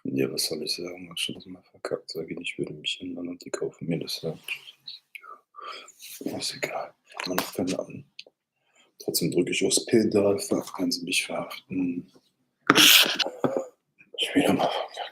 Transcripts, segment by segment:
Ja, was soll ich sagen? Hab schon mal verkackt. Sage ich, ich würde mich ändern und die kaufen mir das, ja. Ist egal. Man kann an. Trotzdem drücke ich aufs Pedal, kann sie mich verhaften. Ich wieder mal verkackt.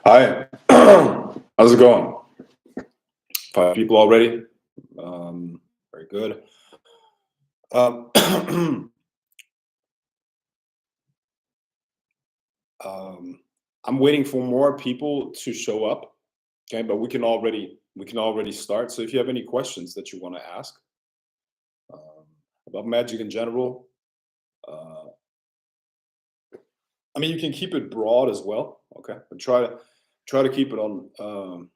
Hi. How's it going? 5 people already? Very good. Um, um, I'm waiting for more people to show up. Okay, but we can already start. So if you have any questions that you want to ask um, about magic in general, uh, I mean, you can keep it broad as well. Okay, but try to keep it on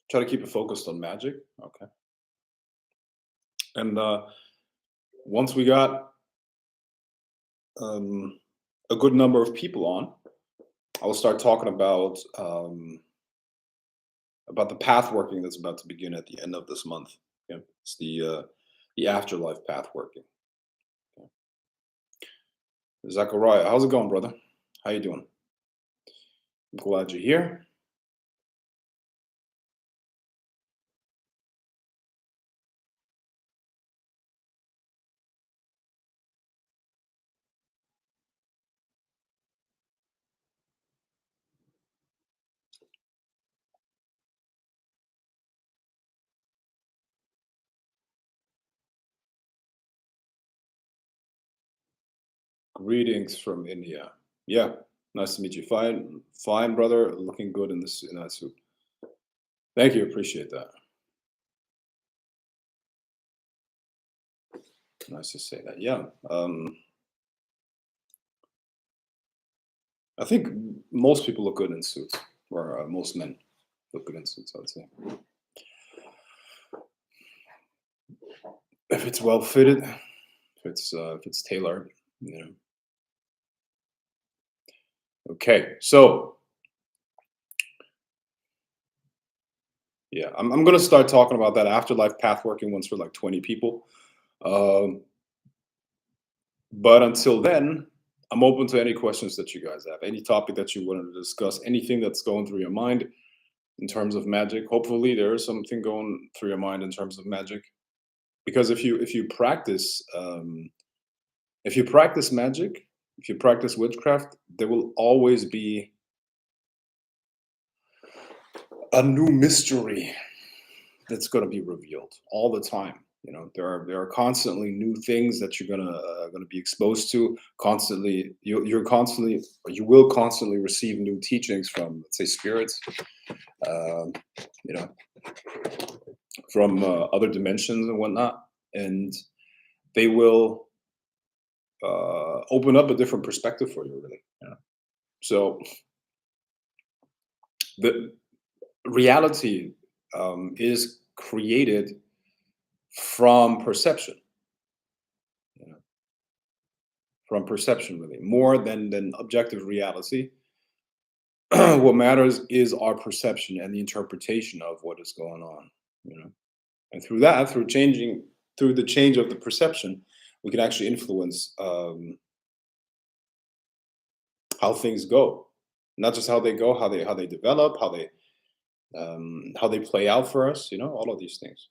try to keep it focused on magic. Okay, and once we got um, a good number of people on, I'll start talking about the path working that's about to begin at the end of this month. Okay, it's the afterlife path working. Okay. Zachariah, how's it going, brother? How you doing? I'm glad you're here. Greetings from India. Yeah, nice to meet you. Fine, fine, brother. Looking good in that suit. Thank you. Appreciate that. Nice to say that. Yeah. I think most people look good in suits, or most men look good in suits. I would say if it's well fitted, if it's tailored. You know. Okay. So yeah, I'm gonna start talking about that afterlife path working once we're like 20 people. Um, but until then, I'm open to any questions that you guys have, any topic that you wanted to discuss, anything that's going through your mind in terms of magic. Hopefully, there is something going through your mind in terms of magic, because if you practice magic, if you practice witchcraft, there will always be a new mystery that's going to be revealed all the time. You know, there are constantly new things that you're gonna be exposed to. Constantly, you're constantly, or you will constantly receive new teachings from, let's say, spirits. Um, you know, from other dimensions and whatnot, and they will open up a different perspective for you, really. You know? So the reality is created from perception. You know, from perception, really, more than objective reality. What matters is our perception and the interpretation of what is going on. You know, and through that, through the change of the perception, we can actually influence how things go, not just how they go, how they develop, how they play out for us. You know, all of these things.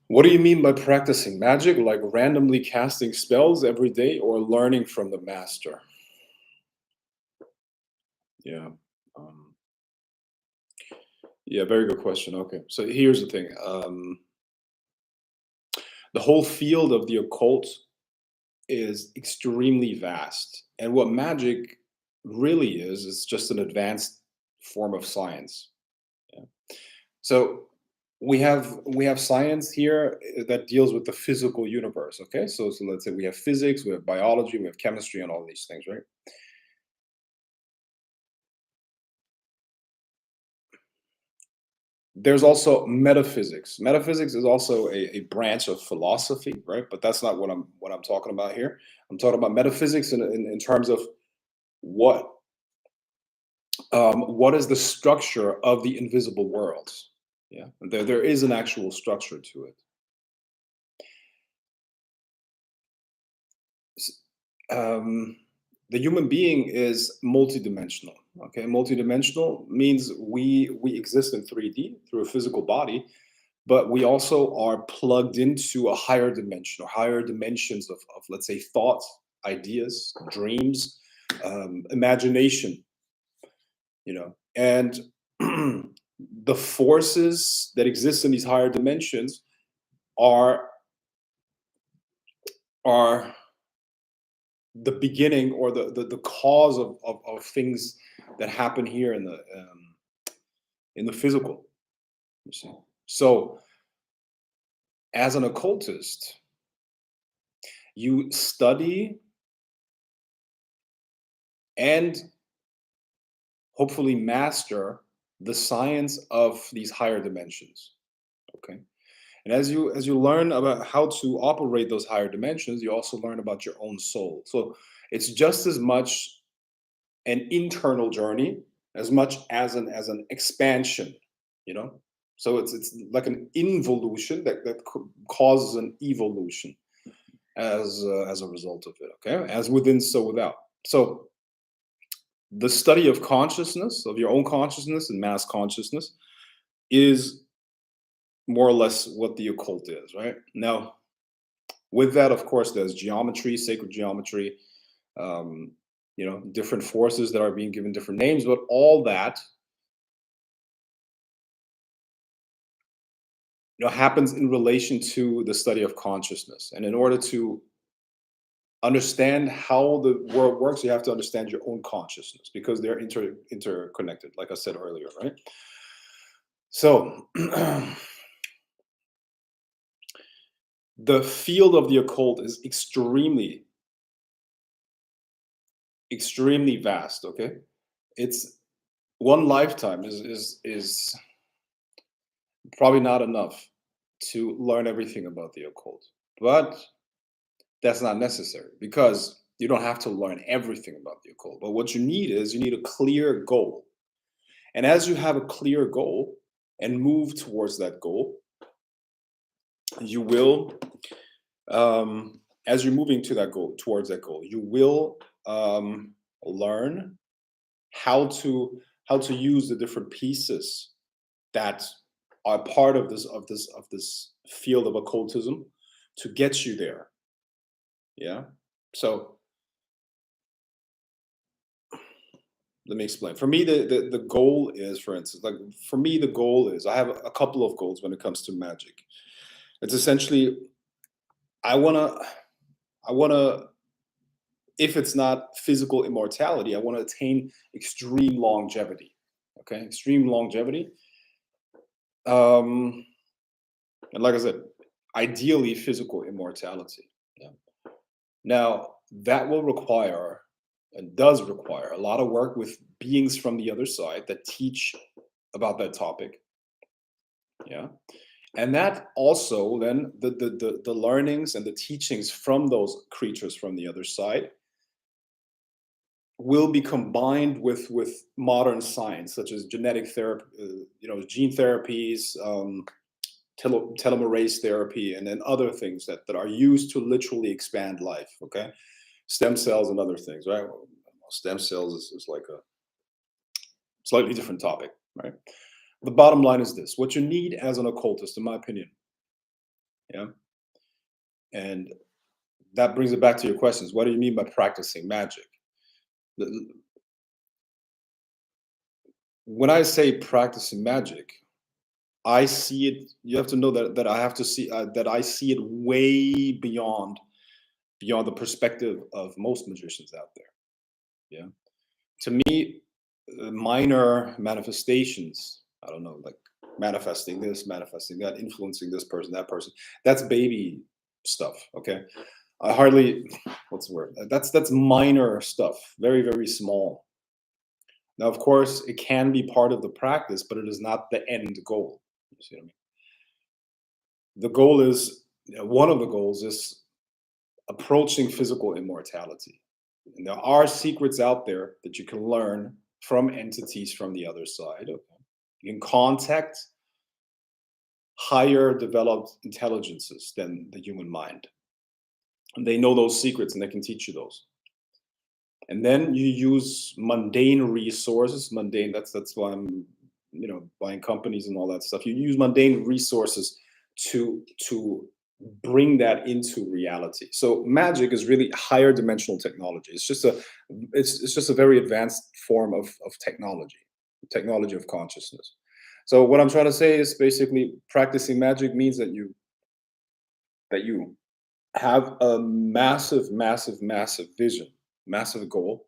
What do you mean by practicing magic? Like randomly casting spells every day, or learning from the master? Yeah. Um, yeah, very good question. Okay, so here's the thing. The whole field of the occult is extremely vast, and what magic really is, it's just an advanced form of science. Yeah. So we have science here that deals with the physical universe. Okay, so let's say we have physics, we have biology, we have chemistry, and all these things, right? There's also metaphysics. Metaphysics is also a branch of philosophy, right? But that's not what I'm talking about here. I'm talking about metaphysics in terms of what what is the structure of the invisible worlds. Yeah, there is an actual structure to it. S- Um, the human being is multidimensional. Okay, multidimensional means we exist in 3D through a physical body, but we also are plugged into a higher dimension or higher dimensions of let's say thought, ideas, dreams, imagination, and the forces that exist in these higher dimensions are are the beginning or the cause of things that happen here in the physical, you see. So as an occultist, you study and hopefully master the science of these higher dimensions. Okay, and as you learn about how to operate those higher dimensions, you also learn about your own soul. So it's just as much an internal journey as much as an expansion, you know. So it's like an involution that causes an evolution as a result of it. Okay, as within, so without. So the study of consciousness, of your own consciousness and mass consciousness, is more or less what the occult is, right? Now, with that, of course, there's geometry, sacred geometry, um, different forces that are being given different names, but all that, happens in relation to the study of consciousness. And in order to understand how the world works, you have to understand your own consciousness because they're interconnected, like I said earlier, right? So, the field of the occult is extremely vast. Okay, it's one lifetime is probably not enough to learn everything about the occult, but that's not necessary because you don't have to learn everything about the occult. But what you need is you need a clear goal, and as you have a clear goal and move towards that goal, you will as you're moving to that goal, towards that goal, you will learn how to use the different pieces that are part of this field of occultism to get you there. Yeah. So let me explain. For me, the goal is, for instance, like for me, the goal is I have a couple of goals when it comes to magic. It's essentially I wanna I wanna if it's not physical immortality, I want to attain extreme longevity. Okay, extreme longevity. Um, and like I said, ideally physical immortality. Yeah. Now that will require and does require a lot of work with beings from the other side that teach about that topic. Yeah. And that also then the learnings and the teachings from those creatures from the other side will be combined with modern science such as genetic therapy, gene therapies, telomerase therapy, and then other things that are used to literally expand life. Okay, stem cells and other things, right? Well, stem cells is like a slightly different topic, right? The bottom line is this: what you need as an occultist, in my opinion, yeah, and that brings it back to your questions. What do you mean by practicing magic? The- When I say practicing magic, I see it. You have to know that I have to see that I see it way beyond the perspective of most magicians out there. Yeah, To me, minor manifestations, I don't know, like manifesting this, manifesting that, influencing this person, that person, that's baby stuff. Okay. I hardly, what's the word? That's minor stuff, very, very small. Now, of course, it can be part of the practice, but it is not the end goal. You see what I mean? The goal is, one of the goals is approaching physical immortality. And there are secrets out there that you can learn from entities from the other side. Okay? You can contact higher developed intelligences than the human mind. And they know those secrets and they can teach you those. And then you use mundane resources. Mundane, that's why I'm, buying companies and all that stuff. You use mundane resources to bring that into reality. So magic is really higher dimensional technology. It's just a very advanced form of technology of consciousness. So what I'm trying to say is basically practicing magic means that you have a massive, massive, massive vision, massive goal.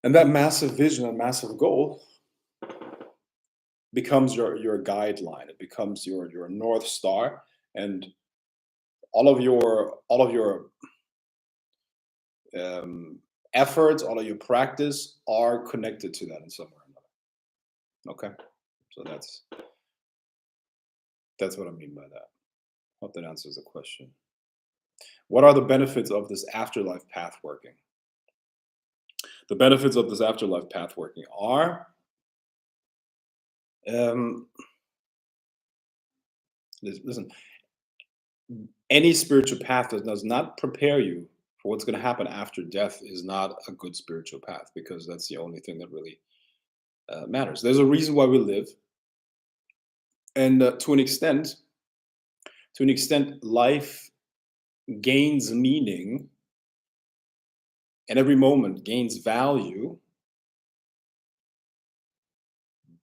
And that massive vision and massive goal becomes your guideline. It becomes your north star, and all of your efforts, all of your practice are connected to that in some way or another. Okay, so that's what I mean by that. Hope that answers the question. What are the benefits of this afterlife path working? The benefits of this afterlife path working are, um, listen, any spiritual path that does not prepare you for what's going to happen after death is not a good spiritual path, because that's the only thing that really matters. There's a reason why we live, and to an extent, life gains meaning, and every moment gains value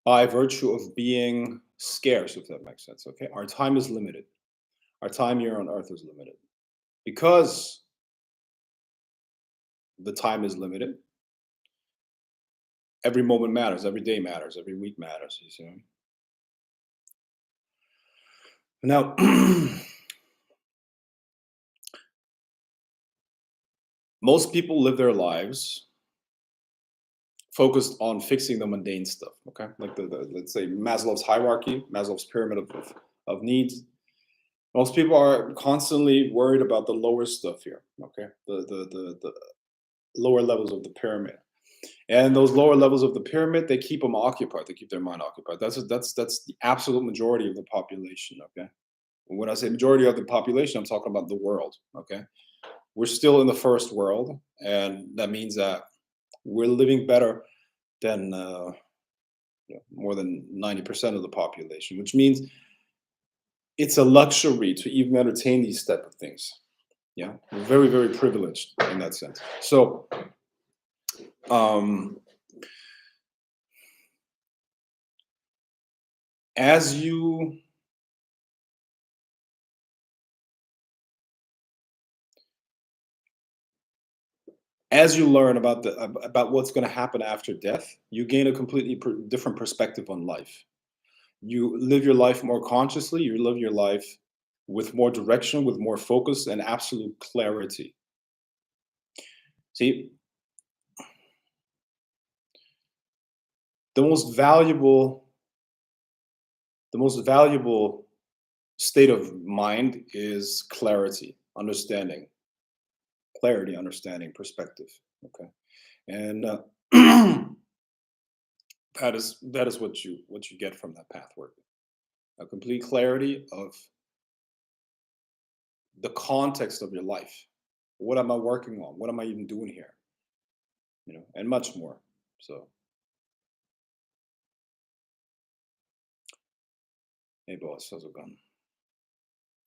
by virtue of being scarce, if that makes sense. Okay, our time is limited. Our time here on Earth is limited because the time is limited. Every moment matters. Every day matters. Every week matters. You see. Now, most people live their lives focused on fixing the mundane stuff. Okay, like the let's say Maslow's hierarchy, Maslow's pyramid of needs. Most people are constantly worried about the lower stuff here. Okay, the lower levels of the pyramid, and those lower levels of the pyramid, they keep them occupied. They keep their mind occupied. That's the absolute majority of the population. Okay, when I say majority of the population, I'm talking about the world. Okay, we're still in the first world, and that means that we're living better than more than 90% of the population, which means it's a luxury to even entertain these type of things. Yeah, we're very, very privileged in that sense. So, um, as you learn about what's going to happen after death, you gain a completely different perspective on life. You live your life more consciously. You live your life with more direction, with more focus, and absolute clarity. See, the most valuable the most valuable state of mind is clarity, understanding, perspective. Okay, and that is what you get from that path work. A complete clarity of the context of your life. What am I working on? What am I even doing here? And much more. So, hey boss, how's it going?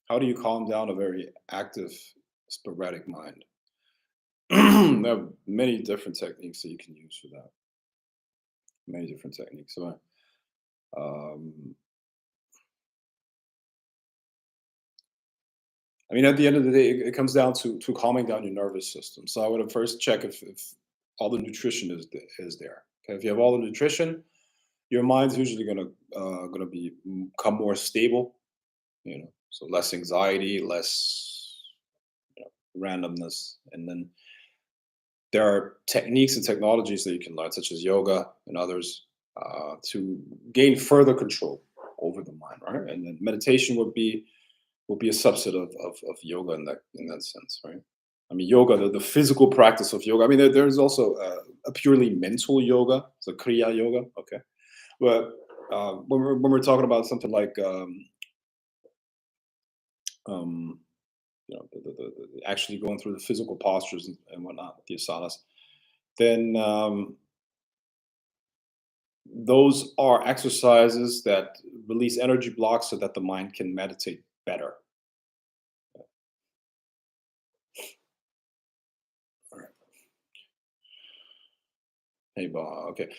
How do you calm down a very active, sporadic mind? There are many different techniques that you can use for that. Many different techniques. So, um, I mean, at the end of the day, it comes down to calming down your nervous system. So I would first check if all the nutrition is there. Okay, if you have all the nutrition, your mind's usually gonna become more stable. So less anxiety, less randomness, and then there are techniques and technologies that you can learn, such as yoga and others, to gain further control over the mind, right? And then meditation would be a subset of yoga in that sense, right? I mean, yoga, the physical practice of yoga. I mean, there's also a purely mental yoga, so kriya yoga. Okay, but when we're talking about something like um, actually going through the physical postures and whatnot, the asanas, then those are exercises that release energy blocks so that the mind can meditate better. All right. Hey, Ba. Okay.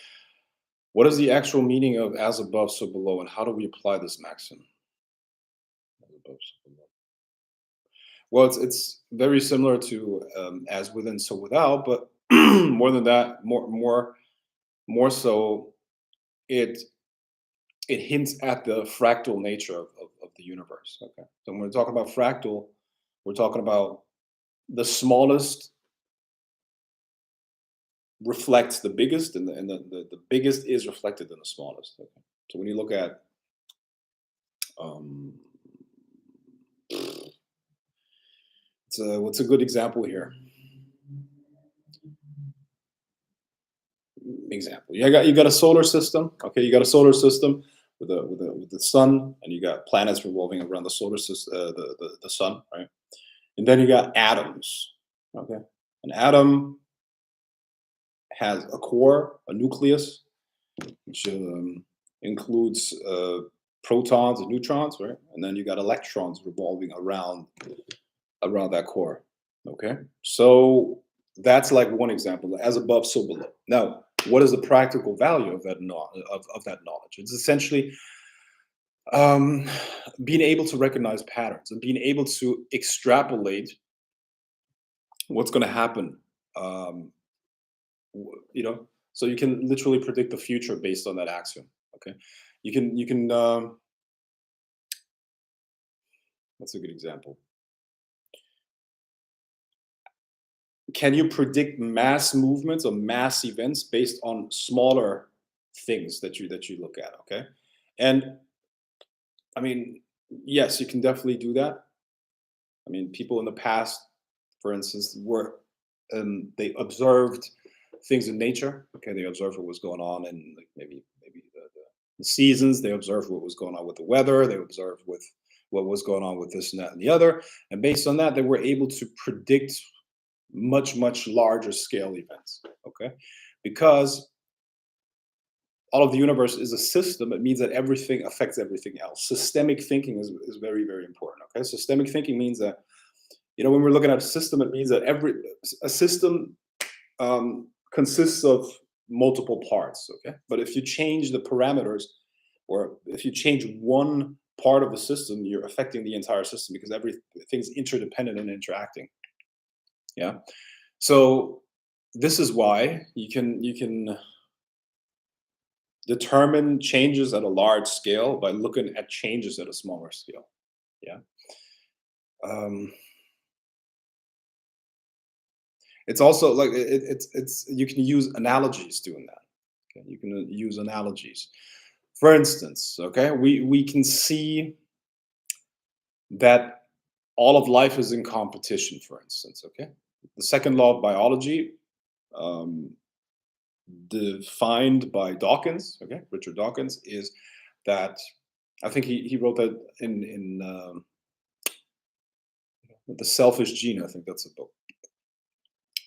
What is the actual meaning of as above, so below, and how do we apply this maxim? As above, so below. Well, it's very similar to as within, so without, but more than that, more so, it it hints at the fractal nature of the universe. Okay, so when we're talking about fractal, we're talking about the smallest reflects the biggest, and the biggest is reflected in the smallest. Okay, so when you look at um, what's a good example here? Example. You got a solar system. Okay, you got a solar system with the sun, and you got planets revolving around the solar system, the sun, right? And then you got atoms. Okay, an atom has a core, a nucleus, which includes protons and neutrons, right? And then you got electrons revolving around that core. Okay, so that's like one example. As above, so below. Now, what is the practical value of that knowledge? It's essentially um, being able to recognize patterns and being able to extrapolate what's going to happen. Um, so you can literally predict the future based on that axiom. Okay, you can. That's a good example. Can you predict mass movements or mass events based on smaller things that you look at? Okay, and I mean, yes, you can definitely do that. I mean, people in the past, for instance, were they observed things in nature. Okay, they observed what was going on in, like, maybe the seasons. They observed what was going on with the weather. They observed with what was going on with this and that and the other, and based on that, they were able to predict much larger scale events. Okay, because all of the universe is a system, it means that everything affects everything else. Systemic thinking is very important. Okay, systemic thinking means that, when we're looking at a system, it means that every a system consists of multiple parts. Okay, but if you change the parameters, or if you change one part of the system, you're affecting the entire system because everything's interdependent and interacting. Yeah, so this is why you can determine changes at a large scale by looking at changes at a smaller scale. Yeah. Um, it's also like it's you can use analogies doing that. Okay, you can use analogies. For instance, okay, we can see that all of life is in competition. For instance, okay, the second law of biology, um, defined by Dawkins, okay, Richard Dawkins, is that I think he wrote that in the Selfish Gene. I think that's a book.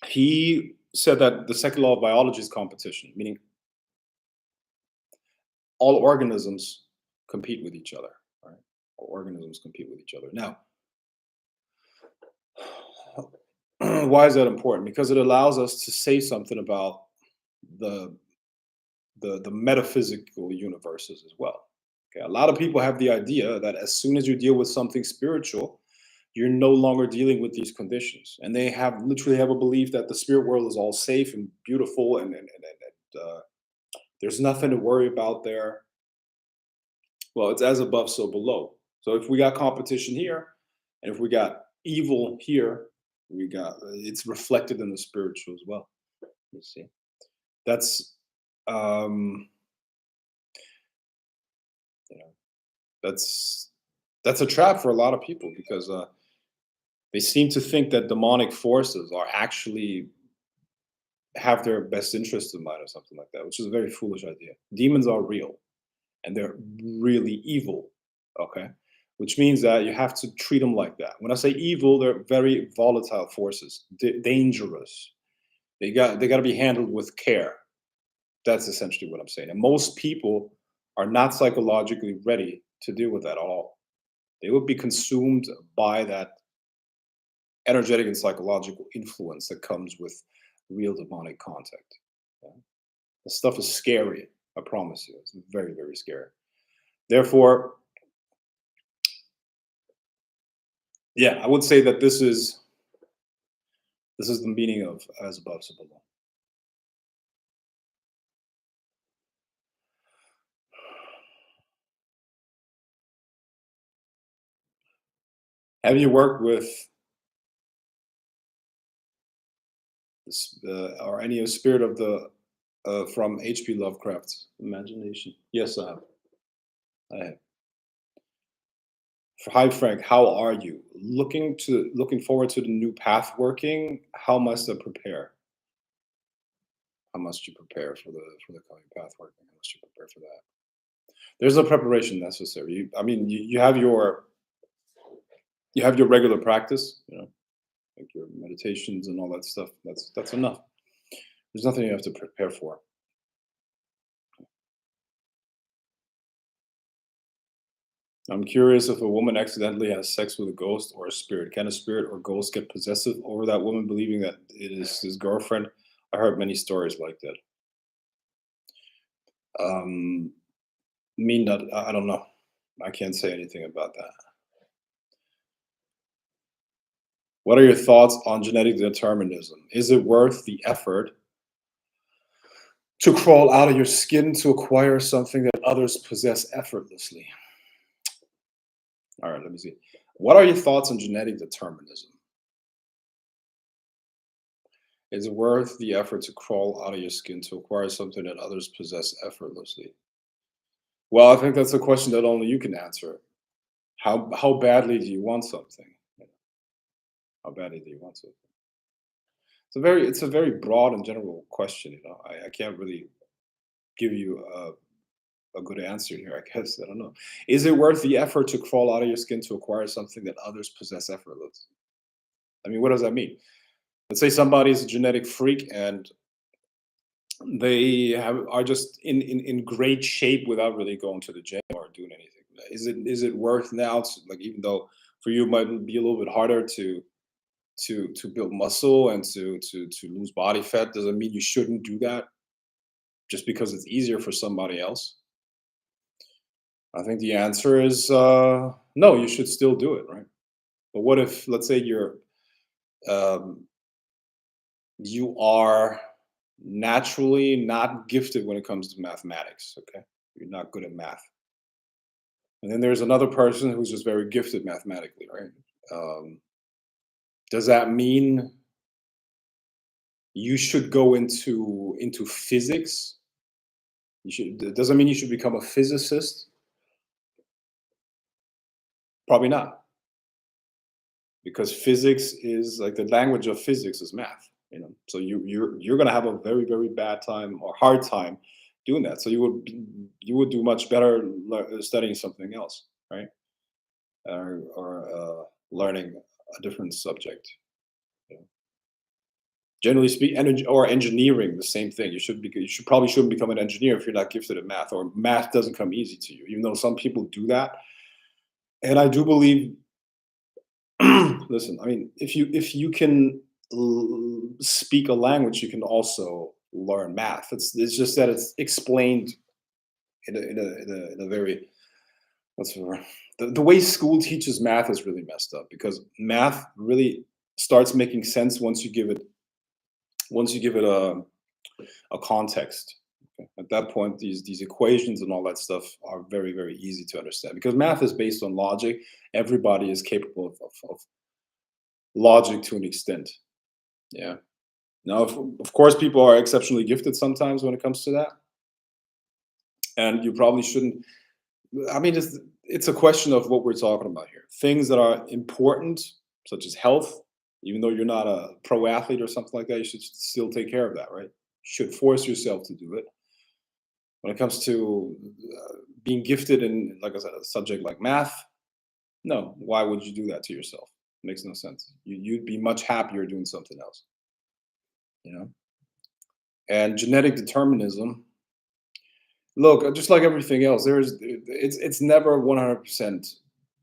He said that the second law of biology is competition, meaning all organisms compete with each other. Right? All organisms compete with each other. Now, why is that important? Because it allows us to say something about the the metaphysical universes as well. Okay, a lot of people have the idea that as soon as you deal with something spiritual, you're no longer dealing with these conditions, and they have literally have a belief that the spirit world is all safe and beautiful, and there's nothing to worry about there. Well, it's as above, so below. So if we got competition here, and if we got evil here, we got it's reflected in the spiritual as well. You see, that's um, you know, that's that's a trap for a lot of people because they seem to think that demonic forces are actually have their best interest in mind or something like that, which is a very foolish idea. Demons are real and they're really evil. Okay. Which means that you have to treat them like that. When I say evil, they're very volatile forces, dangerous. They got to be handled with care. That's essentially what I'm saying. And most people are not psychologically ready to deal with that at all. They would be consumed by that energetic and psychological influence that comes with real demonic contact. Yeah. The stuff is scary. I promise you, it's very, very scary. Therefore, yeah, I would say that this is the meaning of as above, so below. Have you worked with this, or any of spirit of the from H.P. Lovecraft's imagination? Yes, I have. I have. Hi Frank, how are you? Looking forward to the new path working. How must I prepare? How must you prepare for the coming path working? How must you prepare for that? There's no preparation necessary. I mean, you have your regular practice, like your meditations and all that stuff. That's enough. There's nothing you have to prepare for. I'm curious if a woman accidentally has sex with a ghost or a spirit. Can a spirit or ghost get possessive over that woman, believing that it is his girlfriend? I heard many stories like that. Um, mean that I don't know. I can't say anything about that. What are your thoughts on genetic determinism? Is it worth the effort to crawl out of your skin to acquire something that others possess effortlessly? All right, let me see. What are your thoughts on genetic determinism? Is it worth the effort to crawl out of your skin to acquire something that others possess effortlessly? Well, I think that's a question that only you can answer. How badly do you want something? How badly do you want something? It's a very broad and general question. I can't really give you a good answer here. I guess I don't know. Is it worth the effort to crawl out of your skin to acquire something that others possess effortlessly? I mean, what does that mean? Let's say somebody is a genetic freak and are just in great shape without really going to the gym or doing anything. Is it worth now? Like even though for you it might be a little bit harder to build muscle and to lose body fat, doesn't mean you shouldn't do that just because it's easier for somebody else. I think the answer is no. You should still do it, right? But what if, let's say, um, you are naturally not gifted when it comes to mathematics. Okay, you're not good at math, and then there's another person who's just very gifted mathematically, right? Um, does that mean you should go into physics? You should. It doesn't mean you should become a physicist. Probably not, because physics is like the language of physics is math. So you're going to have a very very bad time or hard time doing that. So you would do much better studying something else, right? Or learning a different subject. you know. Generally speaking, or engineering, the same thing. You should probably shouldn't become an engineer if you're not gifted at math, or math doesn't come easy to you, even though some people do that. And I do believe, listen, I mean, if you can speak a language, you can also learn math. It's just that it's explained in a very That's right. The way school teaches math is really messed up because math really starts making sense once you give it a context. Okay? At that point, these equations and all that stuff are very very easy to understand because math is based on logic. Everybody is capable of logic to an extent. Yeah. Now, of course, people are exceptionally gifted sometimes when it comes to that, and you probably shouldn't. I mean, it's a question of what we're talking about here. Things that are important, such as health, even though you're not a pro athlete or something like that, you should still take care of that, right? You should force yourself to do it. When it comes to being gifted in, like I said, a subject like math, no. Why would you do that to yourself? Makes no sense. You'd be much happier doing something else, you know. And genetic determinism. Look, just like everything else, it's never 100%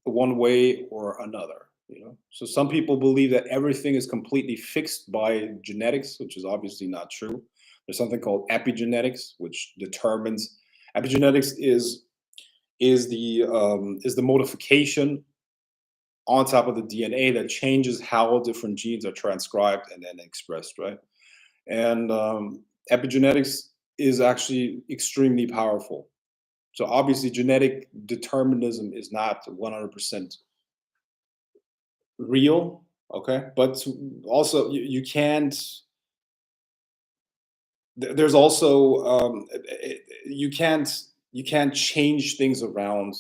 one way or another, you know. So some people believe that everything is completely fixed by genetics, which is obviously not true. There's something called epigenetics, which determines epigenetics is the modification on top of the DNA that changes how different genes are transcribed and then expressed, right? And epigenetics is actually extremely powerful. So obviously, genetic determinism is not 100% real, okay? But also, you can't. There's also you can't change things around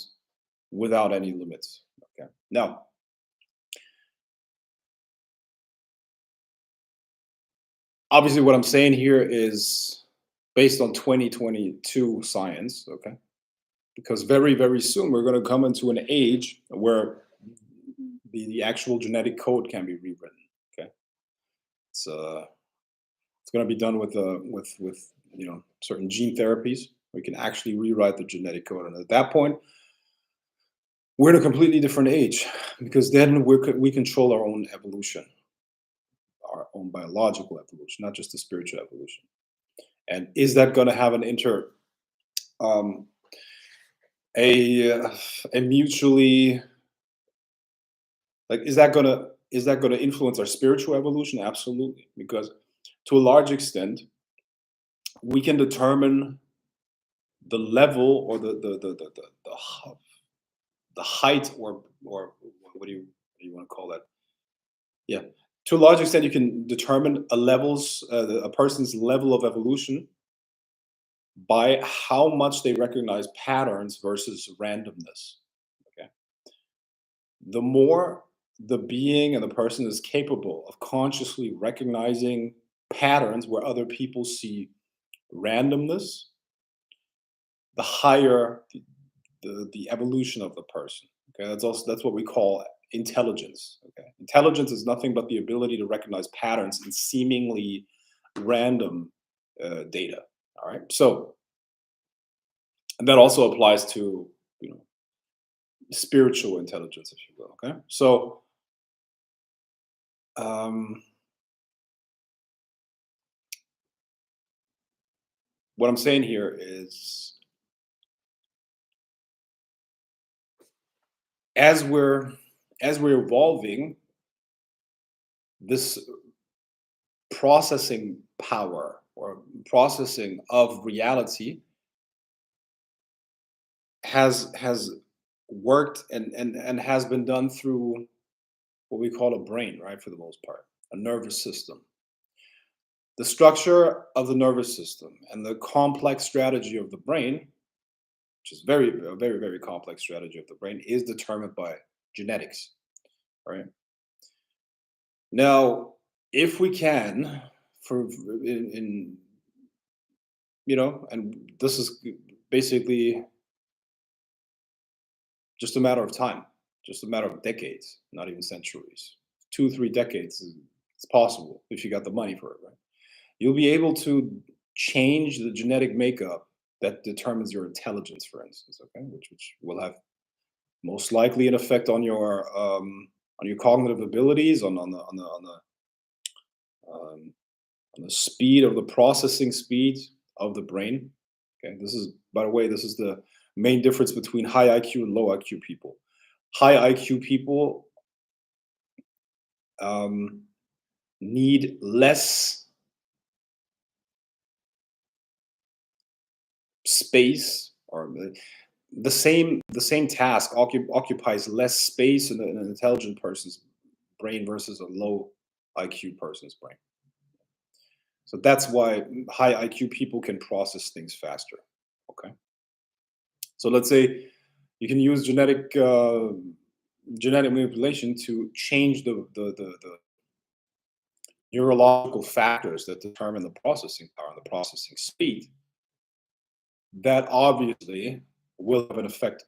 without any limits. Okay. Now, obviously, what I'm saying here is based on 2022 science. Okay, because very very soon we're going to come into an age where the actual genetic code can be rewritten. Okay, it's uh it's going to be done with certain gene therapies. We can actually rewrite the genetic code, and at that point, we're in a completely different age because then we control our own evolution, our own biological evolution, not just the spiritual evolution. And is that going to have an um, a a mutually like is that gonna influence our spiritual evolution? Absolutely, because to a large extent, we can determine the level or the height or what do you want to call that? Yeah, to a large extent, you can determine a person's level of evolution by how much they recognize patterns versus randomness. Okay, the more the being and the person is capable of consciously recognizing patterns where other people see randomness, the higher the evolution of the person. Okay, that's what we call intelligence. Okay, intelligence is nothing but the ability to recognize patterns in seemingly random data. All right, so and that also applies to you know spiritual intelligence, if you will. Okay, so um, what I'm saying here is as we're as we're evolving, this processing power or processing of reality has worked and has been done through what we call a brain, right? For the most part, a nervous system. The structure of the nervous system and the complex strategy of the brain, which is a very very complex strategy of the brain, is determined by genetics. Right now, if we can, for in and this is basically just a matter of time, just a matter of decades, not even centuries. 2 3 decades it's possible if you got the money for it, right? You'll be able to change the genetic makeup that determines your intelligence, for instance, okay, which will have most likely an effect on your cognitive abilities, um, on the speed of the processing speed of the brain. Okay, this is by the way, this is the Main difference between high IQ and low IQ people. High IQ people um, need less space, or the same task occupies less space in an intelligent person's brain versus a low IQ person's brain. So that's why high IQ people can process things faster. Okay. So let's say you can use genetic manipulation to change the neurological factors that determine the processing power and the processing speed. That obviously will have an effect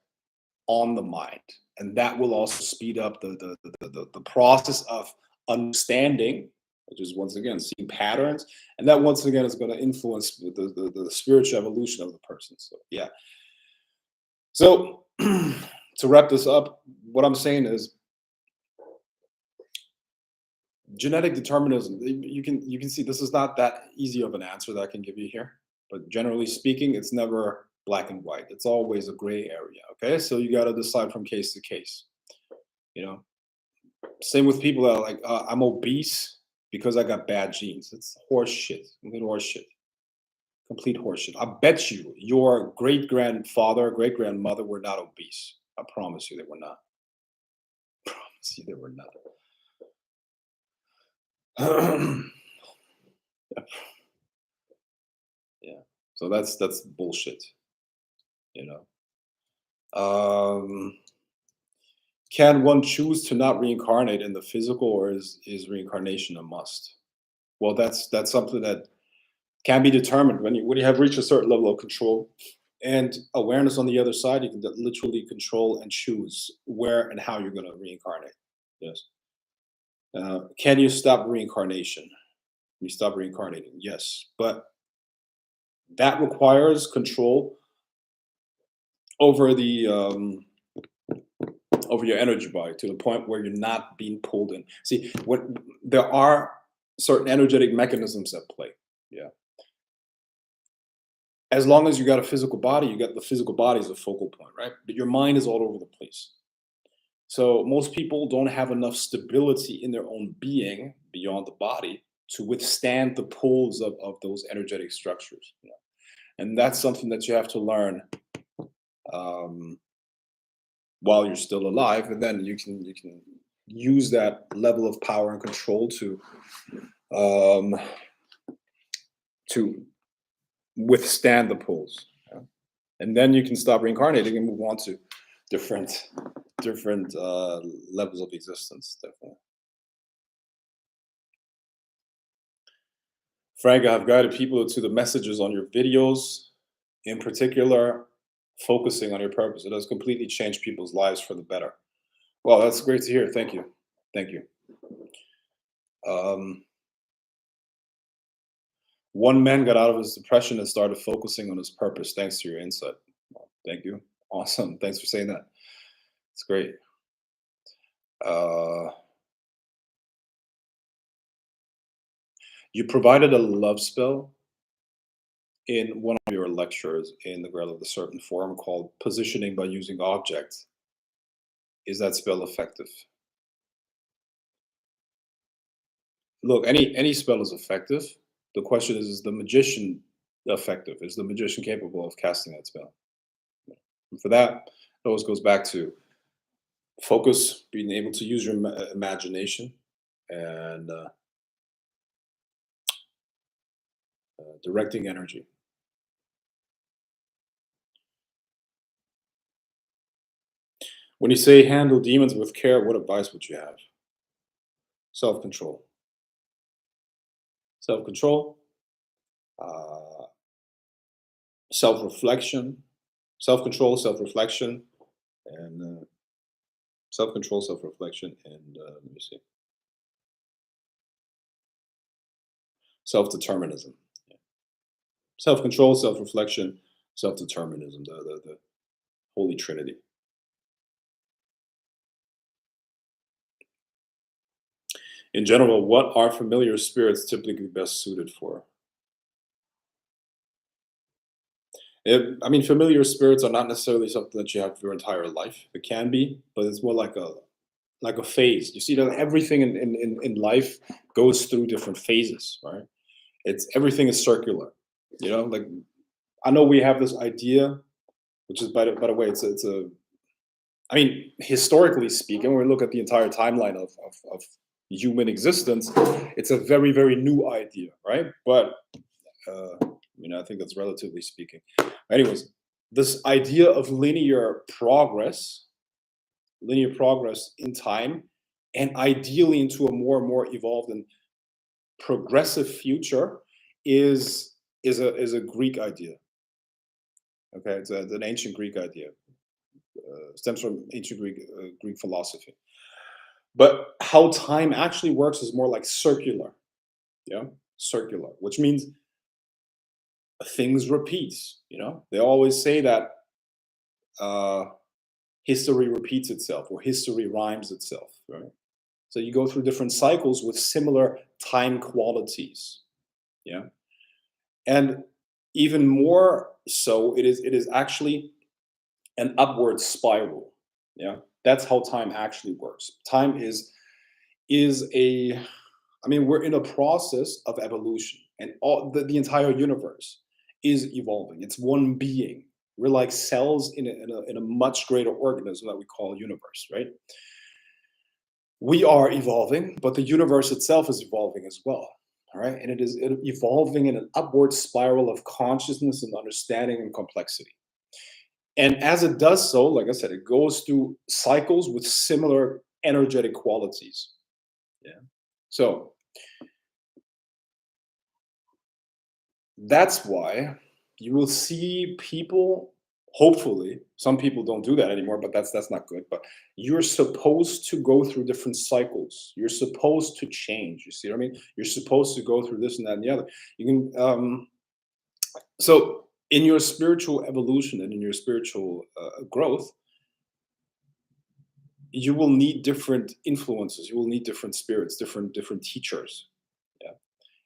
on the mind, and that will also speed up the process of understanding, which is once again seeing patterns, and that once again is going to influence the spiritual evolution of the person. So yeah. So to wrap this up, what I'm saying is genetic determinism. You can see this is not that easy of an answer that I can give you here, but generally speaking, it's never black and white. It's always a gray area. Okay, so you got to decide from case to case. You know, same with people that are like, I'm obese because I got bad genes. It's horse shit. Complete horse shit. Complete horseshit. I bet you your great grandfather, great grandmother were not obese. I promise you they were not. Promise you they were not. Yeah. So that's bullshit. You know. Can one choose to not reincarnate in the physical, or is reincarnation a must? Well, that's something that can be determined when you have reached a certain level of control and awareness on the other side. You can literally control and choose where and how you're going to reincarnate. Yes. Can you stop reincarnation? Can you stop reincarnating? Yes, but that requires control over the over your energy body to the point where you're not being pulled in. See, what there are certain energetic mechanisms at play. Yeah. As long as you got a physical body, you got the physical body as a focal point, right? But your mind is all over the place. So most people don't have enough stability in their own being beyond the body to withstand the pulls of those energetic structures. You know? And that's something that you have to learn um, while you're still alive, and then you can use that level of power and control um, to withstand the pulls. Yeah? And then you can stop reincarnating and move on to different different levels of existence. Definitely. Frank, I've guided people to the messages on your videos, in particular, focusing on your purpose. It has completely changed people's lives for the better. Well, that's great to hear. Thank you. Thank you. Um, One man got out of his depression and started focusing on his purpose thanks to your insight. Well, thank you. Awesome. Thanks for saying that. It's great. Uh, you provided a love spell in one of your lectures in the Grail of the Serpent forum called Positioning by Using Objects. Is that spell effective? Look, any spell is effective. The question is the magician effective? Is the magician capable of casting that spell? And for that, it always goes back to focus, being able to use your imagination, and directing energy. When you say handle demons with care, what advice would you have? Self control. Self control, uh, self reflection, self control, self reflection, and self control, self reflection, and let me see, self determinism. Self control, self reflection, self determinism, the holy trinity. In general, what are familiar spirits typically best suited for? I mean, familiar spirits are not necessarily something that you have your entire life. It can be, but it's more like a phase. You see that everything in life goes through different phases, right? It's everything is circular. Like I know we have this idea, which is by the way, it's a I mean, historically speaking, when we look at the entire timeline of human existence, it's a very, very new idea, right? But I think that's relatively speaking. Anyways, this idea of linear progress in time, and ideally into a more and more evolved and progressive future is a Greek idea. Okay, it's an ancient Greek idea. Stems from ancient Greek philosophy. But how time actually works is more like circular. Yeah, circular, which means things repeat. They always say that uh, history repeats itself or history rhymes itself. Right. So you go through different cycles with similar time qualities. Yeah, and even more so, it is actually an upward spiral. Yeah, that's how time actually works. Time is a I mean, we're in a process of evolution, and all the entire universe is evolving. It's one being. We're like cells in a much greater organism that we call universe, right? We are evolving, but the universe itself is evolving as well. All right, and it evolving in an upward spiral of consciousness and understanding and complexity. And as it does so, like I said, it goes through cycles with similar energetic qualities. Yeah. So that's why you will see people, hopefully, some people don't do that anymore, but that's not good. But you're supposed to go through different cycles. You're supposed to change. You see what I mean? You're supposed to go through this and that and the other. You can so in your spiritual evolution and in your spiritual growth, you will need different influences. You will need different spirits, different teachers. Yeah.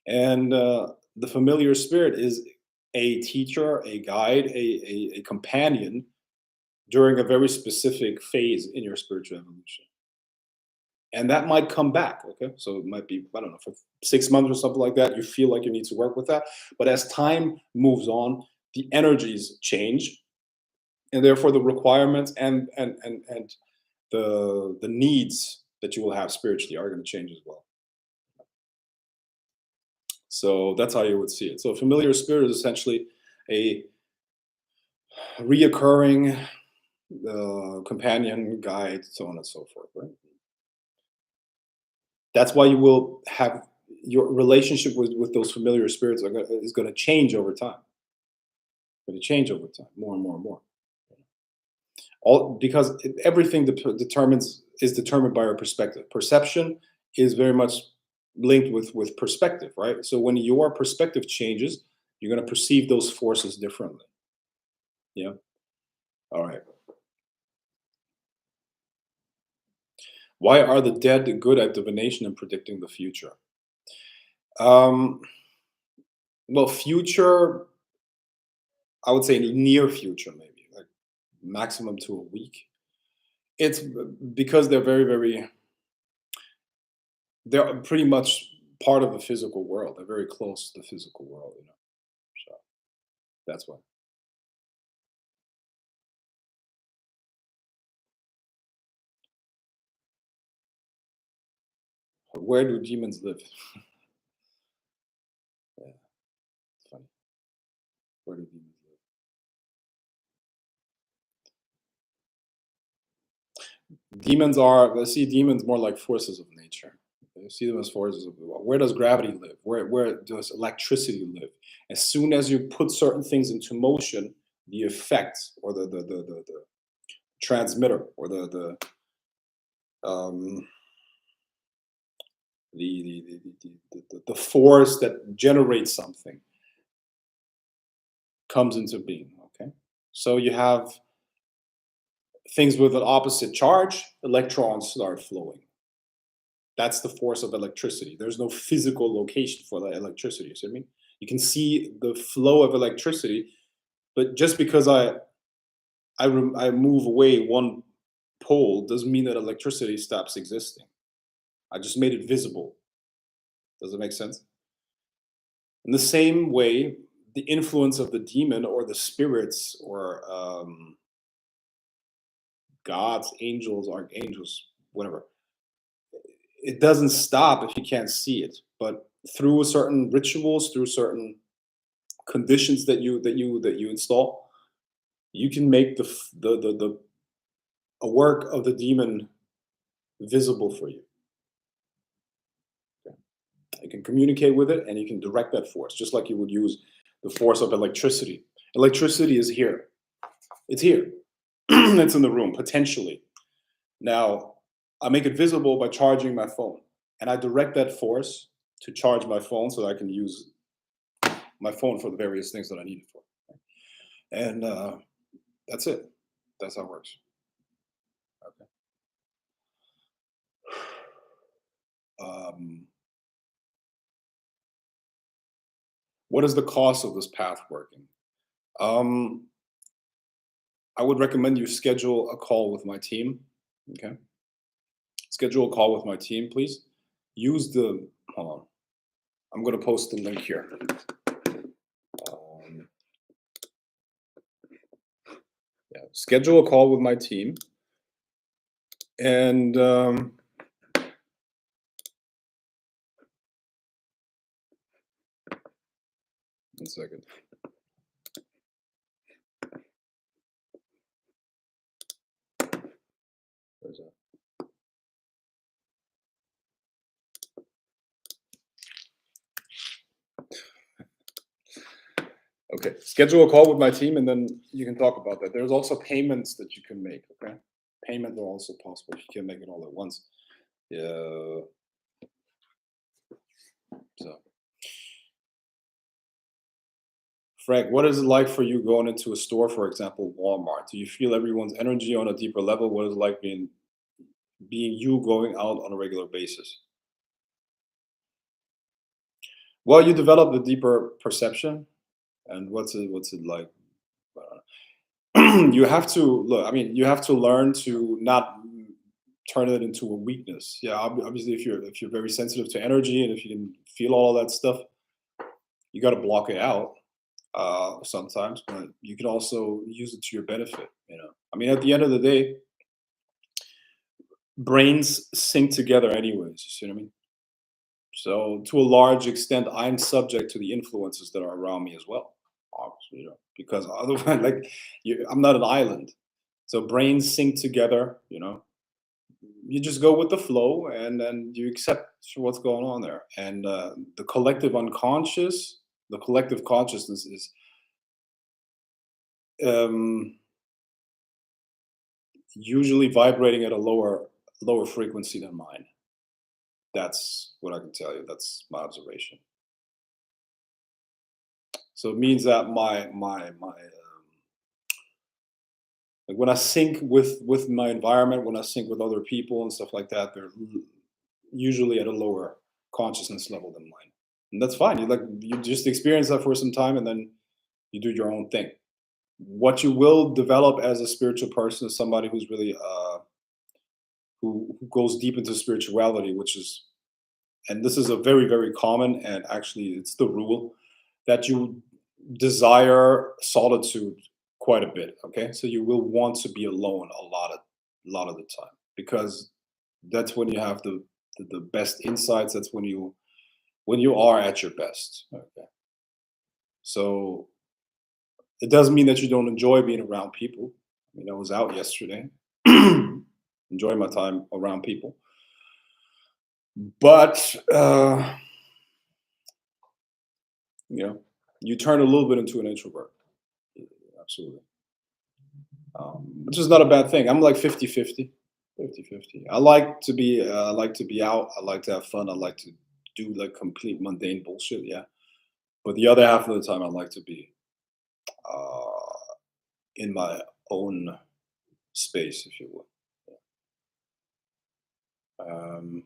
And the familiar spirit is a teacher, a guide, a companion during a very specific phase in your spiritual evolution. And that might come back. Okay. So it might be, I don't know, for 6 months or something like that. You feel like you need to work with that. But as time moves on, the energies change. And therefore the requirements and the needs that you will have spiritually are going to change as well. So that's how you would see it. So a familiar spirit is essentially a reoccurring companion, guide, so on and so forth. Right. That's why you will have your relationship with those familiar spirits is going to change over time. Going to change over time, more and more and more. All because everything determines is determined by our perspective. Perception is very much linked with perspective, right? So when your perspective changes, you're going to perceive those forces differently. Yeah. All right. Why are the dead good at divination and predicting the future? Um, well, future, I would say near future, maybe like maximum to a week. It's because they're they're pretty much part of the physical world. They're very close to the physical world. So that's why. Where do demons live? Yeah, it's funny. Where do demons live? Demons are, I see demons more like forces of nature. I see them as forces of, where does gravity live? Where does electricity live? As soon as you put certain things into motion, the effect or the transmitter or um, the force that generates something comes into being. Okay, so you have things with an opposite charge, electrons start flowing. That's the force of electricity. There's no physical location for the electricity. You see what I mean? You can see the flow of electricity, But just because I move away one pole doesn't mean that electricity stops existing. I just made it visible. Does it make sense? In the same way, the influence of the demon or the spirits or gods, angels, archangels, whatever, it doesn't stop if you can't see it. But through certain rituals, through certain conditions that you install, you can make the a work of the demon visible for you. You can communicate with it and you can direct that force, just like you would use the force of electricity. Electricity is here. It's here. It's in the room, potentially. Now, I make it visible by charging my phone. And I direct that force to charge my phone so that I can use my phone for the various things that I need it for. And that's it. That's how it works. Okay. Um, what is the cost of this path working? Um, I would recommend you schedule a call with my team. Okay. Schedule a call with my team, please. Use the, hold on. I'm going to post the link here. Um, yeah. Schedule a call with my team. And 1 second. Where's that? Okay, schedule a call with my team and then you can talk about that. There's also payments that you can make, okay? Payments are also possible. You can make it all at once. Yeah. So, Frank, what is it like for you going into a store, for example, Walmart? Do you feel everyone's energy on a deeper level? What is it like being you going out on a regular basis? Well, you develop a deeper perception, and what's it like? You have to look. I mean, you have to learn to not turn it into a weakness. Yeah, obviously, if you're very sensitive to energy and if you can feel all of that stuff, you got to block it out sometimes. But you can also use it to your benefit. I mean, at the end of the day, brains sync together anyways. You see what I mean? So to a large extent, I'm subject to the influences that are around me as well. Obviously, because otherwise, like, I'm not an island. So brains sync together. You just go with the flow and then you accept what's going on there. And the collective unconscious, the collective consciousness is um, usually vibrating at a lower frequency than mine. That's what I can tell you. That's my observation. So it means that like when I sync with my environment, when I sync with other people and stuff like that, they're usually at a lower consciousness level than mine, and that's fine. You just experience that for some time, and then you do your own thing. What you will develop as a spiritual person is somebody who's really who goes deep into spirituality, which is, and this is a very common, and actually it's the rule that you desire solitude quite a bit. Okay, so you will want to be alone a lot of the time because that's when you have the best insights. That's when you are at your best. Okay, so it doesn't mean that you don't enjoy being around people. I mean, I was out yesterday, enjoying my time around people, but you know, you turn a little bit into an introvert. Absolutely. Which is not a bad thing. I'm like 50-50. 50-50. I like to be out. I like to have fun. I like to do like complete mundane bullshit. Yeah. But the other half of the time, I like to be uh, in my own space, if you will. Um,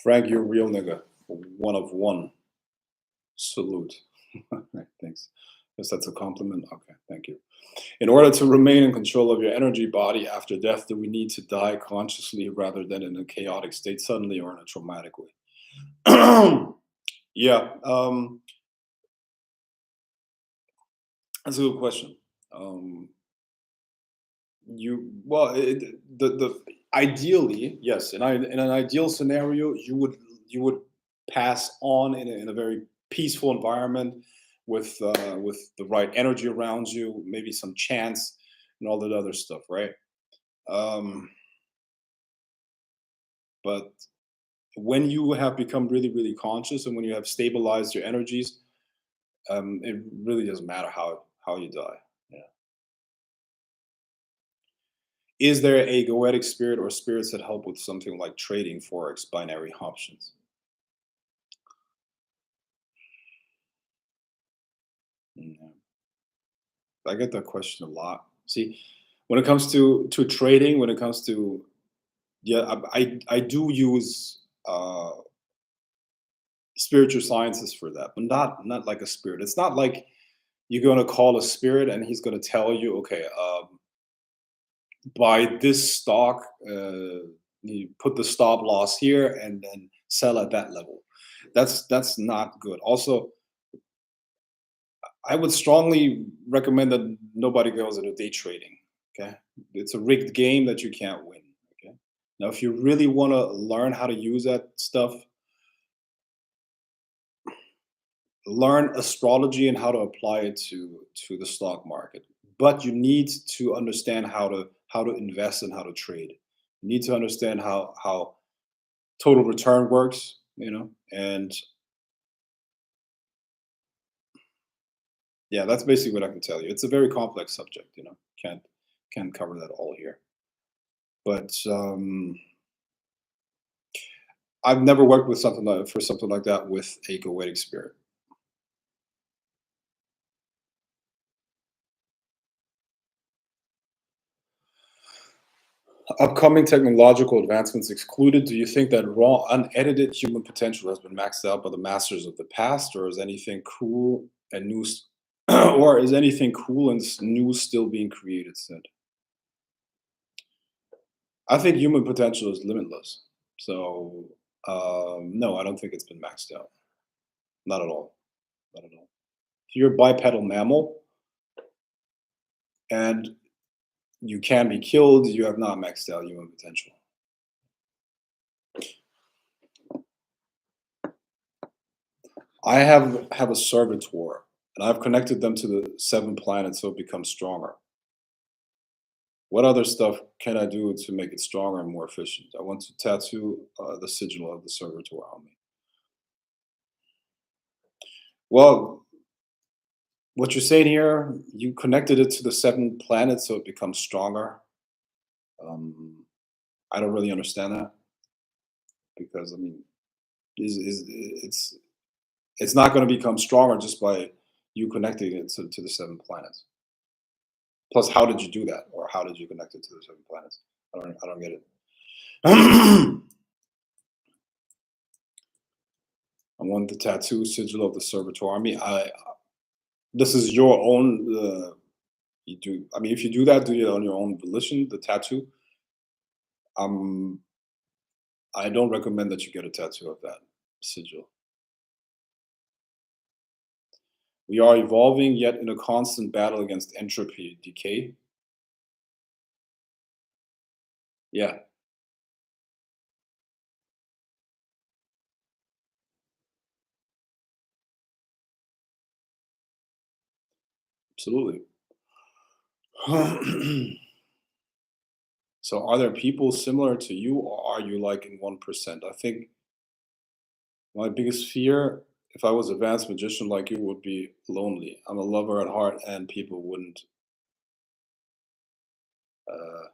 Frank, you're a real nigga. One of one. Salute. Thanks. Guess that's a compliment. Okay, thank you. In order to remain in control of your energy body after death, do we need to die consciously rather than in a chaotic state suddenly or in a traumatic way? Yeah, that's a good question. Um, the ideally, yes, in an ideal scenario, you would pass on in a very peaceful environment with the right energy around you, maybe some chance and all that other stuff, right? Um, but when you have become really, really conscious and when you have stabilized your energies, it really doesn't matter how you die. Yeah. Is there a goetic spirit or spirits that help with something like trading, forex, binary options? Yeah. I get that question a lot. See, when it comes to trading, when it comes to yeah, I do use spiritual sciences for that, but not like a spirit. It's not like you're gonna call a spirit and he's gonna tell you, okay, buy this stock, you put the stop loss here, and then sell at that level. That's not good. Also, I would strongly recommend that nobody goes into day trading. Okay, it's a rigged game that you can't win. Okay, now if you really want to learn how to use that stuff, learn astrology and how to apply it to the stock market. But you need to understand how to invest and how to trade. You need to understand how total return works, and yeah, that's basically what I can tell you. It's a very complex subject, can't cover that all here. But I've never worked with something like that with a goetic spirit. Upcoming technological advancements excluded, do you think that raw, unedited human potential has been maxed out by the masters of the past, or is anything cool and new, or is anything cool and new still being created? Said, I think human potential is limitless. So, no, I don't think it's been maxed out. Not at all. Not at all. If you're a bipedal mammal and you can be killed, you have not maxed out human potential. I have a servitor, and I've connected them to the 7 planets so it becomes stronger. What other stuff can I do to make it stronger and more efficient? I want to tattoo the sigil of the servitor on me. Well, what you're saying here, you connected it to the 7 planets so it becomes stronger. Um, I don't really understand that because I mean, is it's not going to become stronger just by you connecting it to the 7 planets. Plus, how did you do that, or how did you connect it to the 7 planets? I don't get it. I want the tattoo sigil of the servitor army. This is your own. You do. I mean, if you do that, do it on your own volition. The tattoo. Um, I don't recommend that you get a tattoo of that sigil. We are evolving, yet in a constant battle against entropy decay. Yeah, absolutely. So, are there people similar to you, or are you like in 1%? I think my biggest fear, if I was a advanced magician like you, would be lonely. I'm a lover at heart, and people wouldn't. Uh,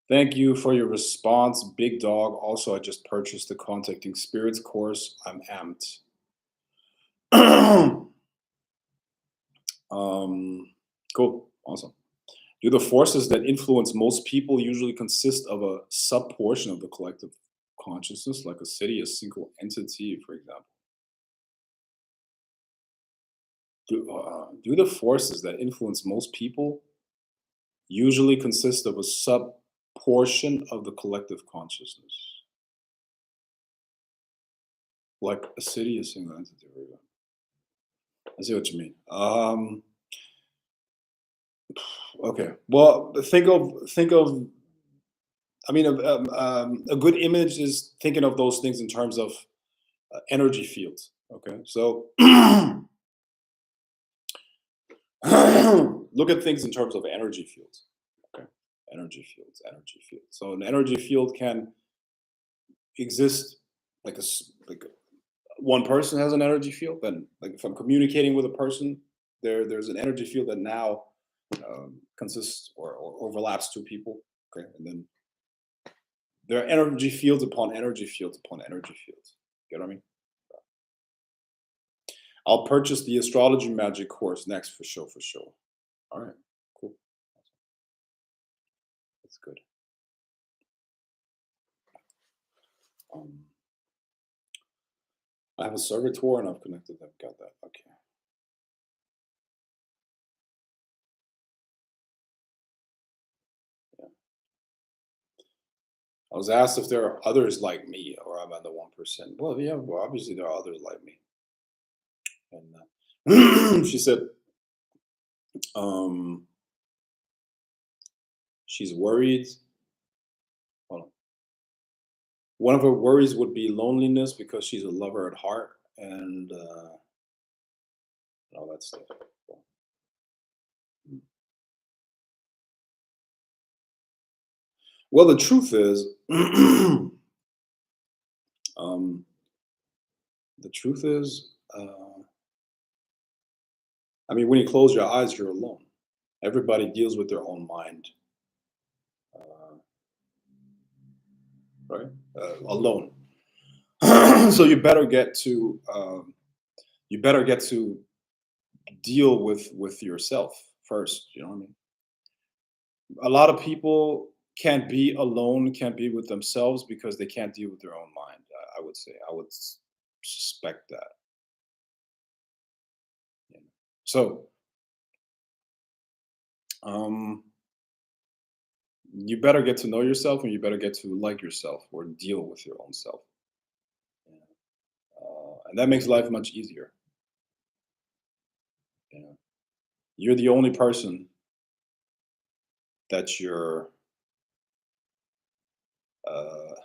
Thank you for your response, Big Dog. Also, I just purchased the Contacting Spirits course. I'm amped. um, cool. Awesome. Do the forces that influence most people usually consist of a sub portion of the collective consciousness, like a city, a single entity, for example? Do the forces that influence most people usually consist of a sub portion of the collective consciousness, like a city, a single entity? For example? I see what you mean. Okay. Well, think of. I mean, a good image is thinking of those things in terms of energy fields. Okay, so look at things in terms of energy fields. Okay, energy fields. So an energy field can exist like one person has an energy field. Then, like if I'm communicating with a person, there's an energy field that now consists or overlaps two people. Okay, and then there are energy fields upon energy fields upon energy fields. Get what I mean? I'll purchase the astrology magic course next for sure, for sure. All right, cool. That's good. Um, I have a servitor and I've connected them. Got that. Okay. Yeah. I was asked if there are others like me or I'm at the 1%. Well, yeah, well, obviously there are others like me. And she said um, she's worried. Well, one of her worries would be loneliness because she's a lover at heart and all that stuff. Well, the truth is, um, the truth is, I mean, when you close your eyes, you're alone. Everybody deals with their own mind, uh, right? Alone. So you better get to deal with yourself first. You know what I mean? A lot of people can't be alone, can't be with themselves because they can't deal with their own mind. I would say, suspect that. You know? So um, you better get to know yourself, and you better get to like yourself or deal with your own self. Yeah. And that makes life much easier. You know? You're the only person that uh,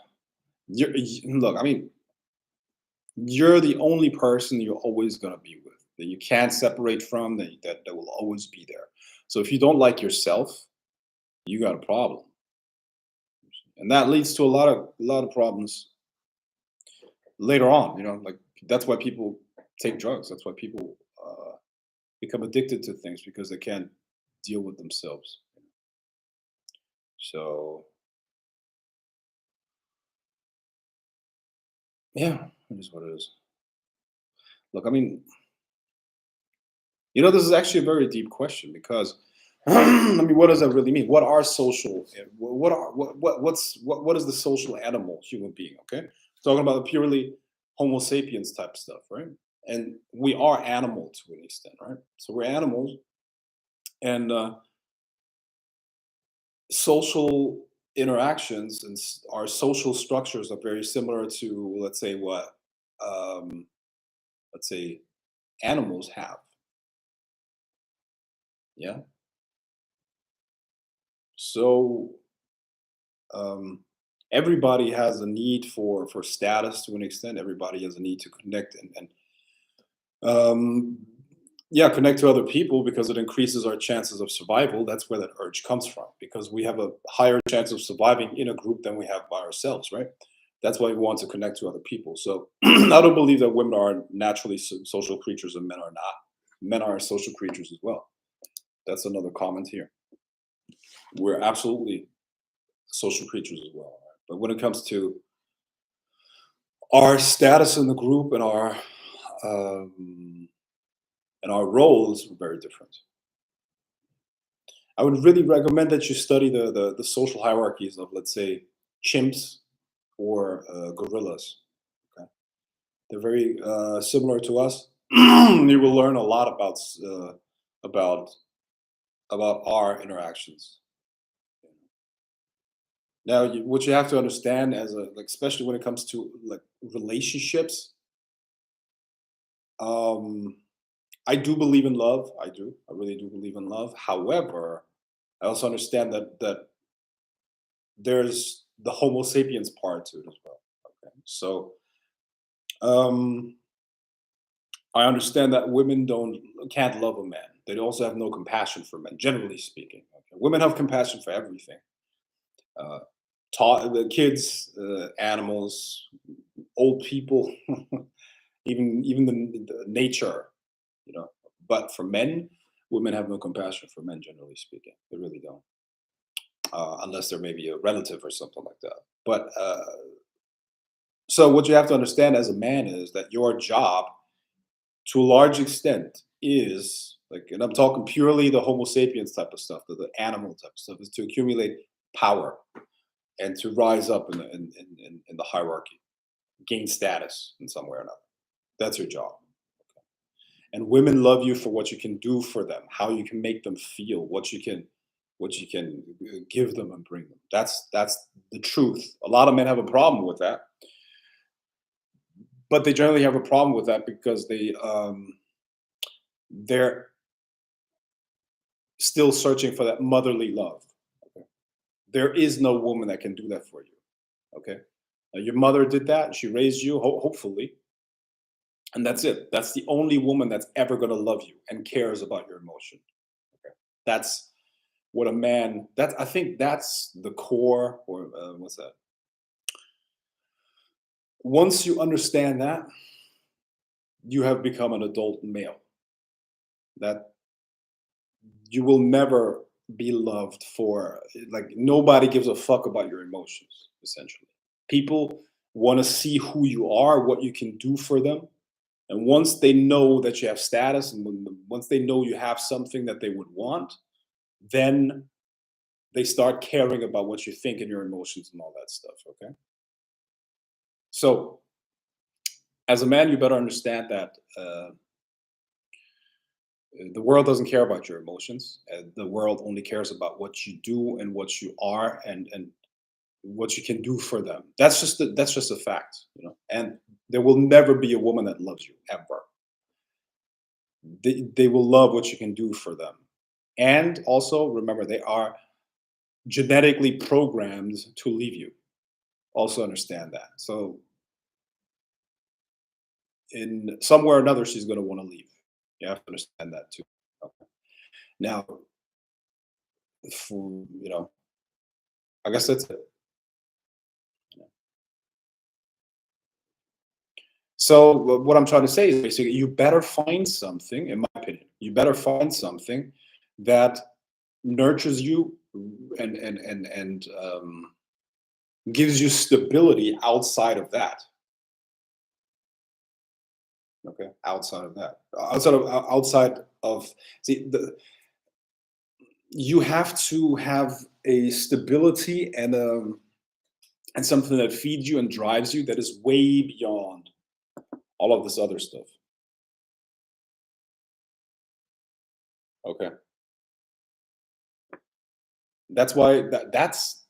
look. I mean, you're the only person you're always gonna be with that you can't separate from that will always be there. So if you don't like yourself, you got a problem, and that leads to a lot of problems later on. You know, like that's why people take drugs. That's why people become addicted to things because they can't deal with themselves. So yeah, it is what it is. Look, I mean, this is actually a very deep question because I mean, what does that really mean? What are social? What are what is the social animal human being? Okay, talking about the purely Homo sapiens type stuff, right? And we are animal to an extent, right? So we're animals, and social interactions and our social structures are very similar to, let's say, what um, let's say animals have. Yeah. So um, everybody has a need for status to an extent. Everybody has a need to connect and um, yeah, connect to other people because it increases our chances of survival. That's where that urge comes from because we have a higher chance of surviving in a group than we have by ourselves, right? That's why we want to connect to other people. So I don't believe that women are naturally social creatures and men are not. Men are social creatures as well. That's another comment here. We're absolutely social creatures as well. Right? But when it comes to our status in the group um, and our roles, are very different. I would really recommend that you study the social hierarchies of, let's say, chimps or gorillas. Okay? They're very similar to us. You will learn a lot about about our interactions. Now, what you have to understand as a like, especially when it comes to like relationships, um, I do believe in love. I do. I really do believe in love. However, I also understand that there's the Homo sapiens part to it as well. Okay, so um, I understand that women can't love a man. They also have no compassion for men, generally speaking. Okay? Women have compassion for everything. Uh, taught the kids, animals, old people, even the nature, you know. But for men, women have no compassion for men, generally speaking. They really don't, unless they're maybe a relative or something like that. But so what you have to understand as a man is that your job, to a large extent, is like, and I'm talking purely the Homo sapiens type of stuff, the animal type of stuff, is to accumulate power and to rise up in the hierarchy, gain status in some way or another. That's your job. And women love you for what you can do for them, how you can make them feel, what you can give them and bring them. That's the truth. A lot of men have a problem with that, but they generally have a problem with that because they're still searching for that motherly love. Okay? There is no woman that can do that for you. Okay, your mother did that. She raised you, hopefully, and that's it. That's the only woman that's ever going to love you and cares about your emotion. Okay, that's what a man. That I think that's the core, or what's that? Once you understand that, you have become an adult male. That you will never be loved for, like, nobody gives a fuck about your emotions. Essentially, people want to see who you are, what you can do for them. And once they know that you have status, and once they know you have something that they would want, then they start caring about what you think and your emotions and all that stuff. Okay. So, as a man, you better understand that the world doesn't care about your emotions. The world only cares about what you do and what you are, and what you can do for them. That's just a fact, you know. And there will never be a woman that loves you ever. They will love what you can do for them. And also remember, they are genetically programmed to leave you. Also understand that. So in somewhere or another, she's going to want to leave. You have to understand that too. Okay. Now, for, I guess that's it. So what I'm trying to say is basically, you better find something, in my opinion, you better find something that nurtures you and gives you stability outside of that. Okay, outside of, see, you have to have a stability and something that feeds you and drives you that is way beyond all of this other stuff. Okay, that's why that's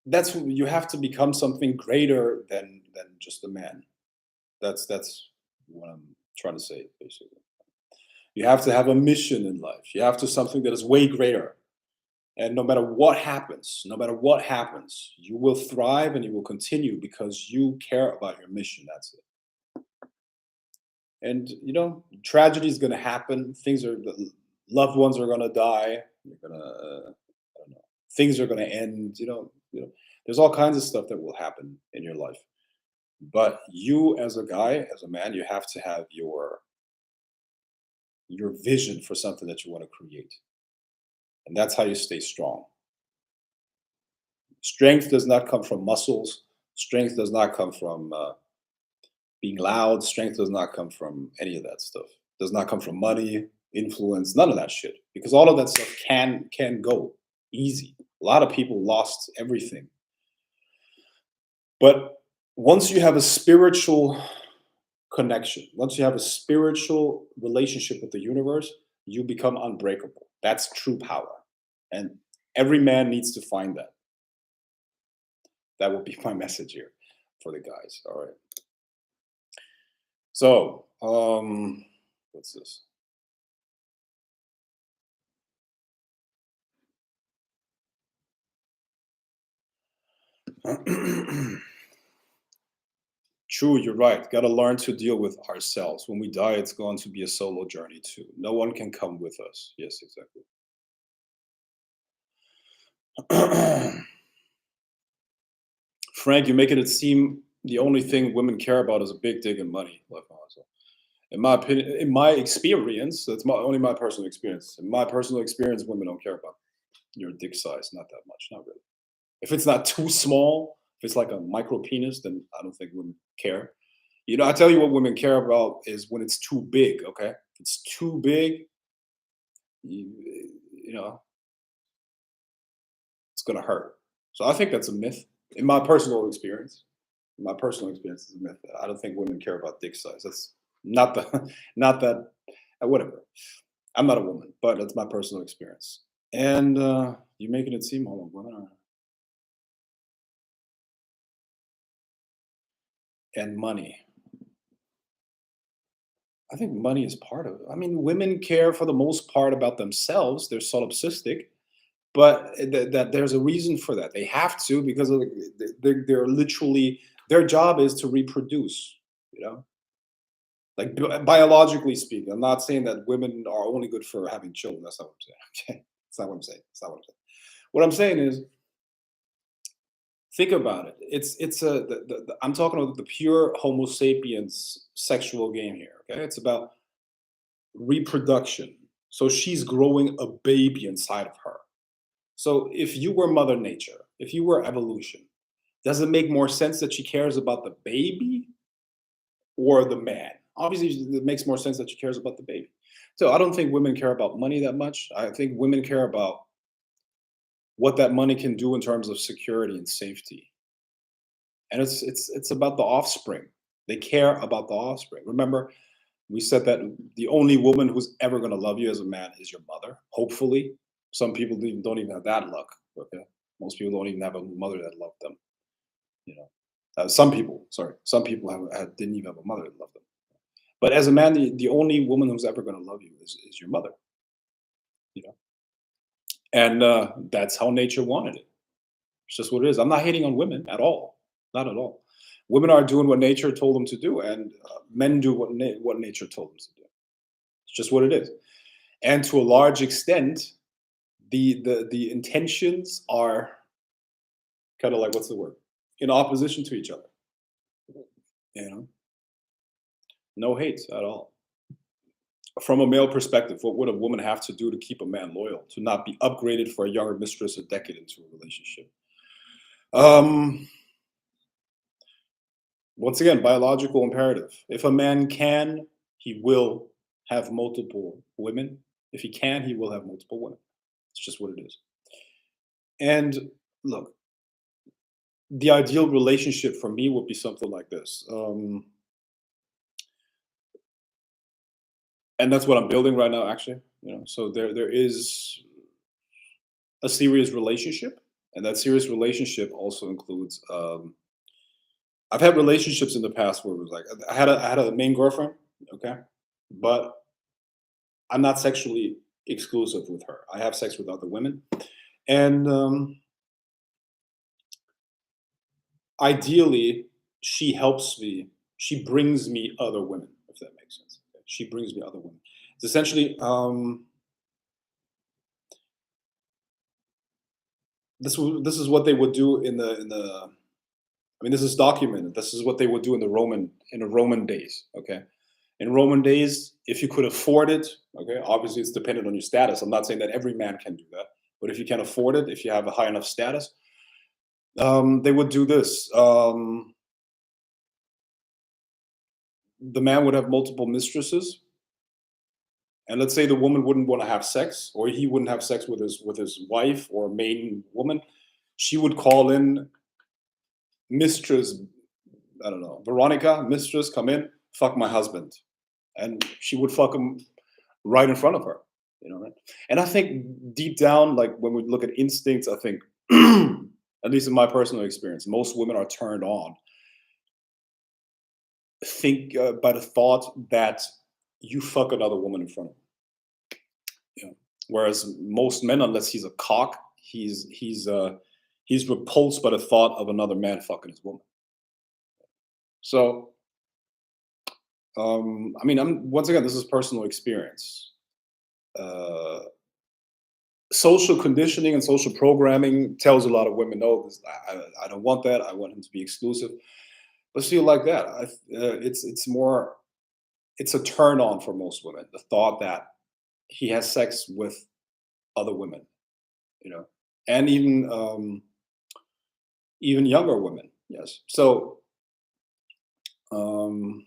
you have to become something greater than just a man. That's what I'm trying to say, basically. You have to have a mission in life. You have to something that is way greater. And no matter what happens, you will thrive and you will continue because you care about your mission. That's it. And tragedy is going to happen. Loved ones are going to die. You're gonna, I don't know, things are going to end. There's all kinds of stuff that will happen in your life. But you, as a guy, as a man, you have to have your vision for something that you want to create, and that's how you stay strong. Strength does not come from muscles. Strength does not come from being loud. Strength does not come from any of that stuff. Does not come from money, influence, none of that shit. Because all of that stuff can go easy. A lot of people lost everything. But once you have a spiritual connection, once you have a spiritual relationship with the universe, you become unbreakable. That's true power. And every man needs to find that. That would be my message here for the guys. All right. So, what's this? True, you're right. Got to learn to deal with ourselves. When we die, it's going to be a solo journey too. No one can come with us. Yes, exactly. Frank, you're making it seem the only thing women care about is a big dick and money. Like, also. In my opinion, in my experience, that's only my personal experience. In my personal experience, women don't care about your dick size, not that much, not really. If it's not too small, if it's like a micro penis, then I don't think women care. You know, I tell you what women care about is when it's too big. Okay, if it's too big, you, you know, it's gonna hurt. So I think that's a myth. In my personal experience, in my personal experience, is a myth. I don't think women care about dick size. That's not the, not that, whatever. I'm not a woman, but that's my personal experience. And you're making it seem, hold on, and money. I think money is part of it. I mean, women care for the most part about themselves. They're solipsistic, but that there's a reason for that. They have to because of they're literally their job is to reproduce. You know, like biologically speaking. I'm not saying that women are only good for having children. That's not what I'm saying. Okay, that's not what I'm saying. That's not what I'm saying. What I'm saying is, think about it. It's I'm talking about the pure Homo sapiens sexual game here. Okay, it's about reproduction. So she's growing a baby inside of her. So if you were Mother Nature, if you were evolution, does it make more sense that she cares about the baby or the man? Obviously, it makes more sense that she cares about the baby. So I don't think women care about money that much. I think women care about what that money can do in terms of security and safety. And it's about the offspring. They care about the offspring. Remember, we said that the only woman who's ever going to love you as a man is your mother. Hopefully, some people don't even have that luck. Okay, most people don't even have a mother that loved them. You know, some people, sorry, some people didn't even have a mother that loved them. But as a man, the only woman who's ever going to love you is your mother. You know, and that's how nature wanted it. It's just what it is. I'm not hating on women at all. Not at all. Women are doing what nature told them to do, and men do what nature told them to do. It's just what it is. And to a large extent, the intentions are kind of like, what's the word? In opposition to each other. You know, no hate at all. From a male perspective, what would a woman have to do to keep a man loyal? To not be upgraded for a younger mistress a decade into a relationship? Um, Once again, biological imperative. If a man can, he will have multiple women. If he can, he will have multiple women. It's just what it is. And look, the ideal relationship for me would be something like this. And that's what I'm building right now, actually. You know, so there is a serious relationship, and that serious relationship also includes I've had relationships in the past where it was like I had a main girlfriend, okay, but I'm not sexually exclusive with her. I have sex with other women, and ideally, she helps me. She brings me other women, if that makes sense. Okay? She brings me other women. It's essentially this is what they would do in the. I mean, this is documented. This is what they would do in the Roman days. Okay, in Roman days, if you could afford it, okay, obviously it's dependent on your status. I'm not saying that every man can do that, but if you can afford it, if you have a high enough status, They would do this. The man would have multiple mistresses, and let's say the woman wouldn't want to have sex, or he wouldn't have sex with his wife or main woman. She would call in mistress. I don't know, Veronica, mistress, come in, fuck my husband, and she would fuck him right in front of her. You know, right? And I think deep down, like when we look at instincts, I think, at least in my personal experience, most women are turned on. Think by the thought that you fuck another woman in front of them. You know? Whereas most men, unless he's a cock, he's repulsed by the thought of another man fucking his woman. So, I mean, I'm once again, this is personal experience. Uh, Social conditioning and social programming tells a lot of women, no, I don't want that. I want him to be exclusive. But still, like that, it's more, it's a turn on for most women. The thought that he has sex with other women, you know, and even younger women. Yes. So um,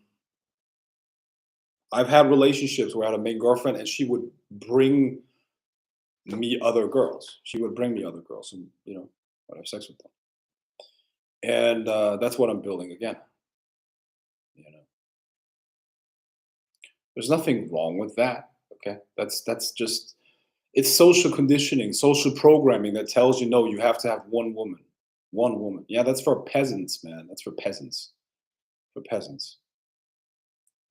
I've had relationships where I had a main girlfriend, and she would bring me other girls. She would bring me other girls, and I'd have sex with them. And that's what I'm building again. You know, there's nothing wrong with that. Okay, that's just, it's social conditioning, social programming that tells you, no, you have to have one woman, one woman. Yeah, that's for peasants, man. That's for peasants. For peasants.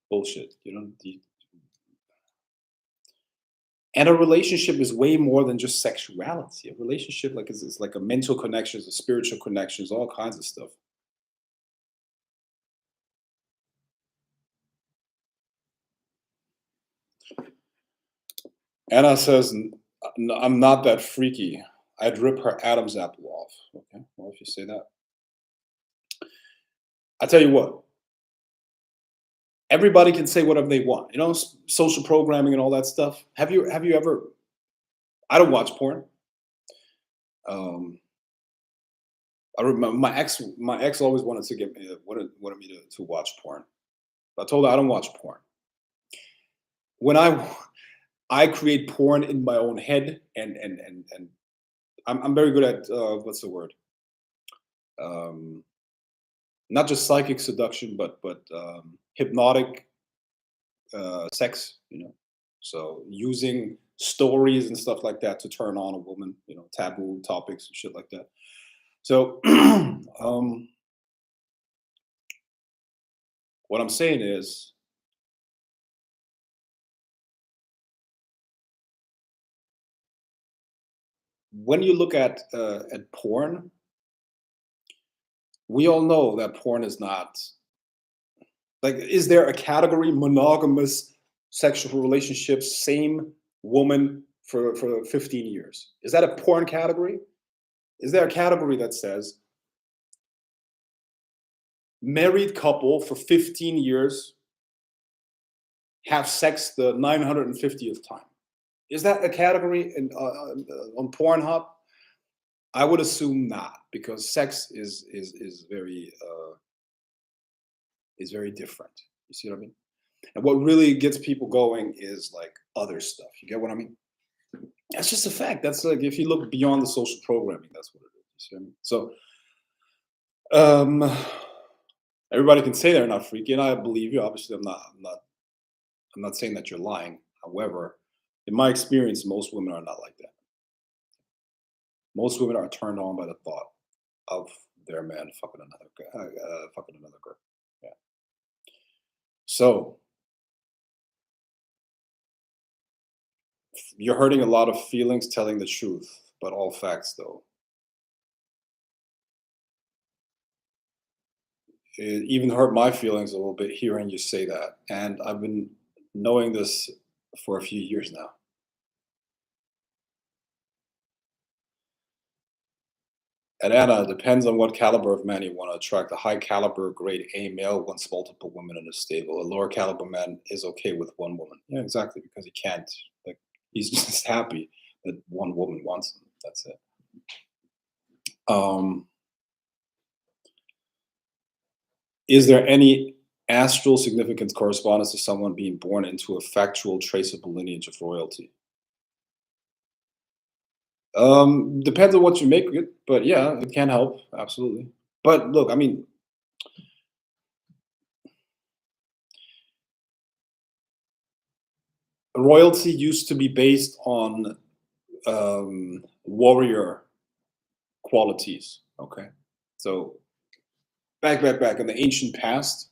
Bullshit. And a relationship is way more than just sexuality. A relationship, like, is like a mental connection, it's a spiritual connection, it's all kinds of stuff. Anna says, I'm not that freaky. I'd rip her Adam's apple off." Okay, well, if you say that, I tell you what, everybody can say whatever they want. Social programming and all that stuff. Have you ever? I don't watch porn. Um, I remember my ex always wanted to get me wanted me to watch porn. I told her I don't watch porn. When I create porn in my own head, and I'm very good at what's the word? Um, Not just psychic seduction, but hypnotic sex. So using stories and stuff like that to turn on a woman. Taboo topics and shit like that. So what I'm saying is, when you look at porn, we all know that porn is not, like, is there a category monogamous sexual relationships, same woman for 15 years? Is that a porn category? Is there a category that says married couple for 15 years have sex the 950th time? Is that a category on Pornhub? I would assume not, because sex is very different. You see what I mean? And what really gets people going is like other stuff. You get what I mean? That's just a fact. That's like, if you look beyond the social programming, that's what it is. You see what I mean? So everybody can say they're not freaky, and I believe you. Obviously, I'm not saying that you're lying. However, in my experience, most women are not like that. Most women are turned on by the thought of their man fucking another girl. Yeah. So you're hurting a lot of feelings telling the truth, but all facts, though. It even hurt my feelings a little bit hearing you say that. And I've been knowing this for a few years now. And Anna, it depends on what caliber of man you want to attract. A high caliber, grade A male wants multiple women in a stable. A lower caliber man is okay with one woman. Yeah, exactly, because he can't. Like, he's just happy that one woman wants him. That's it. Um, Is there any astral significance correspondence to someone being born into a factual, traceable lineage of royalty? Depends on what you make of it, but yeah, it can help, absolutely. But look, I mean, royalty used to be based on warrior qualities. Okay, so back in the ancient past,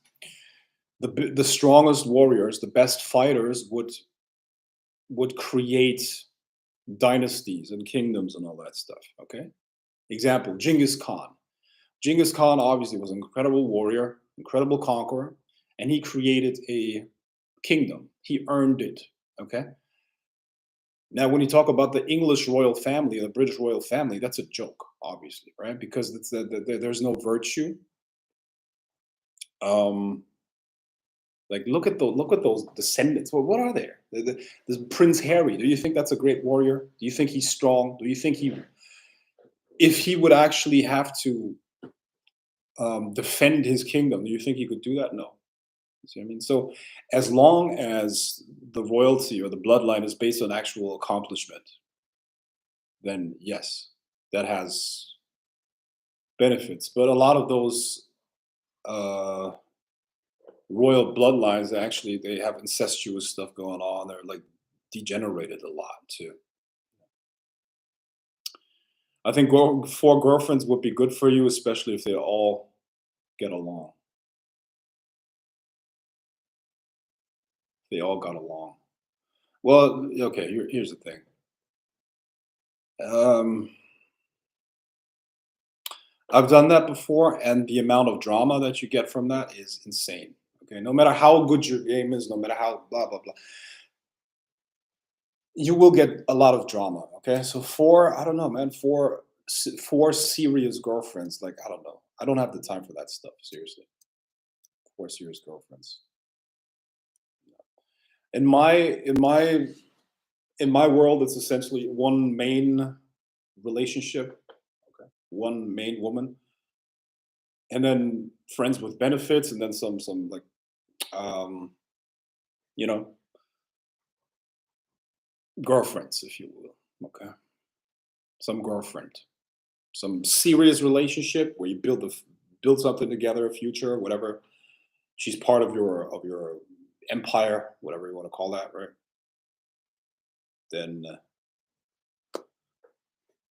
the strongest warriors, the best fighters would create dynasties and kingdoms and all that stuff. Okay, example: Genghis Khan. Genghis Khan obviously was an incredible warrior, incredible conqueror, and he created a kingdom. He earned it. Okay. Now, when you talk about the English royal family, the British royal family, that's a joke, obviously, right? Because there's no virtue. Um, like look at those descendants. Well, what are they? This Prince Harry. Do you think that's a great warrior? Do you think he's strong? Do you think if he would actually have to defend his kingdom, do you think he could do that? No. You see what I mean? So, as long as the royalty or the bloodline is based on actual accomplishment, then yes, that has benefits. But a lot of those uh, royal bloodlines, actually, they have incestuous stuff going on. They're like degenerated a lot too. I think four girlfriends would be good for you, especially if they all get along. They all got along. Well, okay. Here's the thing. Um, I've done that before, and the amount of drama that you get from that is insane. Okay, no matter how good your game is, no matter how blah blah blah, you will get a lot of drama. Okay, so I don't know, man, four serious girlfriends. Like I don't know, I don't have the time for that stuff. Seriously, four serious girlfriends. In my in my in my world, it's essentially one main relationship, one main woman, and then friends with benefits, and then some like um, you know girlfriends, if you will. Okay, some girlfriend, some serious relationship where you build something together, a future, whatever. She's part of your empire, whatever you want to call that, right? Then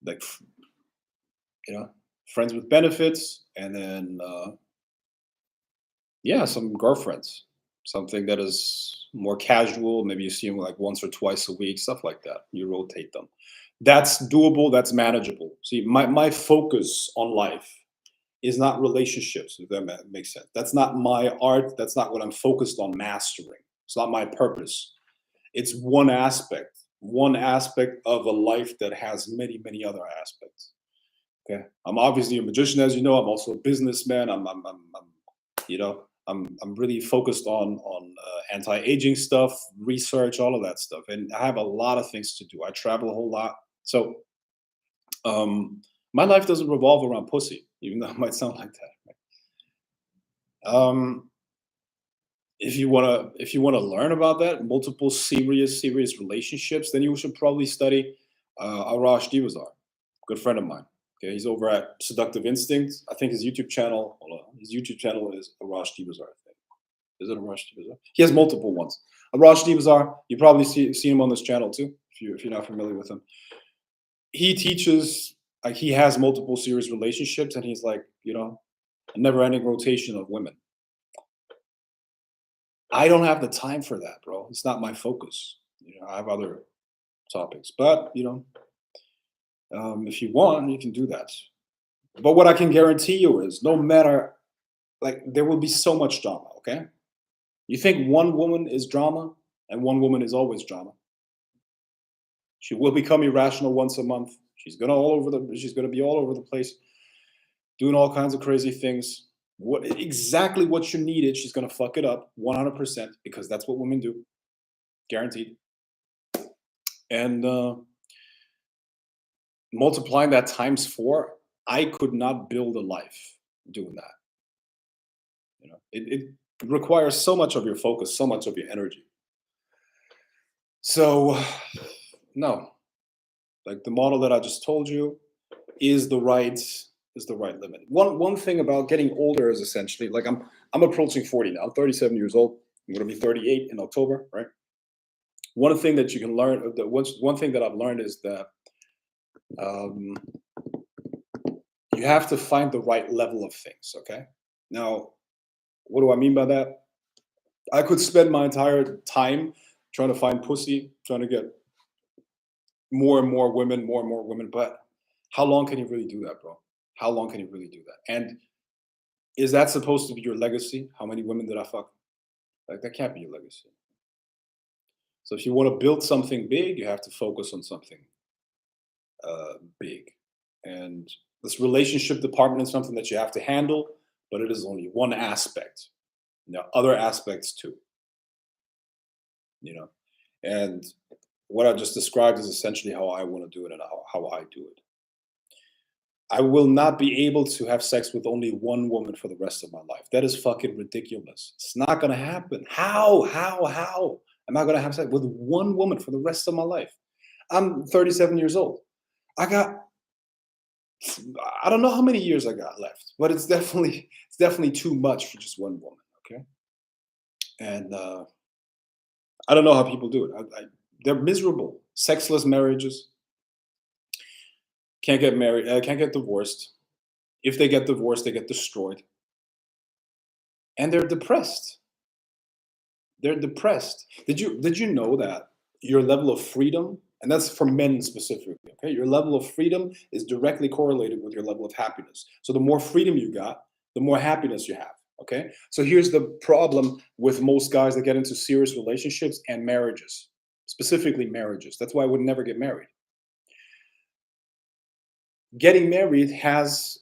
like you know, friends with benefits, and then yeah, some girlfriends, something that is more casual. Maybe you see them like once or twice a week, stuff like that. You rotate them. That's doable. That's manageable. See, my focus on life is not relationships, if that makes sense. That's not my art. That's not what I'm focused on mastering. It's not my purpose. It's one aspect of a life that has many, many other aspects. Okay. I'm obviously a magician, as you know. I'm also a businessman. I'm really focused on anti-aging stuff, research, all of that stuff. And I have a lot of things to do. I travel a whole lot. So my life doesn't revolve around pussy, even though it might sound like that. Um, if you wanna learn about that, multiple serious relationships, then you should probably study Arash Divazar, good friend of mine. Okay, he's over at Seductive Instincts. I think his YouTube channel. Hold on, his YouTube channel is Arash Divazar. I think. Is it Arash Divazar? He has multiple ones. Arash Divazar. You probably see him on this channel too, if you're not familiar with him. He teaches like he has multiple serious relationships, and he's like a never-ending rotation of women. I don't have the time for that, bro. It's not my focus. I have other topics, but if you want, you can do that. But what I can guarantee you is, no matter like, there will be so much drama. Okay, you think one woman is drama, and one woman is always drama. She will become irrational once a month. She's gonna be all over the place, doing all kinds of crazy things. Exactly what you needed, she's gonna fuck it up 100% because that's what women do, guaranteed. And multiplying that times four, I could not build a life doing that. It requires so much of your focus, so much of your energy. So, no, like the model that I just told you is the right limit. One thing about getting older is essentially like I'm approaching 40 now. I'm 37 years old. I'm going to be 38 in October, right? One thing that you can learn, one thing that I've learned is that um, you have to find the right level of things. Okay. Now, what do I mean by that? I could spend my entire time trying to find pussy, trying to get more and more women. But how long can you really do that, bro? How long can you really do that? And is that supposed to be your legacy? How many women did I fuck? Like that can't be your legacy. So if you want to build something big, you have to focus on something big. And this relationship department is something that you have to handle, but it is only one aspect. There are other aspects too, you know. And what I just described is essentially how I want to do it and how I do it. I will not be able to have sex with only one woman for the rest of my life. That is fucking ridiculous. It's not gonna happen. How am I gonna have sex with one woman for the rest of my life? I'm 37 years old. I got I don't know how many years I got left, but it's definitely too much for just one woman. Okay, and I don't know how people do it. They're miserable. Sexless marriages, can't get married, can't get divorced. If they get divorced, they get destroyed, and they're depressed. They're depressed. Did you know that your level of freedom, and that's for men specifically, okay? Your level of freedom is directly correlated with your level of happiness. So the more freedom you got, the more happiness you have. Okay. So here's the problem with most guys that get into serious relationships and marriages, specifically marriages. That's why I would never get married. Getting married has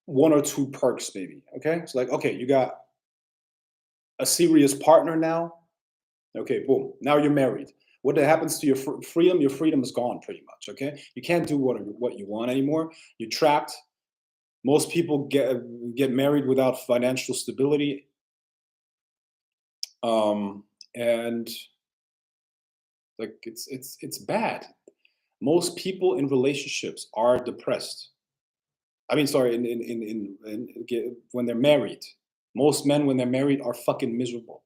one or two perks, maybe. Okay. It's like, okay, you got a serious partner now. Okay, boom. Now you're married. What happens to your freedom? Your freedom is gone pretty much. Okay, you can't do what you want anymore. You're trapped. Most people get married without financial stability, and like it's bad. Most people in relationships are depressed. I mean, sorry, when they're married. Most men, when they're married, are fucking miserable.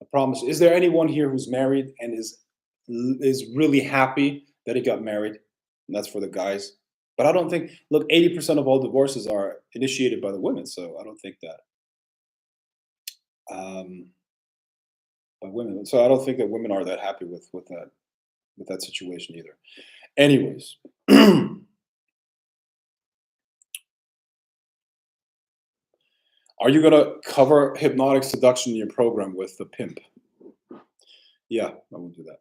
I promise. Is there anyone here who's married and is really happy that he got married? And that's for the guys. But I don't think. Look, 80% of all divorces are initiated by the women, so I don't think that um, by women. So I don't think that women are that happy with that situation either. Anyways, are you gonna cover hypnotic seduction in your program with the pimp? Yeah, I will do that.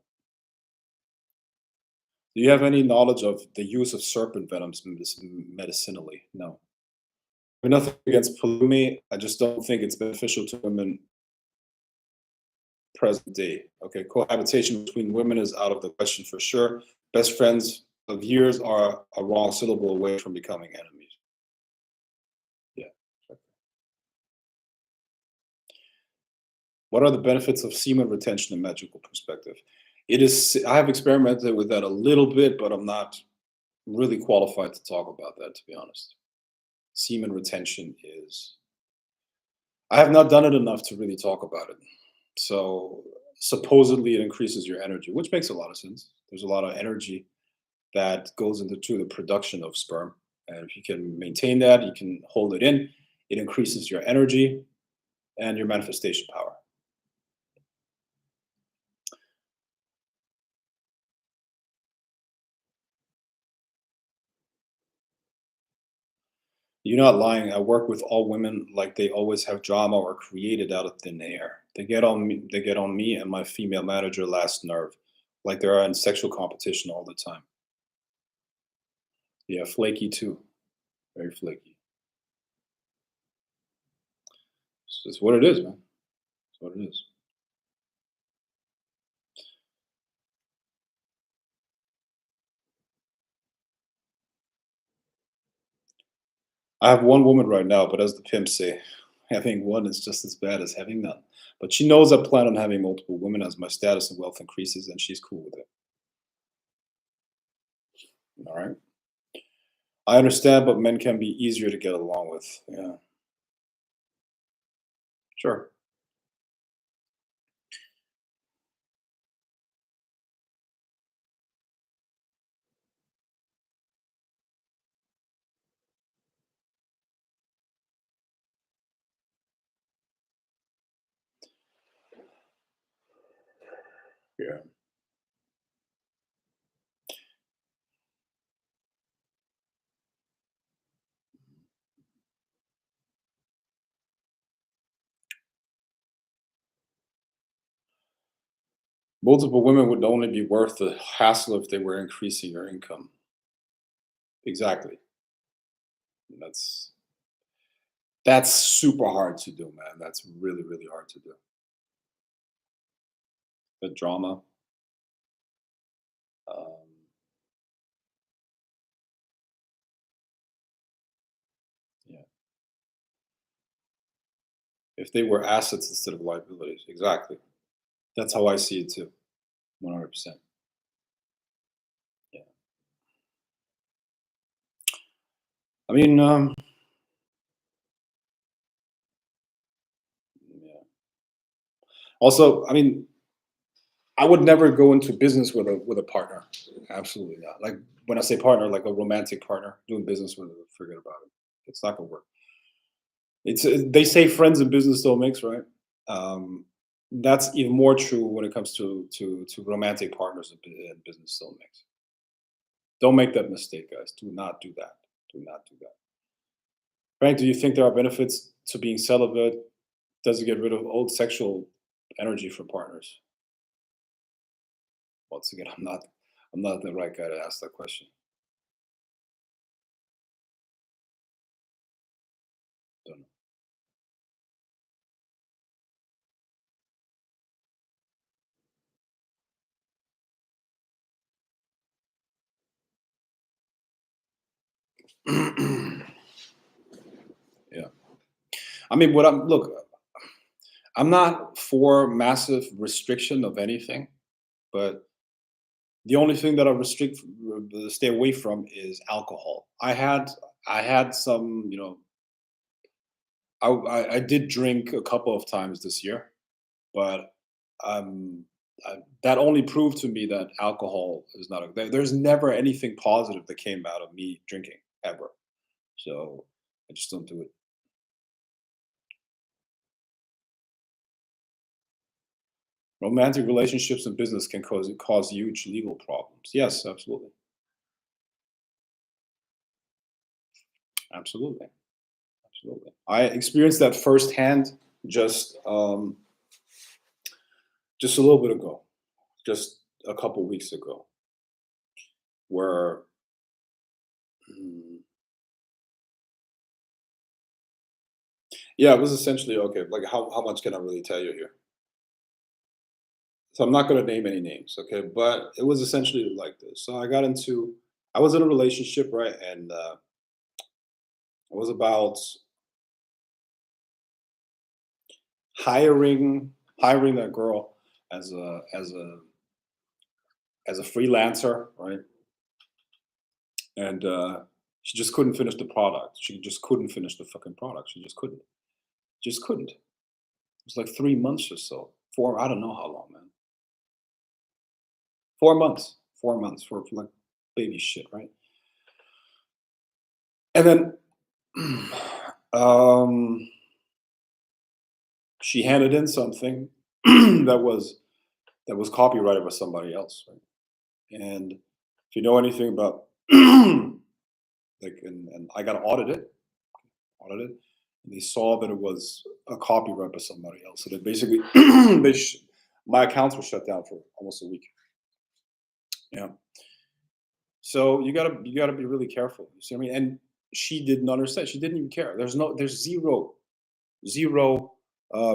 Do you have any knowledge of the use of serpent venoms medicinally? No. I have nothing against polygamy. I just don't think it's beneficial to women present day. Okay, cohabitation between women is out of the question for sure. Best friends of years are a wrong syllable away from becoming enemies. Yeah. What are the benefits of semen retention in magical perspective? It is. I have experimented with that a little bit, but I'm not really qualified to talk about that. To be honest, semen retention is. I have not done it enough to really talk about it. So supposedly it increases your energy, which makes a lot of sense. There's a lot of energy that goes into the production of sperm. And if you can maintain that, you can hold it in, it increases your energy and your manifestation power. You're not lying. I work with all women like they always have drama or created out of thin air. They get on me and my female manager last nerve. Like they're in sexual competition all the time. Yeah, flaky too. Very flaky. It's what it is, man. It's what it is. I have one woman right now, but as the pimps say, Having one is just as bad as having none. But she knows I plan on having multiple women as my status and wealth increases, and she's cool with it. All right. I understand, but men can be easier to get along with. Yeah, sure. Yeah. Multiple women would only be worth the hassle if they were increasing your income. Exactly. That's that's super hard to do, man. That's really, really hard to do. The drama. Um, yeah. If they were assets instead of liabilities. Exactly. That's how I see it too. 100%. Yeah. I mean, yeah. Also, I mean, I would never go into business with a partner. Absolutely not. Like when I say partner, like a romantic partner, doing business with, forget about it. It's not gonna work. It's they say friends and business don't mix, right? Um, that's even more true when it comes to romantic partners and business don't mix. Don't make that mistake, guys. Do not do that. Do not do that. Frank, do you think there are benefits to being celibate? Does it get rid of old sexual energy for partners? Once again, I'm not the right guy to ask that question. Don't know. Yeah. I mean, what I'm look, I'm not for massive restriction of anything, but the only thing that I stay away from is alcohol. I had some, I did drink a couple of times this year, but um, that only proved to me that alcohol is not there's never anything positive that came out of me drinking ever. So I just don't do it. Romantic relationships and business can cause huge legal problems. Yes, absolutely, absolutely, absolutely. I experienced that firsthand just a little bit ago, just a couple weeks ago, where mm, yeah, it was essentially okay. Like how much can I really tell you here? So I'm not going to name any names, okay? But it was essentially like this. So I was in a relationship, right? And it was about hiring that girl as a freelancer, right? And she just couldn't finish the product. She just couldn't finish the fucking product. She just couldn't. It was like 3 months or so. I don't know how long, man. 4 months. 4 months for like baby shit, right? And then um, she handed in something that was copyrighted by somebody else, right? And if you know anything about and I got audited, and they saw that it was a copyright by somebody else. So they basically my accounts were shut down for almost a week. Yeah. So you gotta be really careful. You see what I mean? And she didn't understand. She didn't even care. There's zero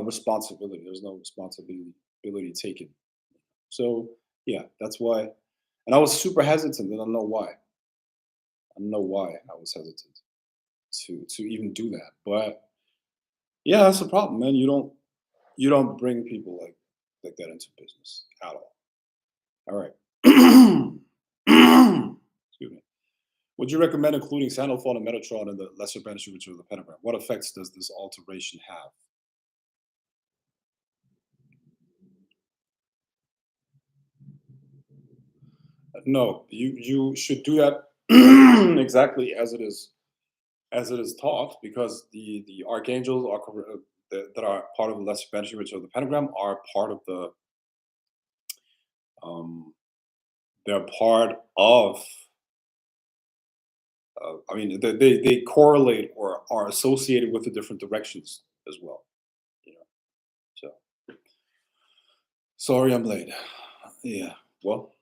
responsibility. There's no responsibility taken. So yeah, that's why. And I was super hesitant. And I don't know why. I don't know why I was hesitant to even do that. But Yeah, that's the problem, man. You don't bring people like that into business at all. All right. Excuse me. Would you recommend including Sandalphon and Metatron in the lesser banishing ritual of the pentagram? What effects does this alteration have? No, you should do that exactly as it is taught, because the archangels that are part of the lesser banishing ritual of the pentagram are part of the um, they're part of I mean, they correlate or are associated with the different directions as well. You know, so sorry, I'm late. Yeah, well,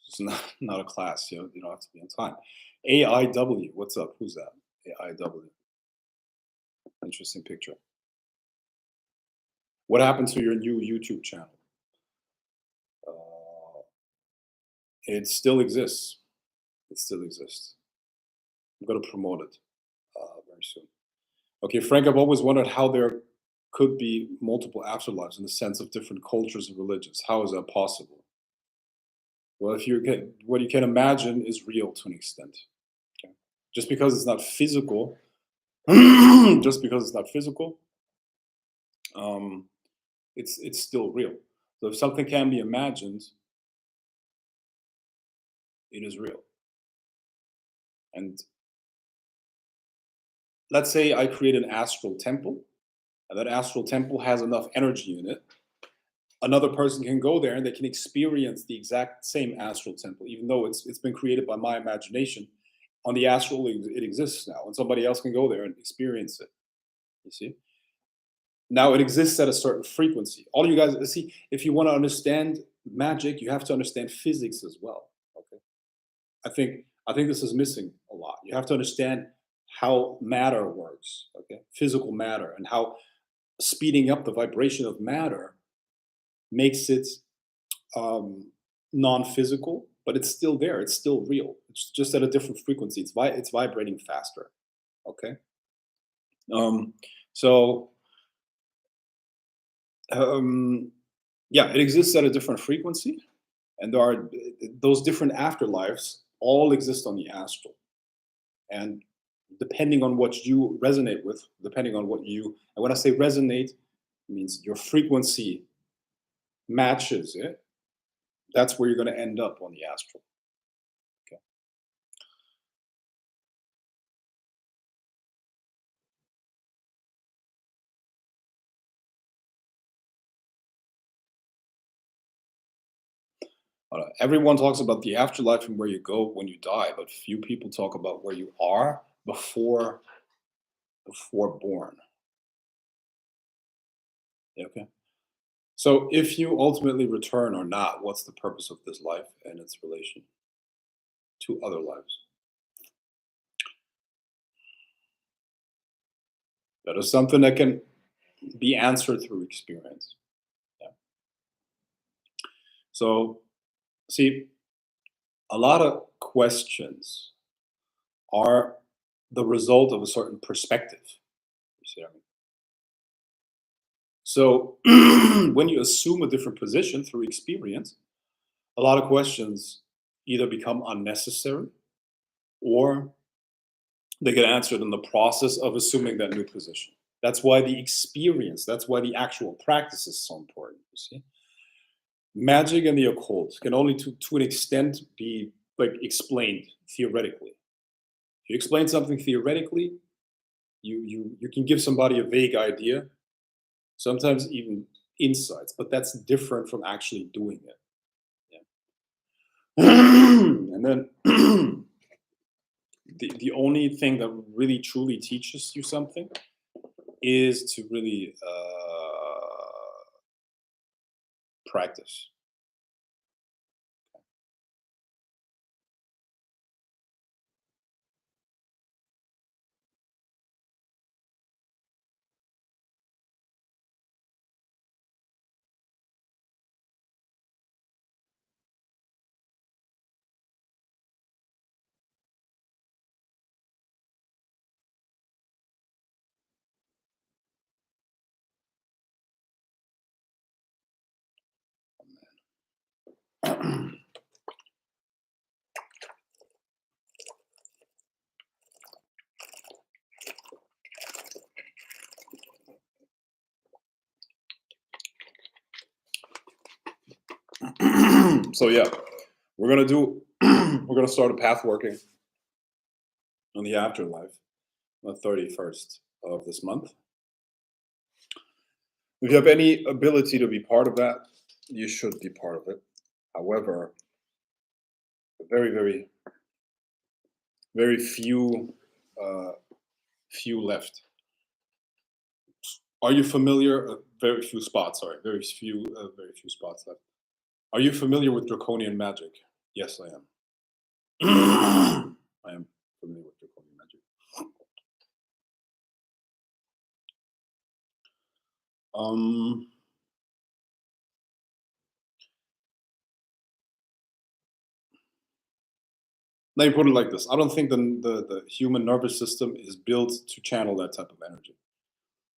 it's not not a class. You don't have to be on time. AIW, what's up? Who's that? AIW. Interesting picture. What happened to your new YouTube channel? Uh, it still exists. It still exists. I'm gonna promote it very soon. Okay, Frank, I've always wondered how there could be multiple afterlives in the sense of different cultures and religions. How is that possible? Well, if you get what you can imagine is real to an extent. Okay? Just because it's not physical, just because it's not physical, um, it's still real. So if something can be imagined, it is real. And let's say I create an astral temple, and that astral temple has enough energy in it. Another person can go there and they can experience the exact same astral temple, even though it's been created by my imagination. On the astral, it exists now, and somebody else can go there and experience it. You see, now it exists at a certain frequency. All you guys see, if you want to understand magic, you have to understand physics as well. Okay, I think this is missing a lot. You have to understand how matter works. Okay, physical matter, and how speeding up the vibration of matter makes it non-physical, but it's still there. It's still real. It's just at a different frequency. It's vibrating faster. Okay. Um, so um, yeah, it exists at a different frequency, and there are those different afterlives all exist on the astral, and depending on what you resonate with, depending on what you and when I say resonate, it means your frequency matches it. That's where you're going to end up on the astral. Okay. Everyone talks about the afterlife and where you go when you die, but few people talk about where you are before born. Yeah, okay. So if you ultimately return or not, what's the purpose of this life and its relation to other lives? That is something that can be answered through experience. Yeah. So see, a lot of questions are the result of a certain perspective. You see what I mean? So when you assume a different position through experience, a lot of questions either become unnecessary or they get answered in the process of assuming that new position. That's why the experience, that's why the actual practice is so important. You see, magic and the occult can only to an extent be like explained theoretically. If you explain something theoretically, you can give somebody a vague idea, sometimes even insights, but that's different from actually doing it. Yeah. And then the only thing that really truly teaches you something is to really practice. So yeah, we're gonna do. We're gonna start a path working on the afterlife on the 31st of this month. If you have any ability to be part of that, you should be part of it. However, very, very, very uh, few left. Are you familiar? Very few spots. Sorry, very few spots left. Are you familiar with draconian magic? Yes, I am. I am familiar with draconian magic. Um, Let me put it like this: I don't think the human nervous system is built to channel that type of energy.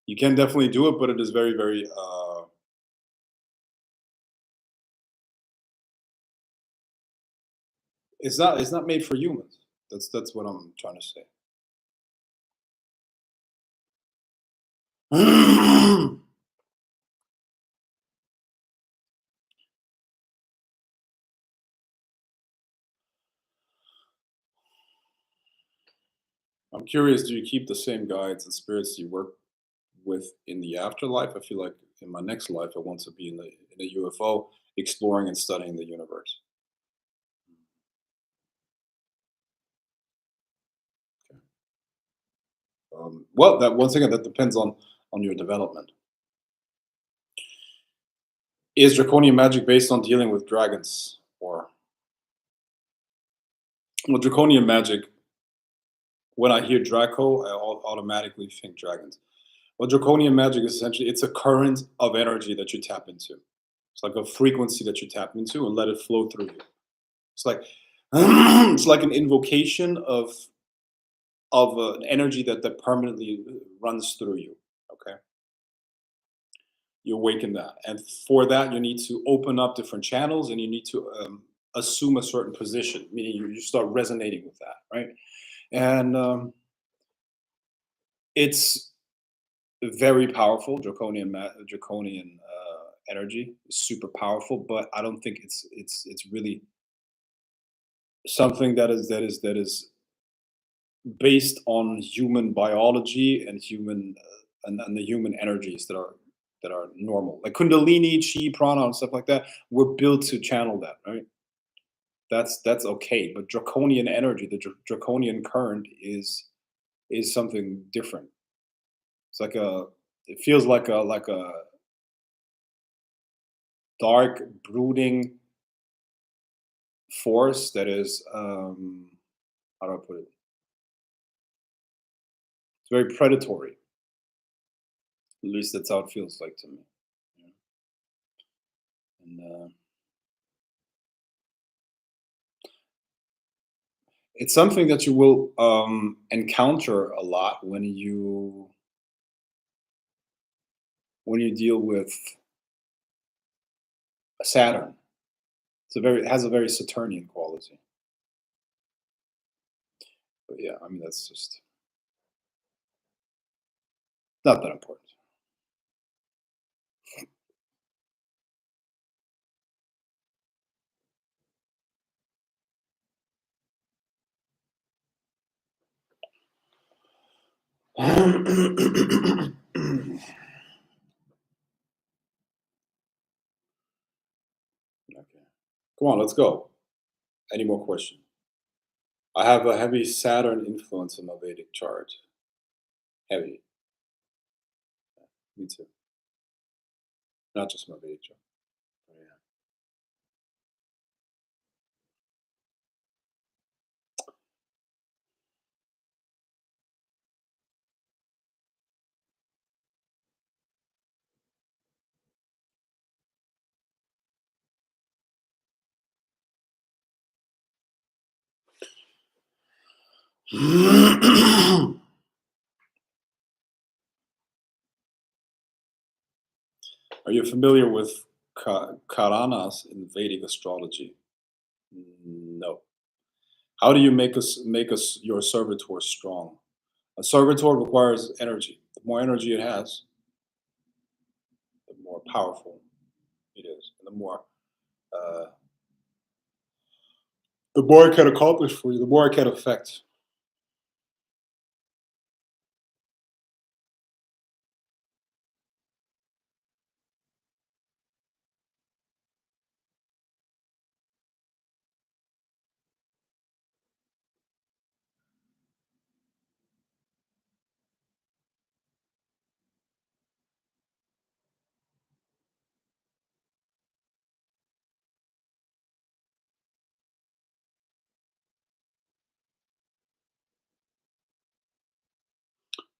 You can definitely do it, but it is very, very. It's not. It's not made for humans. That's what I'm trying to say. I'm curious. Do you keep the same guides and spirits you work with in the afterlife? I feel like in my next life, I want to be in a UFO, exploring and studying the universe. Well, that once again, that depends on your development. Is draconian magic based on dealing with dragons, or well, draconian magic? When I hear Draco, I automatically think dragons. Well, draconian magic is essentially it's a current of energy that you tap into. It's like a frequency that you tap into and let it flow through you. It's like it's like an invocation of an energy that permanently runs through you. Okay, you awaken that, and for that you need to open up different channels, and you need to assume a certain position, meaning you start resonating with that, right? And it's very powerful. Draconian energy is super powerful, but I don't think it's really something that is based on human biology and human and the human energies that are normal, like Kundalini, Chi, Prana, and stuff like that. We're built to channel that, right? That's okay. But draconian energy, the draconian current, is something different. It's like a. It feels like a dark, brooding force that is. How do I put it? It's very predatory. At least that's how it feels like to me. You know? And it's something that you will encounter a lot when you deal with Saturn. It has a very Saturnian quality. But yeah, I mean that's just not that important. Okay. Come on, let's go. Any more questions? I have a heavy Saturn influence in my Vedic chart. Heavy. Me too. Not just my Vedic chart. Oh, yeah. Are you familiar with Karanas in Vedic astrology? No. How do you make us your servitor strong? A servitor requires energy. The more energy it has, the more powerful it is, and the more Uh, the more I can accomplish for you, the more I can affect.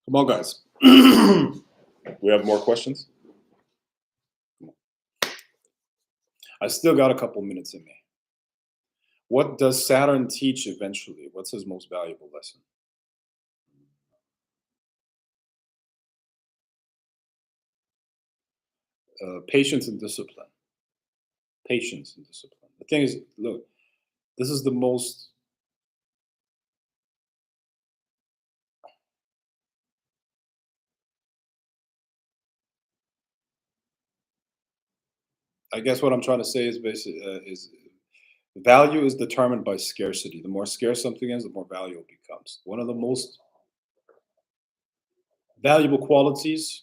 Come on, guys. We have more questions. I still got a couple minutes in me. What does Saturn teach eventually? What's his most valuable lesson? Patience and discipline. Patience and discipline. The thing is, look, this is the most. I guess what I'm trying to say is basically is value is determined by scarcity. The more scarce something is, the more valuable it becomes. One of the most valuable qualities,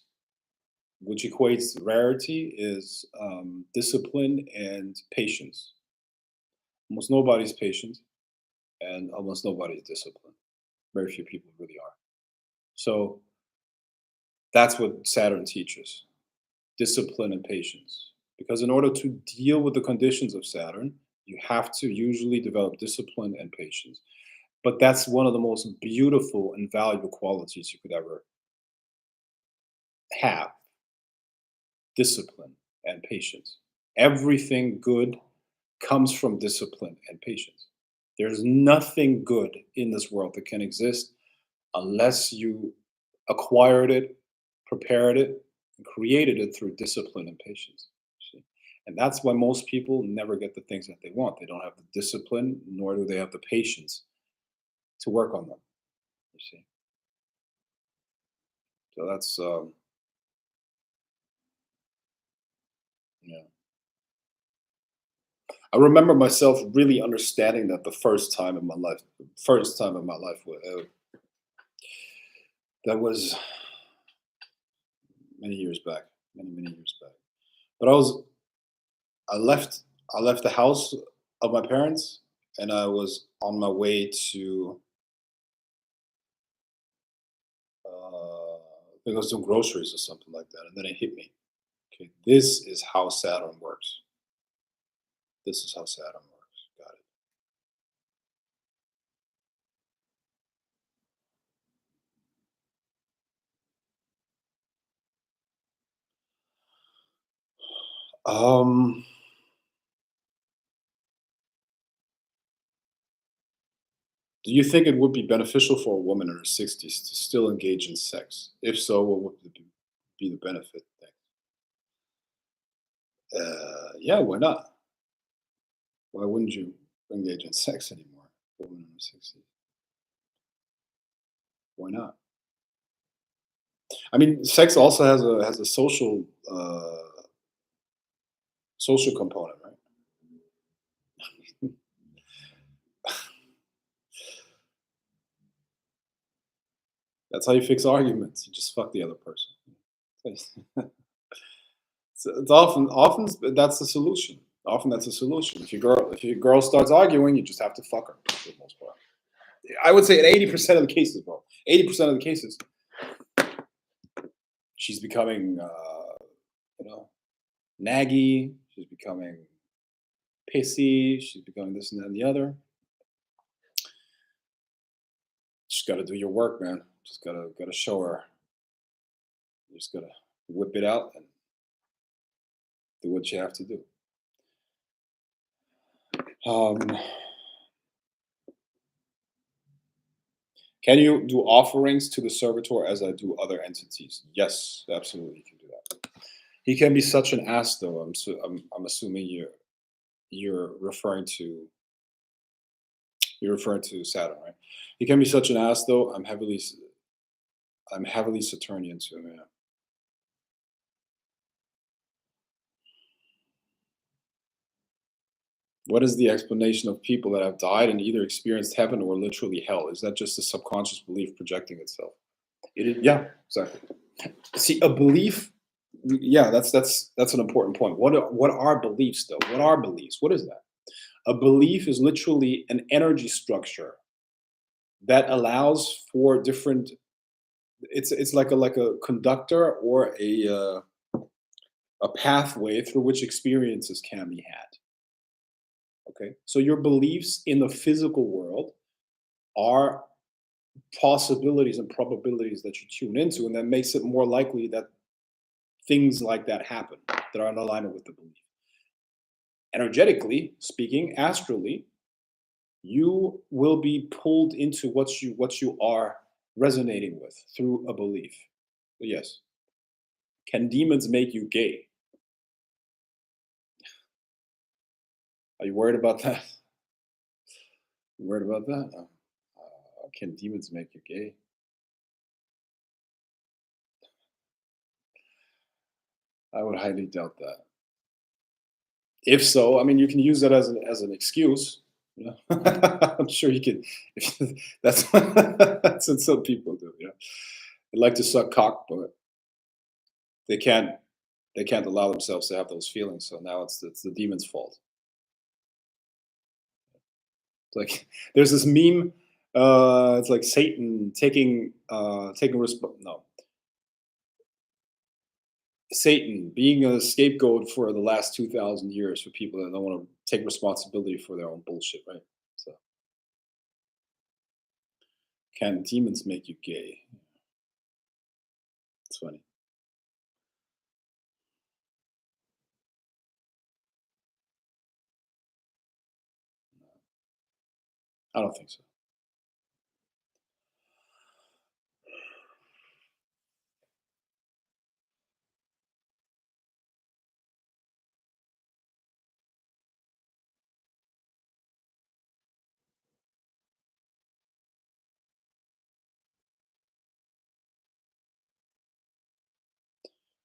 which equates rarity, is discipline and patience. Almost nobody's patient, and almost nobody's disciplined. Very few people really are. So that's what Saturn teaches: discipline and patience. Because in order to deal with the conditions of Saturn, you have to usually develop discipline and patience. But that's one of the most beautiful and valuable qualities you could ever have: discipline and patience. Everything good comes from discipline and patience. There's nothing good in this world that can exist unless you acquired it, prepared it, and created it through discipline and patience. See? And that's why most people never get the things that they want. They don't have the discipline, nor do they have the patience to work on them. You see, so that's yeah. I remember myself really understanding that the first time in my life. First time in my life, that was many years back, many years back. But I left I left the house of my parents, and I was on my way to I think I was doing groceries or something like that, and then it hit me. Okay, this is how Saturn works. This is how Saturn works. Got it. Do you think it would be beneficial for a woman in her 60s to still engage in sex? If so, what would be the benefit? Yeah, why not? Why wouldn't you engage in sex anymore? For a woman in her 60s? Why not? I mean, sex also has a social component, right? That's how you fix arguments. You just fuck the other person. It's often that's the solution. Often that's a solution. If your girl starts arguing, you just have to fuck her for the most part. I would say in 80% of the cases, bro. 80% of the cases, she's becoming you know, naggy, she's becoming pissy, she's becoming this and that and the other. Just gotta do your work, man. Just gotta show her. You just gotta whip it out and do what you have to do. Um, can you do offerings to the servitor as I do other entities? Yes, absolutely, you can do that. He can be such an ass, though. I'm assuming you're referring to Saturn, right? He can be such an ass, though. I'm heavily Saturnian to him. Yeah. What is the explanation of people that have died and either experienced heaven or literally hell? Is that just a subconscious belief projecting itself? Yeah, exactly. See, a belief. Yeah, that's an important point. What are beliefs though? What are beliefs? What is that? A belief is literally an energy structure that allows for different. It's like a conductor or a pathway through which experiences can be had. Okay, so your beliefs in the physical world are possibilities and probabilities that you tune into, and that makes it more likely that things like that happen that are in alignment with the belief. Energetically speaking, astrally, you will be pulled into what you are resonating with through a belief. Yes. Can demons make you gay? Are you worried about that? You worried about that? Can demons make you gay? I would highly doubt that. If so, I mean, you can use that as an excuse. You know? I'm sure you can. That's that's what some people do. Yeah, they like to suck cock, but they can't they can't allow themselves to have those feelings. So now it's the demon's fault. It's like there's this meme. It's like Satan taking no, Satan being a scapegoat for the last 2,000 years for people that don't want to take responsibility for their own bullshit, right? So can demons make you gay? It's funny. I don't think so.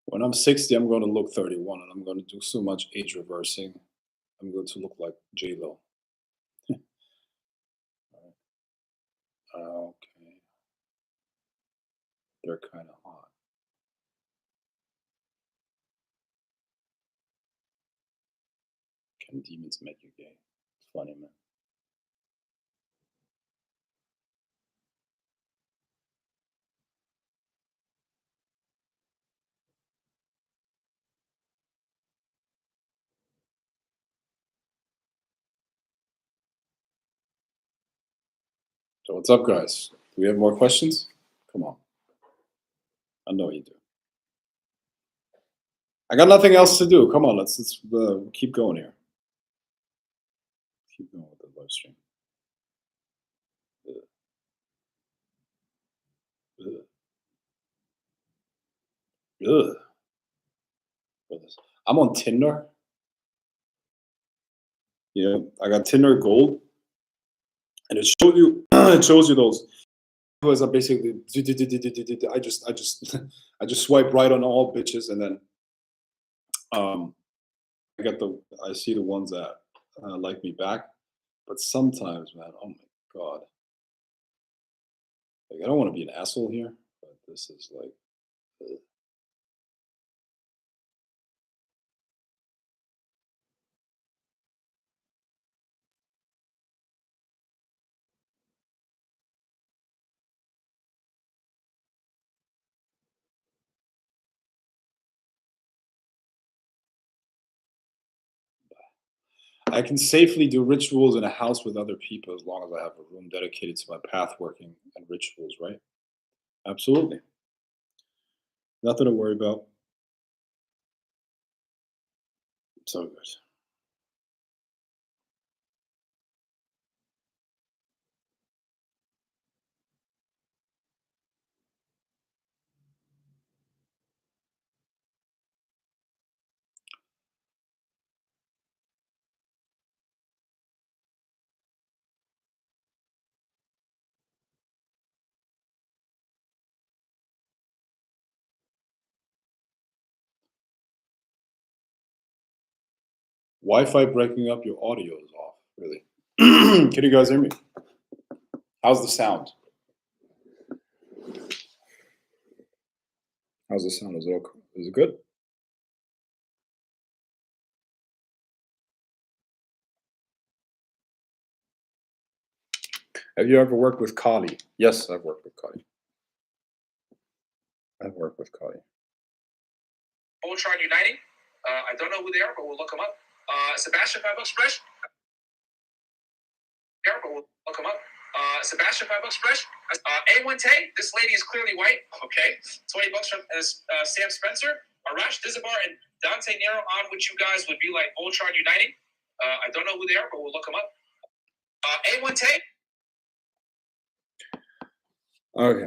When I'm 60, I'm going to look 31, and I'm going to do so much age reversing. I'm going to look like J Lo. Okay, they're kind of hot. Can demons make you gay? It's funny, man. So what's up, guys? Do we have more questions? Come on, I know you do. I got nothing else to do. Come on, let's keep going here. Keep going with the live stream. Ugh, ugh, ugh. I'm on Tinder. Yeah, I got Tinder Gold, and it shows you it shows you those was basically I just I just swipe right on all bitches, and then um I see the ones that like me back. But sometimes, man, oh my god, like I don't want to be an asshole here, but this is like ugh. I can safely do rituals in a house with other people as long as I have a room dedicated to my path working and rituals, right? Absolutely, nothing to worry about. So good. Wi-Fi breaking up your audio is off. Really? Can you guys hear me? How's the sound? How's the sound? Is it okay? Is it good? Have you ever worked with Kali? Yes, I've worked with Kali. I've worked with Kali. Voltron Uniting. I don't know who they are, but we'll look them up. Sebastian, $5 fresh. But we'll look them up. Sebastian, $5 fresh. A1 Tay. This lady is clearly white. Okay. $20 from Sam Spencer. Arash Dizabar and Dante Nero on which you guys would be like Voltron Uniting. I don't know who they are, but we'll look them up. A1 Tay. Okay.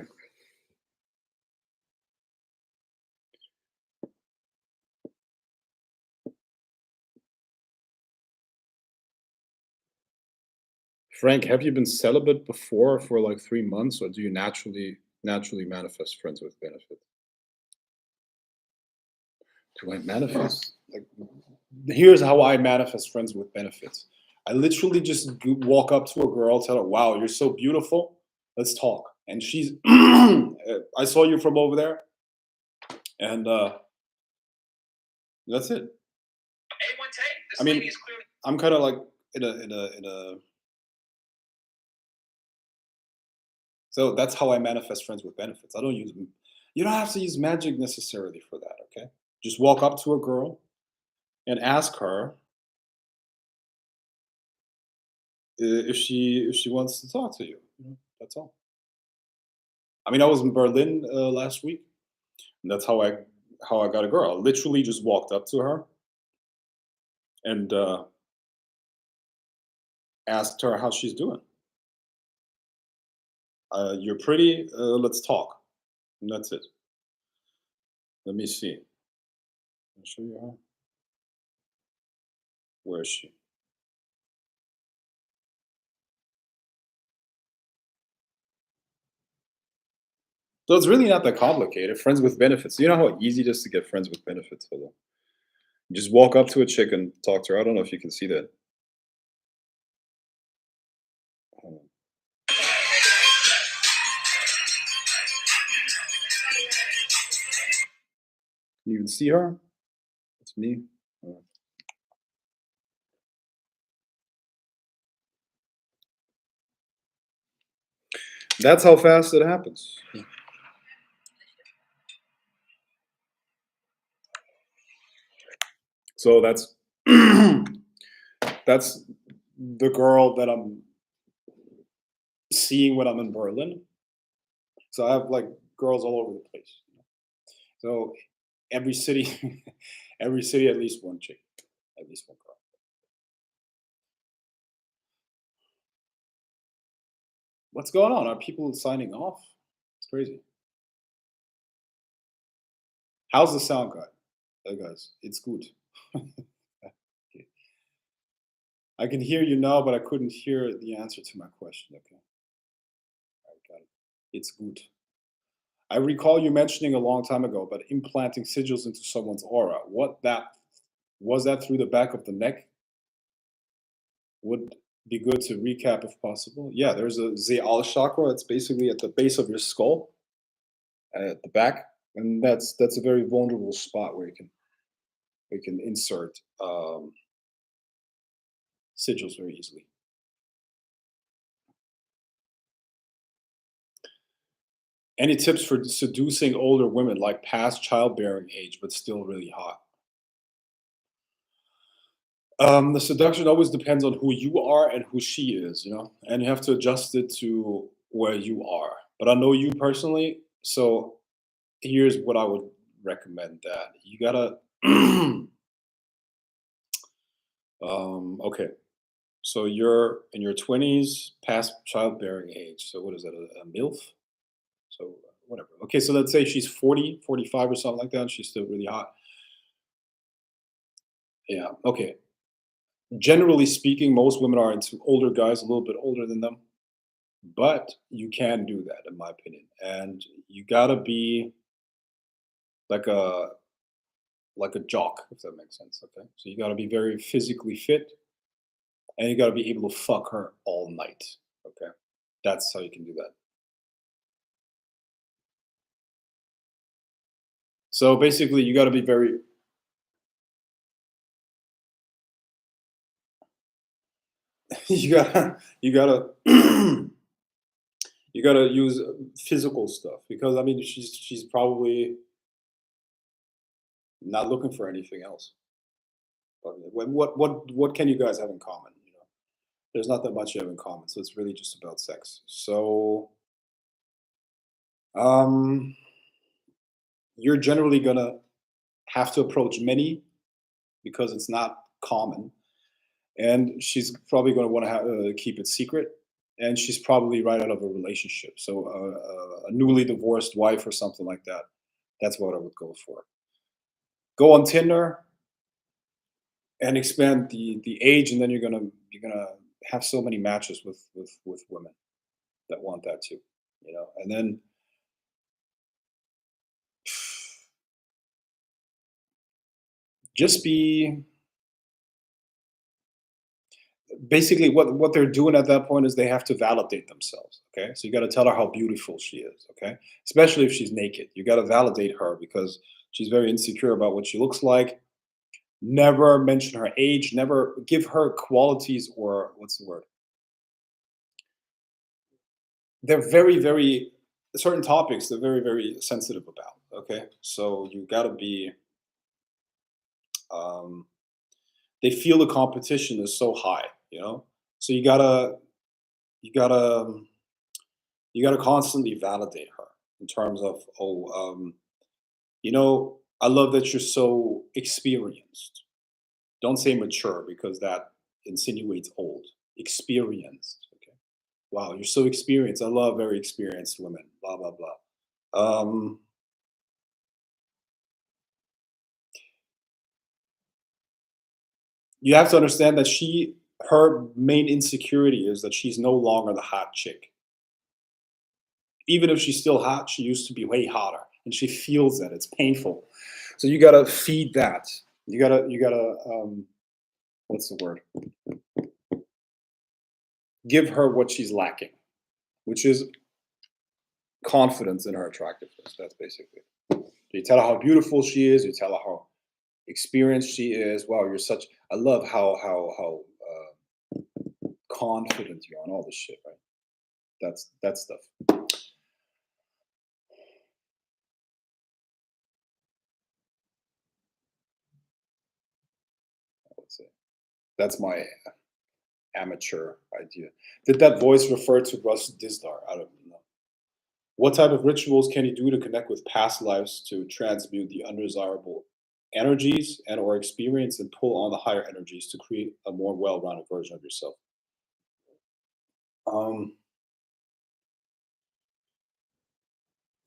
Frank, have you been celibate before for like 3 months, or do you naturally manifest friends with benefits? Do I manifest? Like, here's how I manifest friends with benefits. I literally just walk up to a girl, tell her, "Wow, you're so beautiful. Let's talk." And she's, I saw you from over there, and that's it. A1 Tay. This I mean, lady is clearly. I'm kind of like in a. So that's how I manifest friends with benefits. I don't use. You don't have to use magic necessarily for that. Okay, just walk up to a girl and ask her if she wants to talk to you. That's all. I mean, I was in Berlin last week, and that's how I got a girl. I literally just walked up to her and asked her how she's doing. You're pretty. Let's talk. And that's it. Let me see. I'll show you her. Where is she? So it's really not that complicated. Friends with benefits. You know how easy it is to get friends with benefits? Hold on. You just walk up to a chick and talk to her. I don't know if you can see that. Hold on. Can you even see her? It's me. Hold on. That's how fast it happens. So that's that's the girl that I'm seeing when I'm in Berlin. So I have like girls all over the place. So every city, every city, at least one chick, at least one girl. What's going on? Are people signing off? It's crazy. How's the sound, guys? It's good. Okay. I can hear you now, but I couldn't hear the answer to my question. Okay, I got it. It's good. I recall you mentioning a long time ago about implanting sigils into someone's aura. What that was that through the back of the neck? Would be good to recap if possible. Yeah, there's a Zeal chakra. It's basically at the base of your skull, at the back, and that's a very vulnerable spot where you can insert sigils very easily. Any tips for seducing older women, like past childbearing age but still really hot? The seduction always depends on who you are and who she is, and you have to adjust it to where you are. But I know you personally, so here's what I would recommend: that you gotta. Okay, so you're in your 20s, past childbearing age. So what is that? A MILF? So whatever. Okay, so let's say she's 40, 45 or something like that, and she's still really hot. Yeah. Okay. Generally speaking, most women are into older guys, a little bit older than them. But you can do that, in my opinion. And you gotta be like like a jock, if that makes sense. Okay, so you got to be very physically fit, and you got to be able to fuck her all night. Okay, that's how you can do that. So basically, you got to be very you gotta you gotta use physical stuff because I mean she's probably not looking for anything else. But what can you guys have in common? You know, there's not that much you have in common, so it's really just about sex. So um, you're generally gonna have to approach many because it's not common, and she's probably gonna want to keep it secret. And she's probably right out of a relationship, so a newly divorced wife or something like that. That's what I would go for. Go on Tinder and expand the age, and then you're gonna have so many matches with women that want that too, you know. And then just be basically what they're doing at that point is they have to validate themselves. Okay, so you got to tell her how beautiful she is. Okay, especially if she's naked, you got to validate her because she's very insecure about what she looks like. Never mention her age. Never give her qualities or what's the word? They're very certain topics. They're very sensitive about. Okay, so you got to be. Um, they feel the competition is so high, you know. So you gotta you gotta constantly validate her in terms of you know, I love that you're so experienced. Don't say mature because that insinuates old. Experienced. Okay. Wow, you're so experienced. I love very experienced women. Blah blah blah. Um, you have to understand that her main insecurity is that she's no longer the hot chick. Even if she's still hot, she used to be way hotter, and she feels that it's painful. So you gotta feed that. You gotta what's the word? Give her what she's lacking, which is confidence in her attractiveness. That's basically. You tell her how beautiful she is. You tell her how experienced she is. Wow, you're such. I love how confident you are on all this shit. Right. That's that stuff. That's it. That's my amateur idea. Did that voice refer to Russ Dizdar? I don't know. What type of rituals can you do to connect with past lives to transmute the undesirable energies and or experience and pull on the higher energies to create a more well-rounded version of yourself? Um,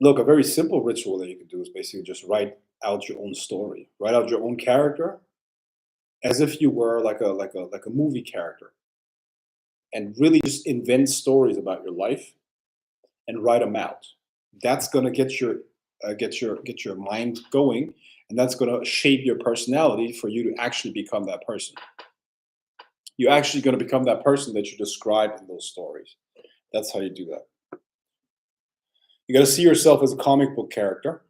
look, a very simple ritual that you can do is basically just write out your own story, write out your own character as if you were like a movie character, and really just invent stories about your life and write them out. That's gonna get your mind going, and that's gonna shape your personality for you to actually become that person. You're actually gonna become that person that you describe in those stories. That's how you do that. You got to see yourself as a comic book character,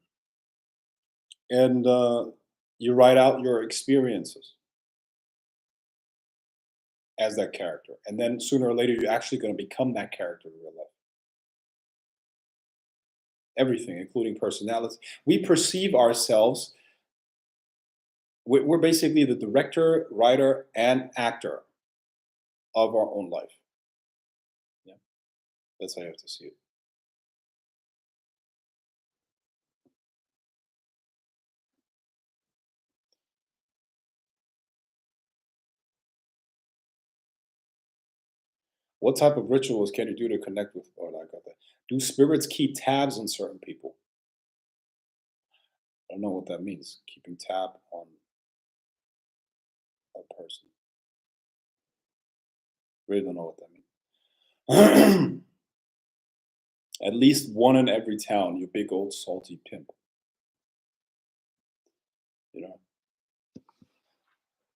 and you write out your experiences as that character, and then sooner or later you're actually going to become that character in real life. Everything, including personality. We perceive ourselves. We're basically the director, writer, and actor of our own life. Yeah, that's how you have to see it. What type of rituals can you do to connect with? Oh, I got that. Do spirits keep tabs on certain people? I don't know what that means. Keeping tab on a person. Really don't know what that means. At least one in every town, you big old salty pimp. You know.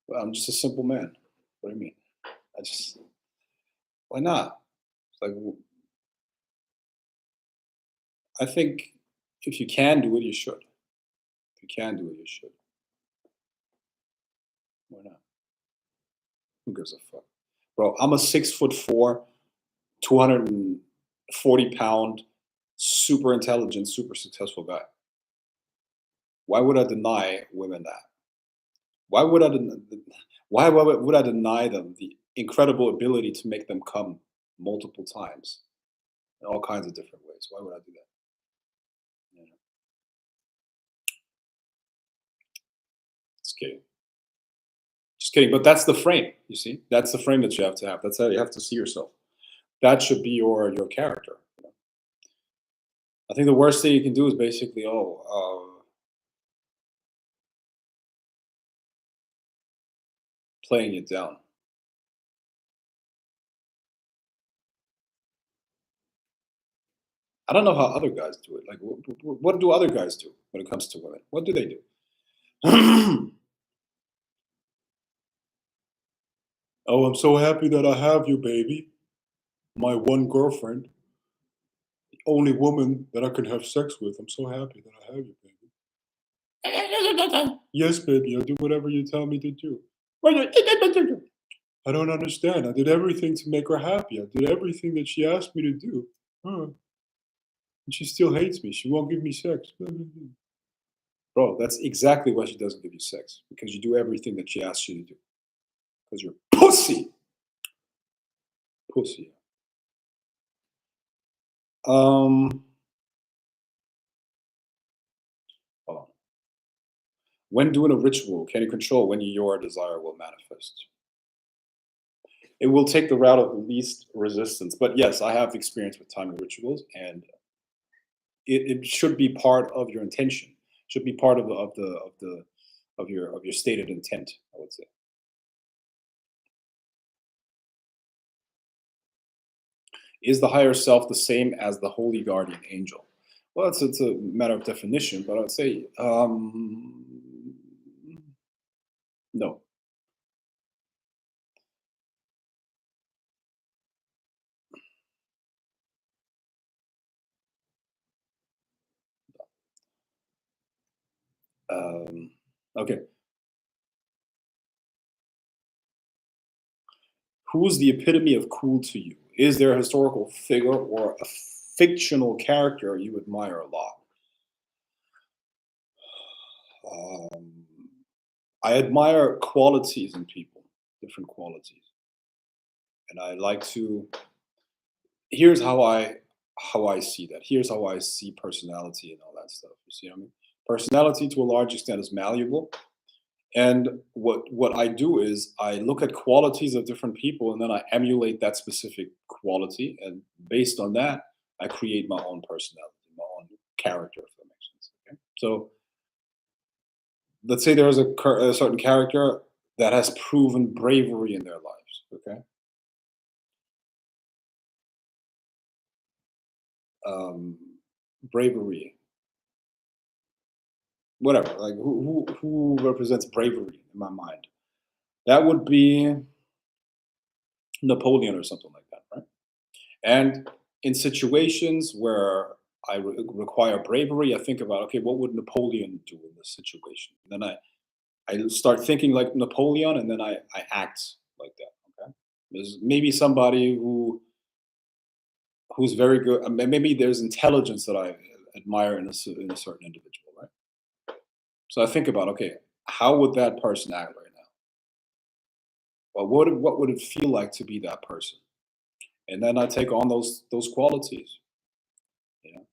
Well, I'm just a simple man. What do you mean? I just why not? It's like I think if you can do it, you should. If you can do it, you should. Why not? Who gives a fuck, bro? I'm a 6'4", 240 pound, super intelligent, super successful guy. Why would I deny women that? Why would I? Why would I deny them the incredible ability to make them come multiple times in all kinds of different ways? Why would I do that? You know, just kidding. Just kidding. But that's the frame. You see, that's the frame that you have to have. That's how you have to see yourself. That should be your character. I think the worst thing you can do is basically, playing it down. I don't know how other guys do it. Like, what do other guys do when it comes to women? What do they do? Oh, I'm so happy that I have you, baby. My one girlfriend, the only woman that I can have sex with. I'm so happy that I have you, baby. Yes, baby, I'll do whatever you tell me to do. I don't understand. I did everything to make her happy. I did everything that she asked me to do. Huh. And she still hates me. She won't give me sex. Bro, that's exactly why she doesn't give you sex. Because you do everything that she asks you to do. Because you're pussy. Pussy. Um, hold on. When doing a ritual, can you control when your desire will manifest? It will take the route of least resistance. But yes, I have experience with timing rituals, and it should be part of your intention. Should be part of your stated intent. I would say. Is the higher self the same as the holy guardian angel? Well, it's a matter of definition, but I'd say no. Um, okay. Who's the epitome of cool to you? Is there a historical figure or a fictional character you admire a lot? Um, I admire qualities in people, different qualities, and I like to. Here's how I see that. Here's how I see personality and all that stuff. You see what I mean? Personality to a large extent is malleable. And what I do is I look at qualities of different people and then I emulate that specific quality. And based on that, I create my own personality, my own character, if that makes sense. Okay. So let's say there's a certain character that has proven bravery in their lives. Okay. Um, bravery, whatever. Like who represents bravery in my mind? That would be Napoleon or something like that, right? And in situations where I require bravery, I think about, okay, what would Napoleon do in this situation? And then I start thinking like Napoleon, and then I act like that. Okay, there's maybe somebody who's very good. Maybe there's intelligence that I admire in in a certain individual, right? So I think about, okay, how would that person act right now? Well, what would it feel like to be that person? And then I take on those qualities. You know,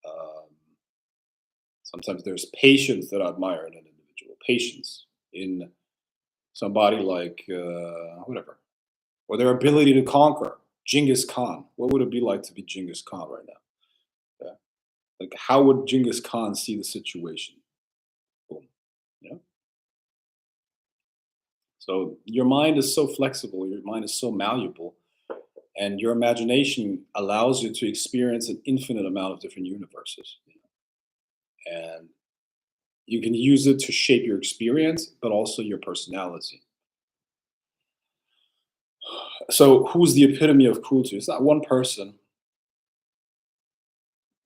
um, sometimes there's patience that I admire in an individual. Patience in somebody like whatever, or their ability to conquer. Genghis Khan. What would it be like to be Genghis Khan right now? Yeah. Like, how would Genghis Khan see the situation? Boom. Yeah. So your mind is so flexible. Your mind is so malleable, and your imagination allows you to experience an infinite amount of different universes. And You can use it to shape your experience, but also your personality. So, who's the epitome of cruelty? It's not one person.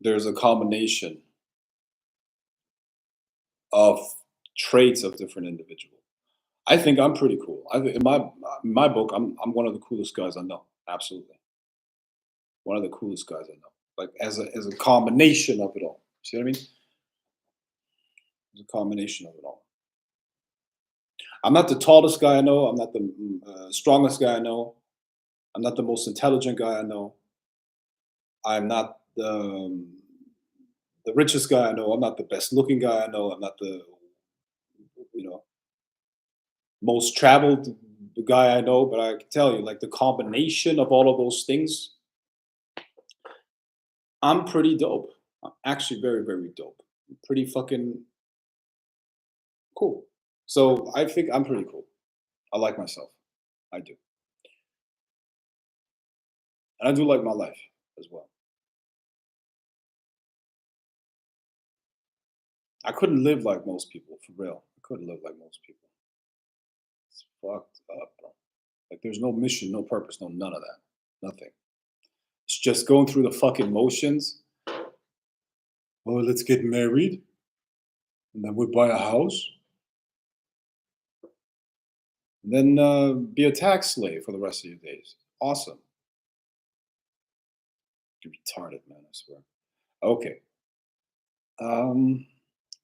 There's a combination of traits of different individuals. I think I'm pretty cool. I think in my book, I'm one of the coolest guys I know. Absolutely, one of the coolest guys I know. Like as a combination of it all. See what I mean? As a combination of it all. I'm not the tallest guy I know. I'm not the strongest guy I know. I'm not the most intelligent guy I know. I'm not the richest guy I know. I'm not the best looking guy I know. I'm not the you know most traveled guy I know. But I can tell you, like the combination of all of those things, I'm pretty dope. I'm actually very very dope. Pretty fucking cool. So I think I'm pretty cool. I like myself. I do, and I do like my life as well. I couldn't live like most people for real. I couldn't live like most people. It's fucked up, bro. Like there's no mission, no purpose, no none of that. Nothing. It's just going through the fucking motions. Oh, let's get married, and then we buy a house, and then be a tax slave for the rest of your days. Awesome. You're retarded, man. I swear. Okay. Um,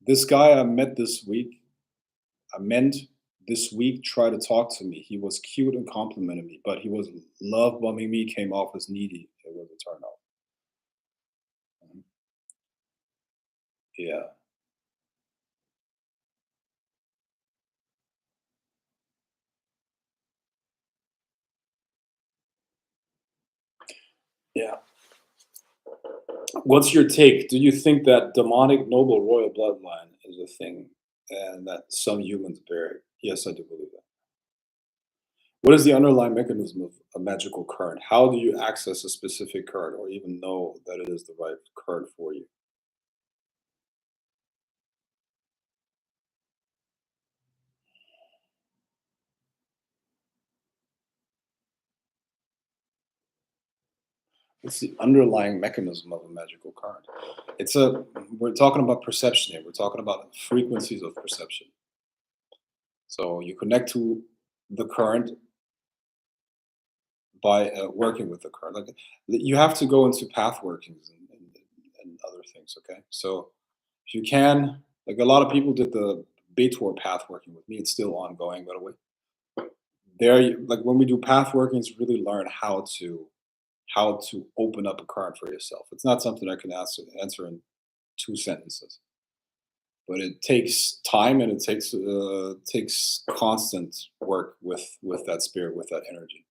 this guy I met this week, I meant this week, tried to talk to me. He was cute and complimented me, but he was love bombing me. Came off as needy. It was a turn off. Mhm. Yeah. Yeah. What's your take? Do you think that demonic noble royal bloodline is a thing and that some humans bear it? Yes, I do believe that. What is the underlying mechanism of a magical card? How do you access a specific card or even know that it is the right card for you? It's the underlying mechanism of a magical card. It's a we're talking about perception here. We're talking about frequencies of perception. So you connect to the current by working with the card. Like you have to go into path workings and other things. Okay, so if you can, like a lot of people did the Beitor path working with me. It's still ongoing, by the way. Like when we do path workings, really learn how to open up a card for yourself. It's not something I can answer in 2 sentences, but it takes time and it takes constant work with that spirit, with that energy,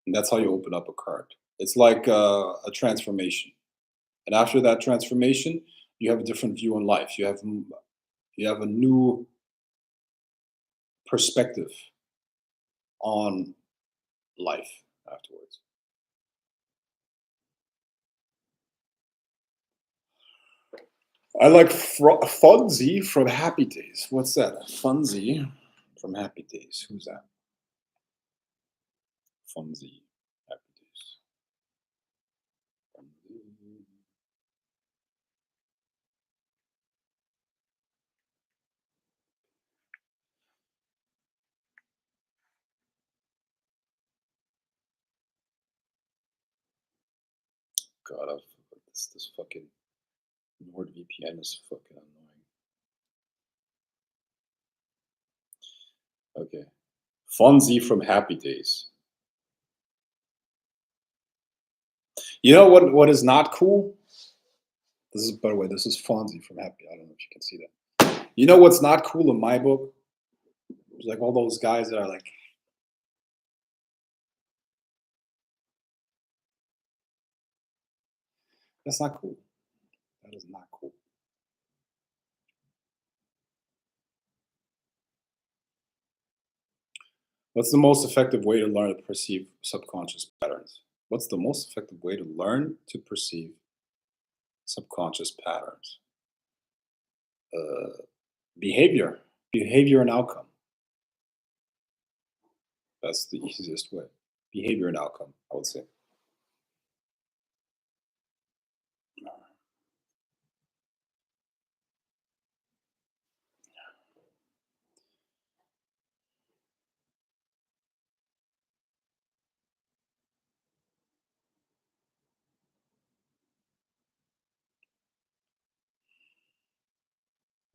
and that's how you open up a card. It's like a transformation, and after that transformation, you have a different view on life. You have a new perspective on life afterwards. I like Fonzie from Happy Days. What's that? Fonzie from Happy Days. Who's that? Fonzie. Happy Days. Fonzie. God, this fucking NordVPN is fucking annoying. Okay. Fonzie from Happy Days. You know what is not cool? This is, by the way, this is Fonzie from Happy. I don't know if you can see that. You know what's not cool in my book? It's like all those guys that are like, that's not cool. That is not cool. What's the most effective way to learn to perceive subconscious patterns? What's the most effective way to learn to perceive subconscious patterns? uh, behavior, behavior and outcome. That's the easiest way. Behavior and outcome, I would say.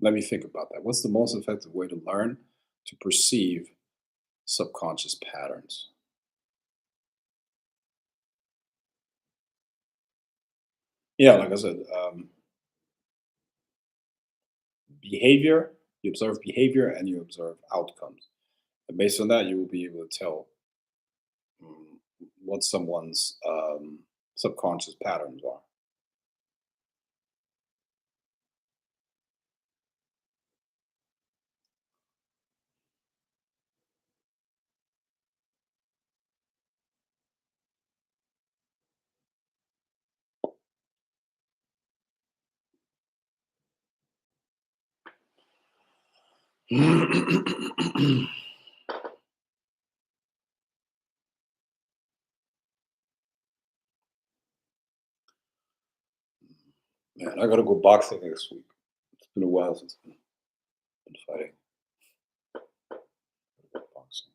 Let me think about that. What's the most effective way to learn to perceive subconscious patterns? Yeah, like I said, behavior, you observe behavior and you observe outcomes. And based on that, you will be able to tell mm, what someone's subconscious patterns are. Man, I gotta go boxing next week. It's been a while since I've been fighting. Boxing.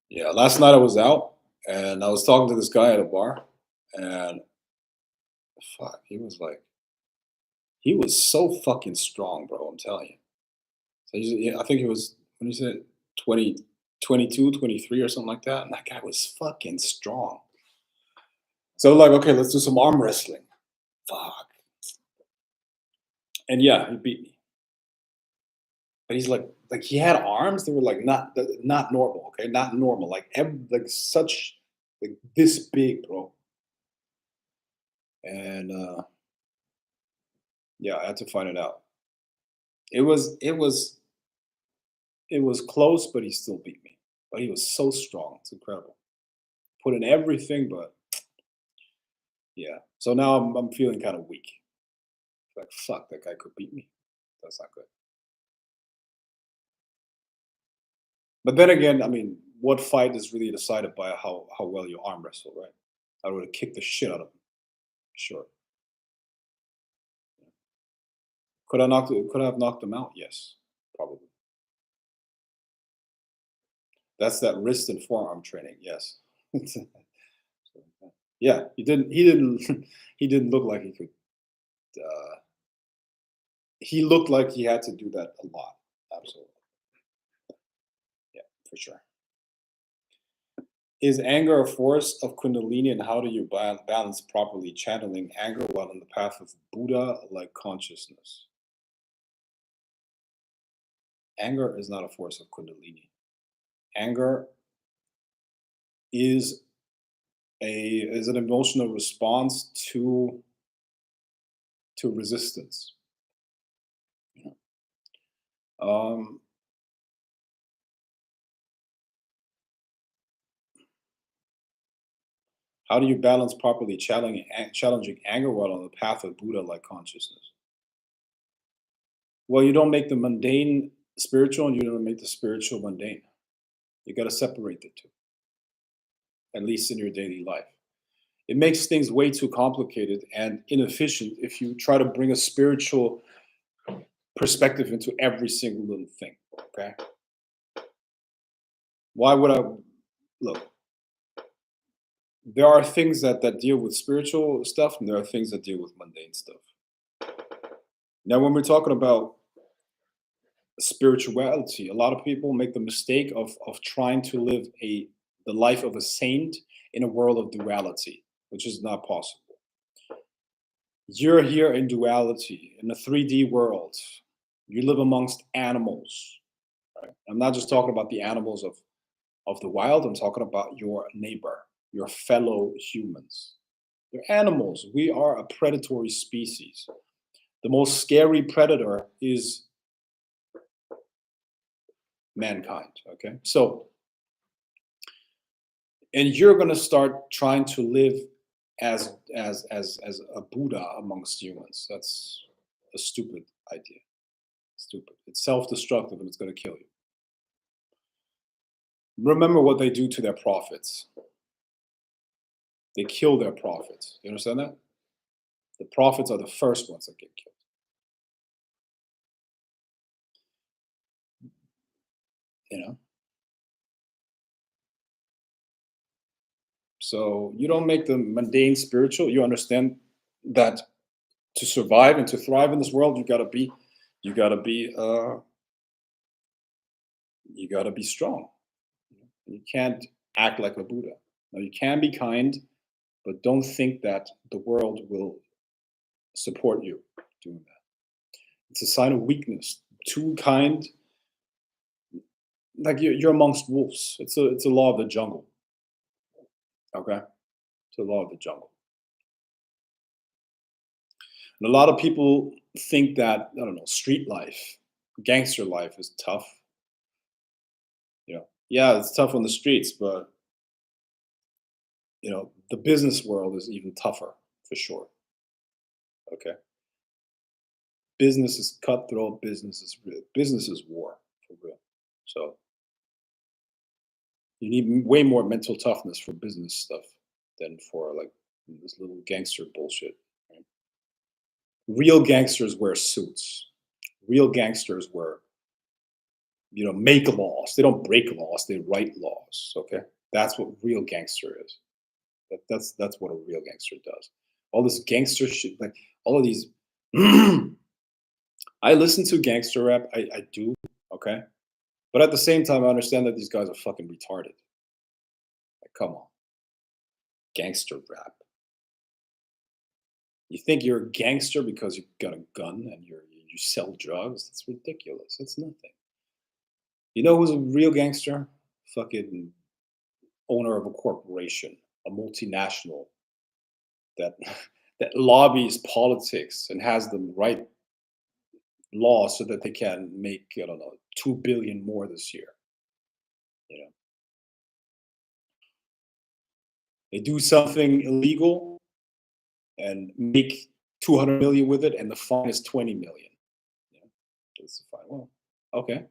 Yeah, last night I was out and I was talking to this guy at a bar, and fuck, he was so fucking strong, bro. I'm telling you. So yeah, I think he was when you said 20, 22, 23 or something like that, and that guy was fucking strong. So like, okay, let's do some arm wrestling. Fuck, and yeah, he beat me. But he's like he had arms that were like not normal, okay, not normal, like such like this big, bro. And yeah, I had to find it out. It was it was it was close, but he still beat me. But he was so strong. It's incredible. Put in everything, but yeah. So now I'm feeling kind of weak. Like fuck, that guy could beat me. That's not good. But then again, I mean, what fight is really decided by how well you arm wrestle, right? I would have kicked the shit out of him. Sure. Could I have knocked him out? Yes, probably. That's that wrist and forearm training. Yes. Yeah, he didn't he didn't look like he could. Uh, he looked like he had to do that a lot. Absolutely. Yeah, for sure. Is anger a force of Kundalini, and how do you balance properly channeling anger while on the path of Buddha like consciousness? Anger is not a force of Kundalini. Anger is is an emotional response to resistance. Um, how do you balance properly challenging anger while on the path of Buddha like consciousness? Well, you don't make the mundane spiritual, and you don't make the spiritual mundane. You got to separate the two, at least in your daily life. It makes things way too complicated and inefficient if you try to bring a spiritual perspective into every single little thing. Okay. Why would I look? There are things that deal with spiritual stuff, and there are things that deal with mundane stuff. Now, when we're talking about spirituality, a lot of people make the mistake of trying to live the life of a saint in a world of duality, which is not possible. You're here in duality in a 3D world. You live amongst animals. Right? I'm not just talking about the animals of the wild. I'm talking about your neighbor, your fellow humans. They're animals. We are a predatory species. The most scary predator is mankind. Okay, so and you're going to start trying to live as a Buddha amongst humans. That's a stupid idea. Stupid. It's self-destructive and it's going to kill you. Remember what they do to their prophets. They kill their prophets. You understand that? The prophets are the first ones that get killed. You know? So you don't make the mundane spiritual. You understand that to survive and to thrive in this world, you gotta be, you gotta be strong. You can't act like a Buddha. Now you can be kind, but don't think that the world will support you doing that. It's a sign of weakness. Too kind, like you're amongst wolves. It's a law of the jungle. Okay, it's a law of the jungle. And a lot of people think that I don't know street life, gangster life is tough. Yeah, it's tough on the streets, but the business world is even tougher for sure. Okay, business is cutthroat. Business is war for real. So you need way more mental toughness for business stuff than for like this little gangster bullshit. Right? Real gangsters wear suits. Real gangsters wear make laws. They don't break laws. They write laws. Okay, that's what real gangster is. That's what a real gangster does. All this gangster shit, like all of these. I listen to gangster rap. I do. Okay, but at the same time, I understand that these guys are fucking retarded. Like, come on, gangster rap. You think you're a gangster because you got a gun and you sell drugs? That's ridiculous. It's nothing. You know who's a real gangster? Fucking owner of a corporation, a multinational that that lobbies politics and has them write laws so that they can make I don't know 2 billion more this year. You know, they do something illegal and make 200 million with it, and the fine is 20 million. Yeah, that's the fine. Well, okay,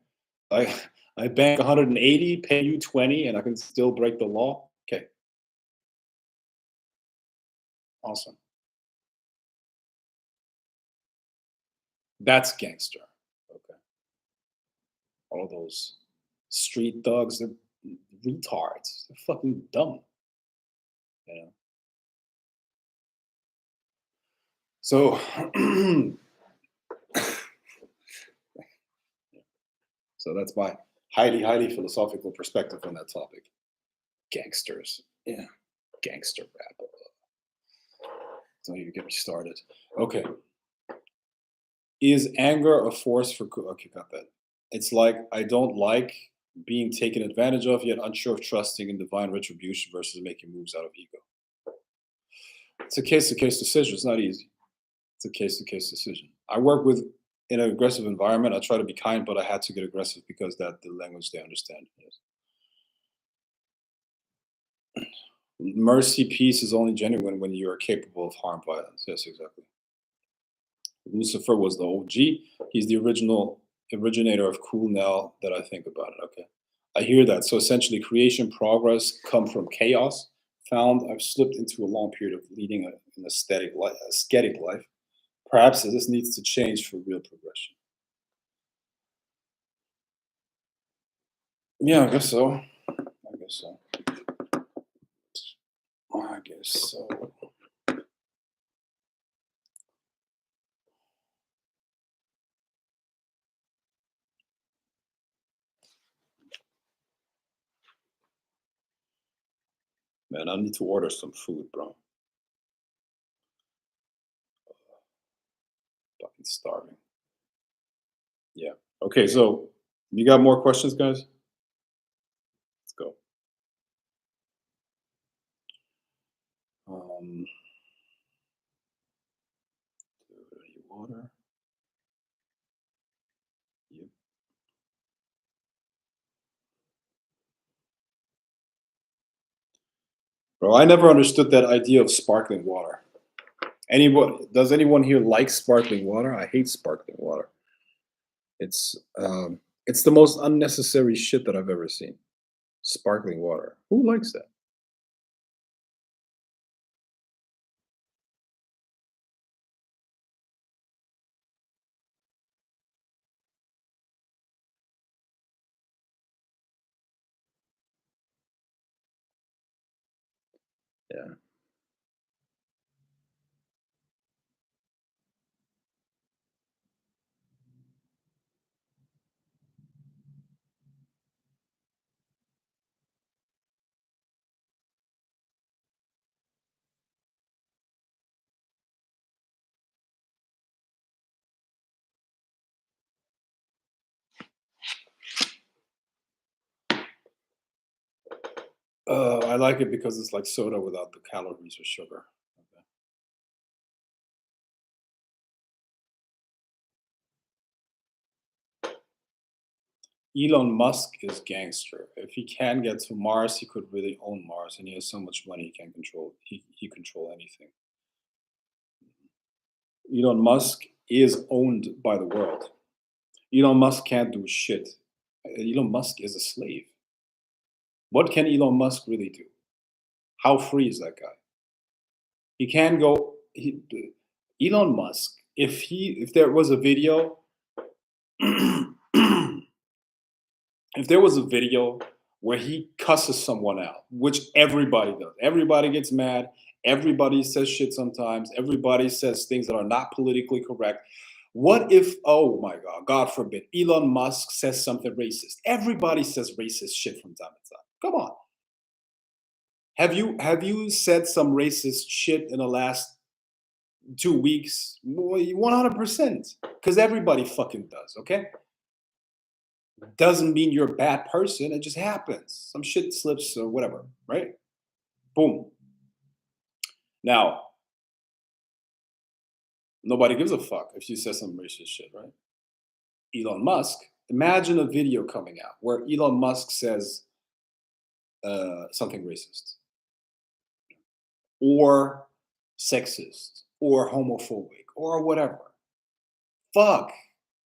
I I bank 180, pay you 20, and I can still break the law. Okay, awesome. That's gangster. Okay, all those street thugs, they're retards. They're fucking dumb. You know. So, so that's my highly philosophical perspective on that topic. Gangsters, yeah, gangster rap. Don't even get me started. Okay, is anger a force for good? Okay, got that. It's like I don't like being taken advantage of, yet unsure of trusting in divine retribution versus making moves out of ego. It's a case to case decision. It's not easy. It's a case to case decision. I work with in an aggressive environment. I try to be kind, but I had to get aggressive because that the language they understand. Yes. Mercy, peace is only genuine when you are capable of harm, violence. Yes, exactly. Lucifer was the OG. He's the original originator of cool now that I think about it. Okay. I hear that. So essentially creation progress come from chaos. Found I've slipped into a long period of leading an aesthetic life. Perhaps this needs to change for real progression. Yeah, I guess so. I guess so. I guess so. Man, I need to order some food, bro. Fucking starving. Yeah. Okay, so you got more questions, guys? Let's go. Um, dirty water. Yep. Bro, I never understood that idea of sparkling water. Anyone does anyone here like sparkling water? I hate sparkling water. It's um, it's the most unnecessary shit that I've ever seen. Sparkling water. Who likes that? Yeah. I like it because it's like soda without the calories or sugar. Okay. Elon Musk is gangster. If he can get to Mars, he could really own Mars, and he has so much money he can control. He control anything. Elon Musk is owned by the world. Elon Musk can't do shit. Elon Musk is a slave. What can Elon Musk really do? How free is that guy? He can go. Elon Musk. If there was a video, if there was a video where he cusses someone out, which everybody does, everybody gets mad, everybody says shit sometimes, everybody says things that are not politically correct. What if, oh my God, God forbid, Elon Musk says something racist? Everybody says racist shit from time to time. Come on. Have you said some racist shit in the last 2 weeks? 100%. Because everybody fucking does, okay? Doesn't mean you're a bad person. It just happens. Some shit slips or whatever, right? Boom. Now, nobody gives a fuck if you say some racist shit, right? Elon Musk, imagine a video coming out where Elon Musk says something racist or sexist or homophobic or whatever. Fuck.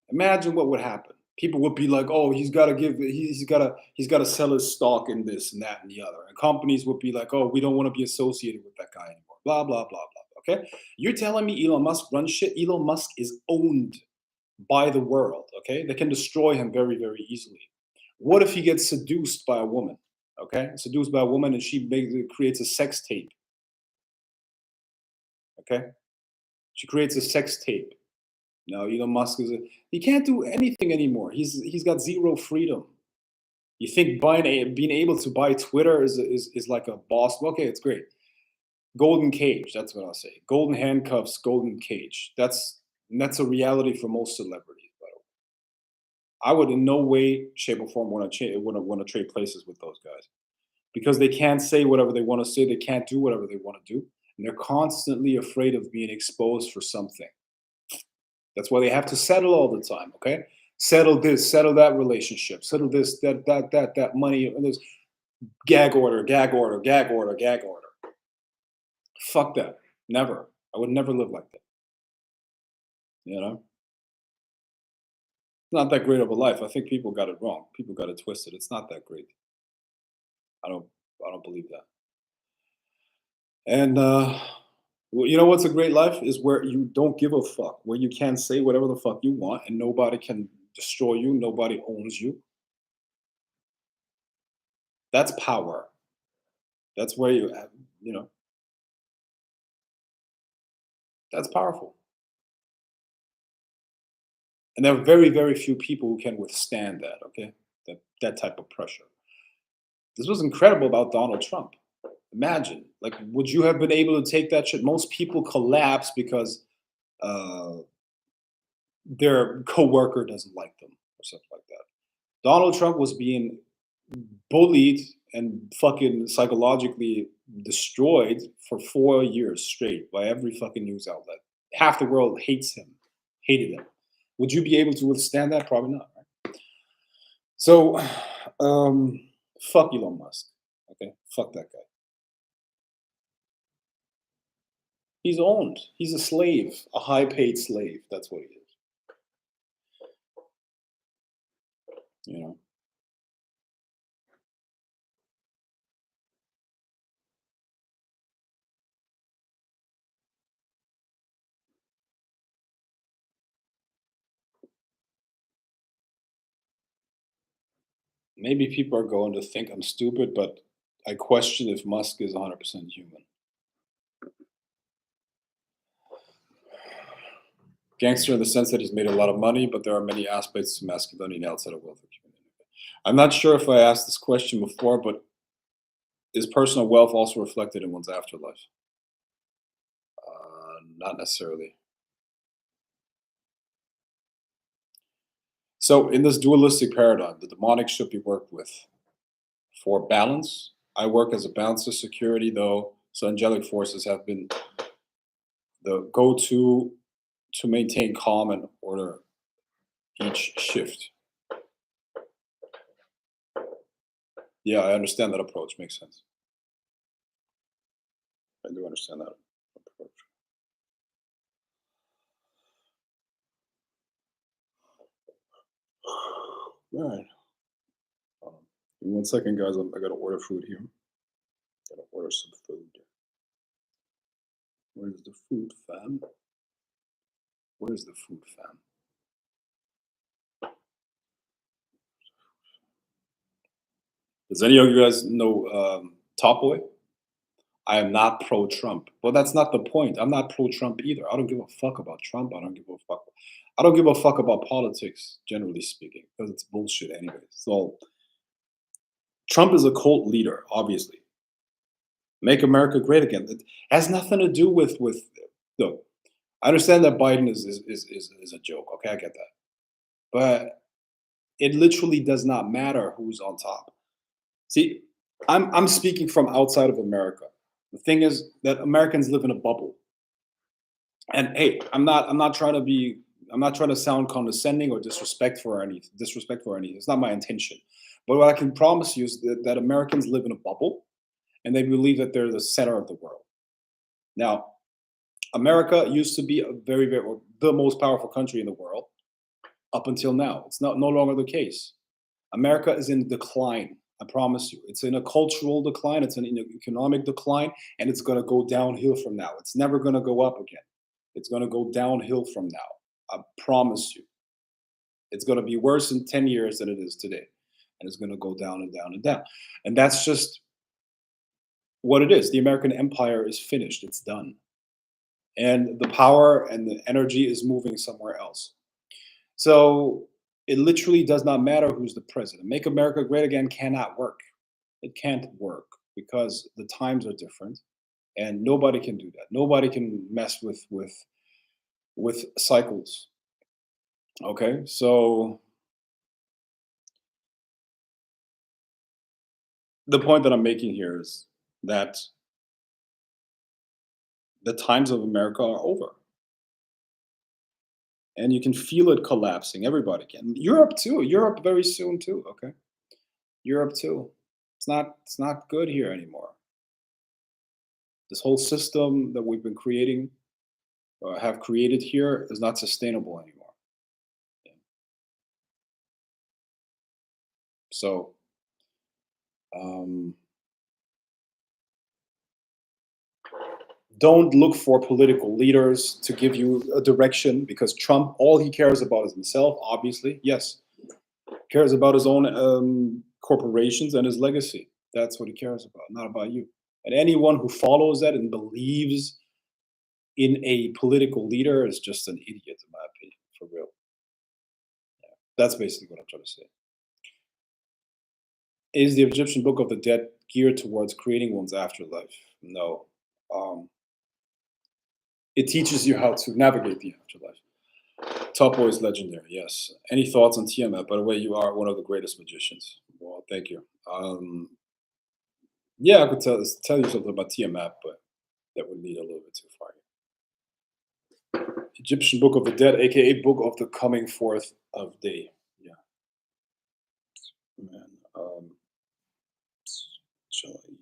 Imagine what would happen. People would be like, "Oh, he's got to sell his stock in this and that and the other." And companies would be like, "Oh, we don't want to be associated with that guy anymore." Blah blah blah blah. Okay, you're telling me Elon Musk runs shit? Elon Musk is owned by the world. Okay, they can destroy him very very easily. What if he gets seduced by a woman? Okay, seduced by a woman and she creates a sex tape. Okay, she creates a sex tape. No, Elon Musk he can't do anything anymore. He's got zero freedom. You think being able to buy Twitter is like a boss? Okay, it's great. Golden cage. That's what I'll say. Golden handcuffs, golden cage. That's a reality for most celebrities. By the way, I would in no way, shape, or form want to trade places with those guys because they can't say whatever they want to say. They can't do whatever they want to do, and they're constantly afraid of being exposed for something. That's why they have to settle all the time. Okay, settle this, settle that relationship, settle this, that money, and this gag order, gag order, gag order, gag order. Fuck that. Never. I would never live like that. You know, not that great of a life. I think people got it wrong. People got it twisted. It's not that great. I don't. I don't believe that. And well, you know what's a great life is where you don't give a fuck, where you can say whatever the fuck you want, and nobody can destroy you. Nobody owns you. That's power. That's where you have. You know, that's powerful. And there are very, very few people who can withstand that. Okay, that type of pressure. This was incredible about Donald Trump. Imagine, like, would you have been able to take that shit? Most people collapse because uh, their coworker doesn't like them or something like that. Donald Trump was being bullied and fucking psychologically destroyed for 4 years straight by every fucking news outlet. Half the world hates him, hated him. Would you be able to withstand that? Probably not. Right? So, fuck Elon Musk. Okay, fuck that guy. He's owned. He's a slave, a high-paid slave. That's what he is. You know. Maybe people are going to think I'm stupid, but I question if Musk is 100% human. Gangster in the sense that he's made a lot of money, but there are many aspects to masculinity outside of wealth accumulation. I'm not sure if I asked this question before, but is personal wealth also reflected in one's afterlife? Not necessarily. So, in this dualistic paradigm, the demonic should be worked with for balance. I work as a balance of security, though, so angelic forces have been the go to maintain calm and order each shift. Yeah, I understand that approach. Makes sense. I do understand that approach. All right. Um, Give me 1 second, guys. I gotta order food here. Gotta order some food. Where's the food, fam? Where's the food, fam? Does any of you guys know Top Boy? I am not pro Trump. Well, that's not the point. I'm not pro Trump either. I don't give a fuck about Trump. I don't give a fuck. I don't give a fuck about politics, generally speaking, because it's bullshit anyway. So Trump is a cult leader, obviously. Make America great again. It has nothing to do with. Look, I understand that Biden is a joke. Okay, I get that, but it literally does not matter who's on top. See, I'm speaking from outside of America. The thing is that Americans live in a bubble. And hey, I'm not trying to be I'm not trying to sound condescending or disrespectful or anything. It's not my intention. But what I can promise you is that Americans live in a bubble and they believe that they're the center of the world. Now, America used to be a very the most powerful country in the world up until now. It's not no longer the case. America is in decline. I promise you. It's in a cultural decline, it's in an economic decline, and it's going to go downhill from now. It's never going to go up again. It's going to go downhill from now. I promise you. It's going to be worse in 10 years than it is today. And it's going to go down and down and down. And that's just what it is. The American empire is finished. It's done. And the power and the energy is moving somewhere else. So it literally does not matter who's the president. Make America great again cannot work. It can't work because the times are different and nobody can do that. Nobody can mess with cycles. Okay? So the point that I'm making here is that the times of America are over. And you can feel it collapsing. Everybody can. Europe too. Europe very soon too. Okay. Europe too. It's not good here anymore. This whole system that we've been creating, have created here, is not sustainable anymore. So, um, don't look for political leaders to give you a direction because Trump, all he cares about is himself. Obviously, yes, cares about his own corporations and his legacy. That's what he cares about, not about you. And anyone who follows that and believes in a political leader is just an idiot, in my opinion, for real. That's basically what I'm trying to say. Is the Egyptian Book of the Dead geared towards creating one's afterlife? No. Um, it teaches you how to navigate the afterlife. Top Boy is legendary, yes. Any thoughts on Tiamat? By the way, you are one of the greatest magicians. Well, thank you. Yeah, I could tell you something about Tiamat, but that would lead a little bit too far. Egyptian Book of the Dead, aka Book of the Coming Forth of Day. Yeah, man. Shall I eat?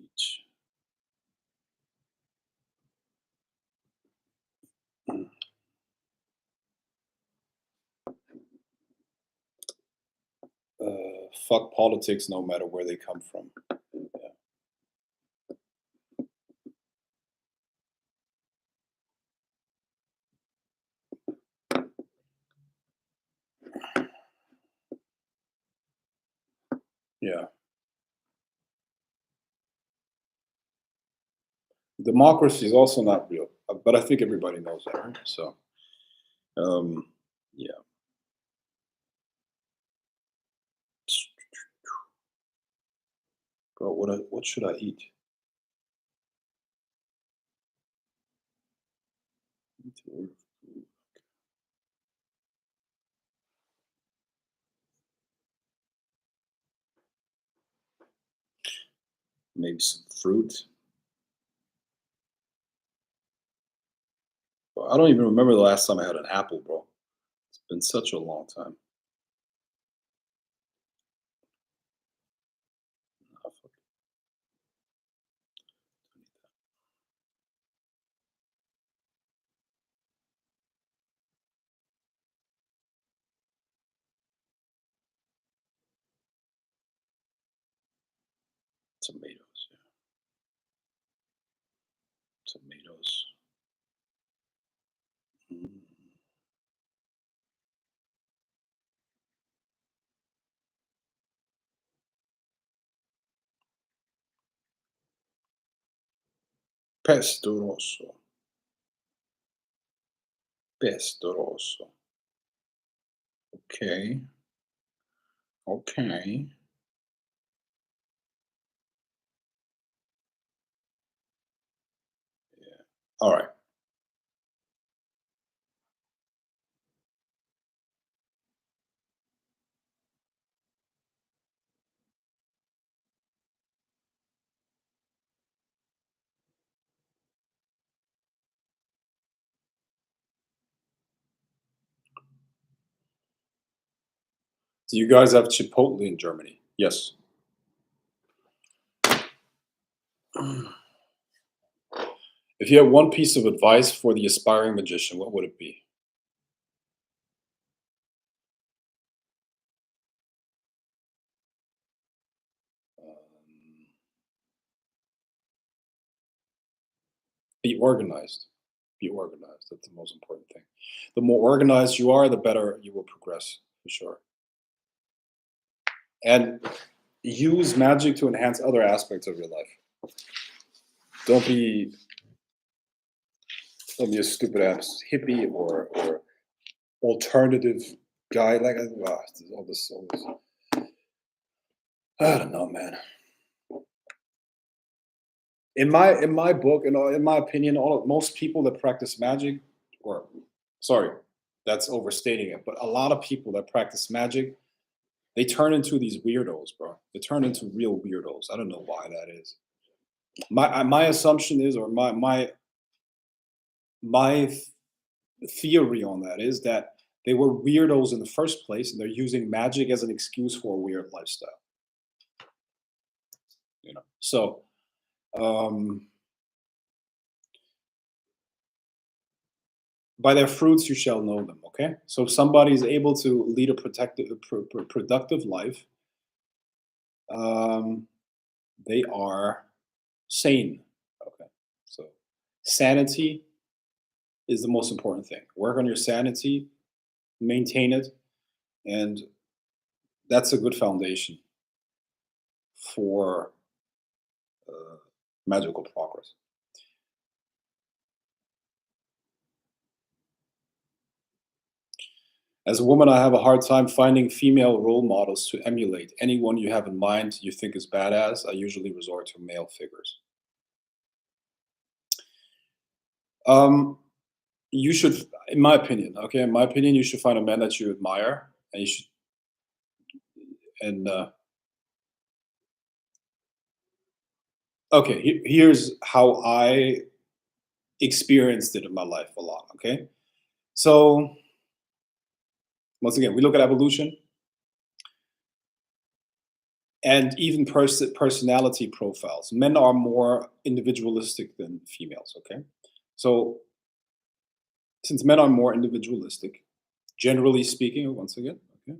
fuck politics, no matter where they come from. Yeah. Yeah. Democracy is also not real, but I think everybody knows that, right? So, um, yeah. Bro, what should I eat? Need to order food. Maybe some fruit. Bro, I don't even remember the last time I had an apple, bro. It's been such a long time. Ah, fuck, tomatoes. Yeah, tomatoes. Mm. Pesto rosso. Pesto rosso. Okay. Okay. Yeah. All right. Do you guys have Chipotle in Germany? Yes. If you had one piece of advice for the aspiring magician, what would it be? Um, be organized. Be organized. That's the most important thing. The more organized you are, the better you will progress, for sure. And use magic to enhance other aspects of your life. Don't be don't be a stupid ass hippie or alternative guy like all this. I don't know, man. In my book, in my opinion, most people that practice magic, or sorry, that's overstating it, but a lot of people that practice magic, they turn into these weirdos, bro. They turn into real weirdos. I don't know why that is. My assumption is, or my theory on that is that they were weirdos in the first place, and they're using magic as an excuse for a weird lifestyle. So, um, by their fruits you shall know them. Okay, so if somebody is able to lead a productive life, um, they are sane. Okay, so sanity is the most important thing. Work on your sanity, maintain it, and that's a good foundation for uh, magical progress. As a woman, I have a hard time finding female role models to emulate. Anyone you have in mind you think is badass, I usually resort to male figures. Um, you should, in my opinion, okay, in my opinion, you should find a man that you admire, and you should, and okay, here's how I experienced it in my life a lot. Okay, so once again, we look at evolution and even personality profiles. Men are more individualistic than females. Okay, so since men are more individualistic, generally speaking, once again, okay,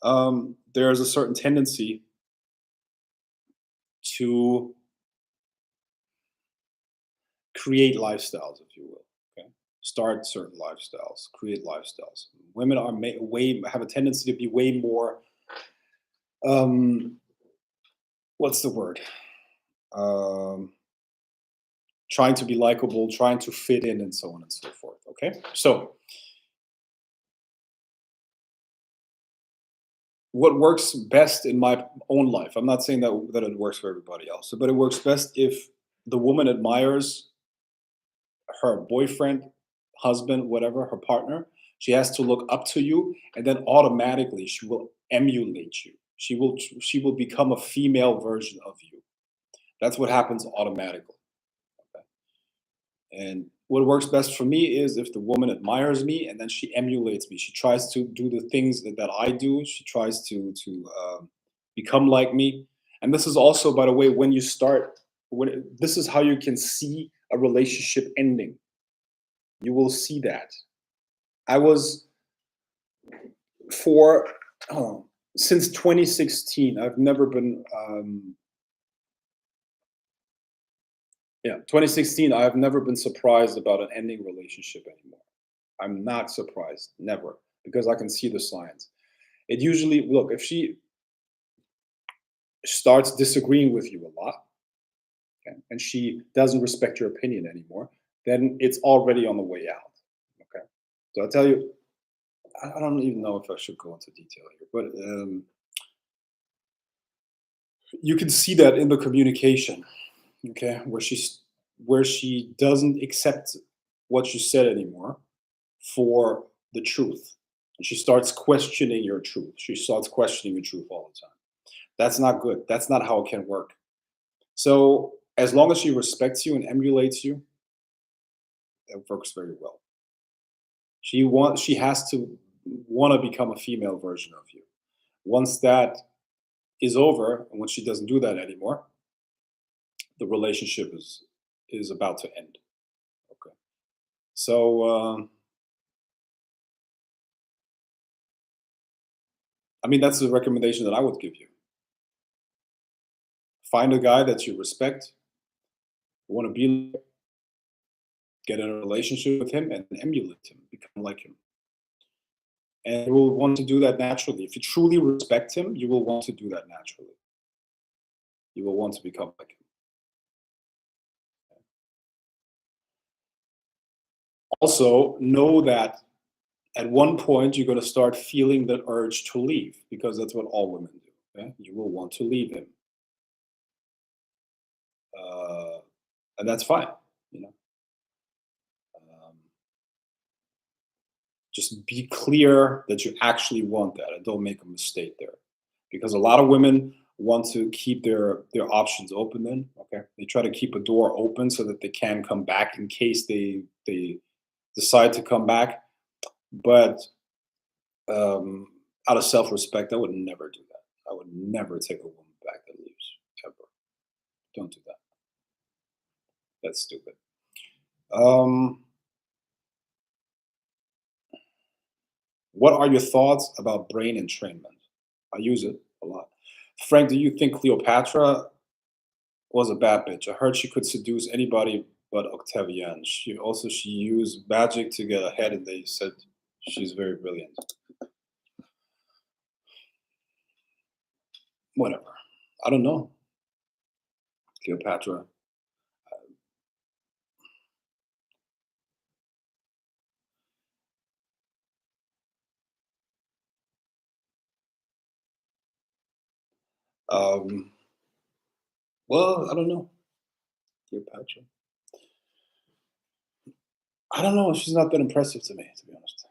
there's a certain tendency to create lifestyles, if you will. Okay, start certain lifestyles, create lifestyles. Women are way have a tendency to be way more. Um, what's the word? Um, trying to be likable, trying to fit in, and so on and so forth. Okay, so what works best in my own life? I'm not saying that it works for everybody else, but it works best if the woman admires her boyfriend, husband, whatever, her partner. She has to look up to you, and then automatically she will emulate you. She will become a female version of you. That's what happens automatically. Okay? And what works best for me is if the woman admires me and then she emulates me. She tries to do the things that I do. She tries to become like me. And this is also, by the way, when you start. This is how you can see a relationship ending. You will see that. I was for oh, since 2016. I've never been. Yeah, 2016. I've never been surprised about an ending relationship anymore. I'm not surprised, never, because I can see the signs. It usually look if she starts disagreeing with you a lot, okay, and she doesn't respect your opinion anymore, then it's already on the way out. Okay, so I tell you, I don't even know if I should go into detail here, but you can see that in the communication, okay, where she doesn't accept what you said anymore for the truth. And she starts questioning your truth. She starts questioning your truth all the time. That's not good. That's not how it can work. So as long as she respects you and emulates you, it works very well. She has to want to become a female version of you. Once that is over, and when she doesn't do that anymore, the relationship is about to end. Okay. So I mean that's the recommendation that I would give you. Find a guy that you respect, want to be, get in a relationship with him, and emulate him, become like him. And you will want to do that naturally. If you truly respect him, you will want to do that naturally. You will want to become like him. Also, know that at one point you're going to start feeling the urge to leave because that's what all women do. Okay? You will want to leave him, uh, and that's fine. You know, um, just be clear that you actually want that, and don't make a mistake there, because a lot of women want to keep their options open. Then, okay, they try to keep a door open so that they can come back in case they decide to come back. But um, out of self-respect, I would never do that. I would never take a woman back that leaves ever. Don't do that. That's stupid. Um, what are your thoughts about brain entrainment? I use it a lot. Frank, do you think Cleopatra was a bad bitch? I heard she could seduce anybody but Octavian. She used magic to get ahead, and they said she's very brilliant. Whatever. I don't know. Cleopatra. Um, well, I don't know. Cleopatra. I don't know. She's not that impressive to me, to be honest.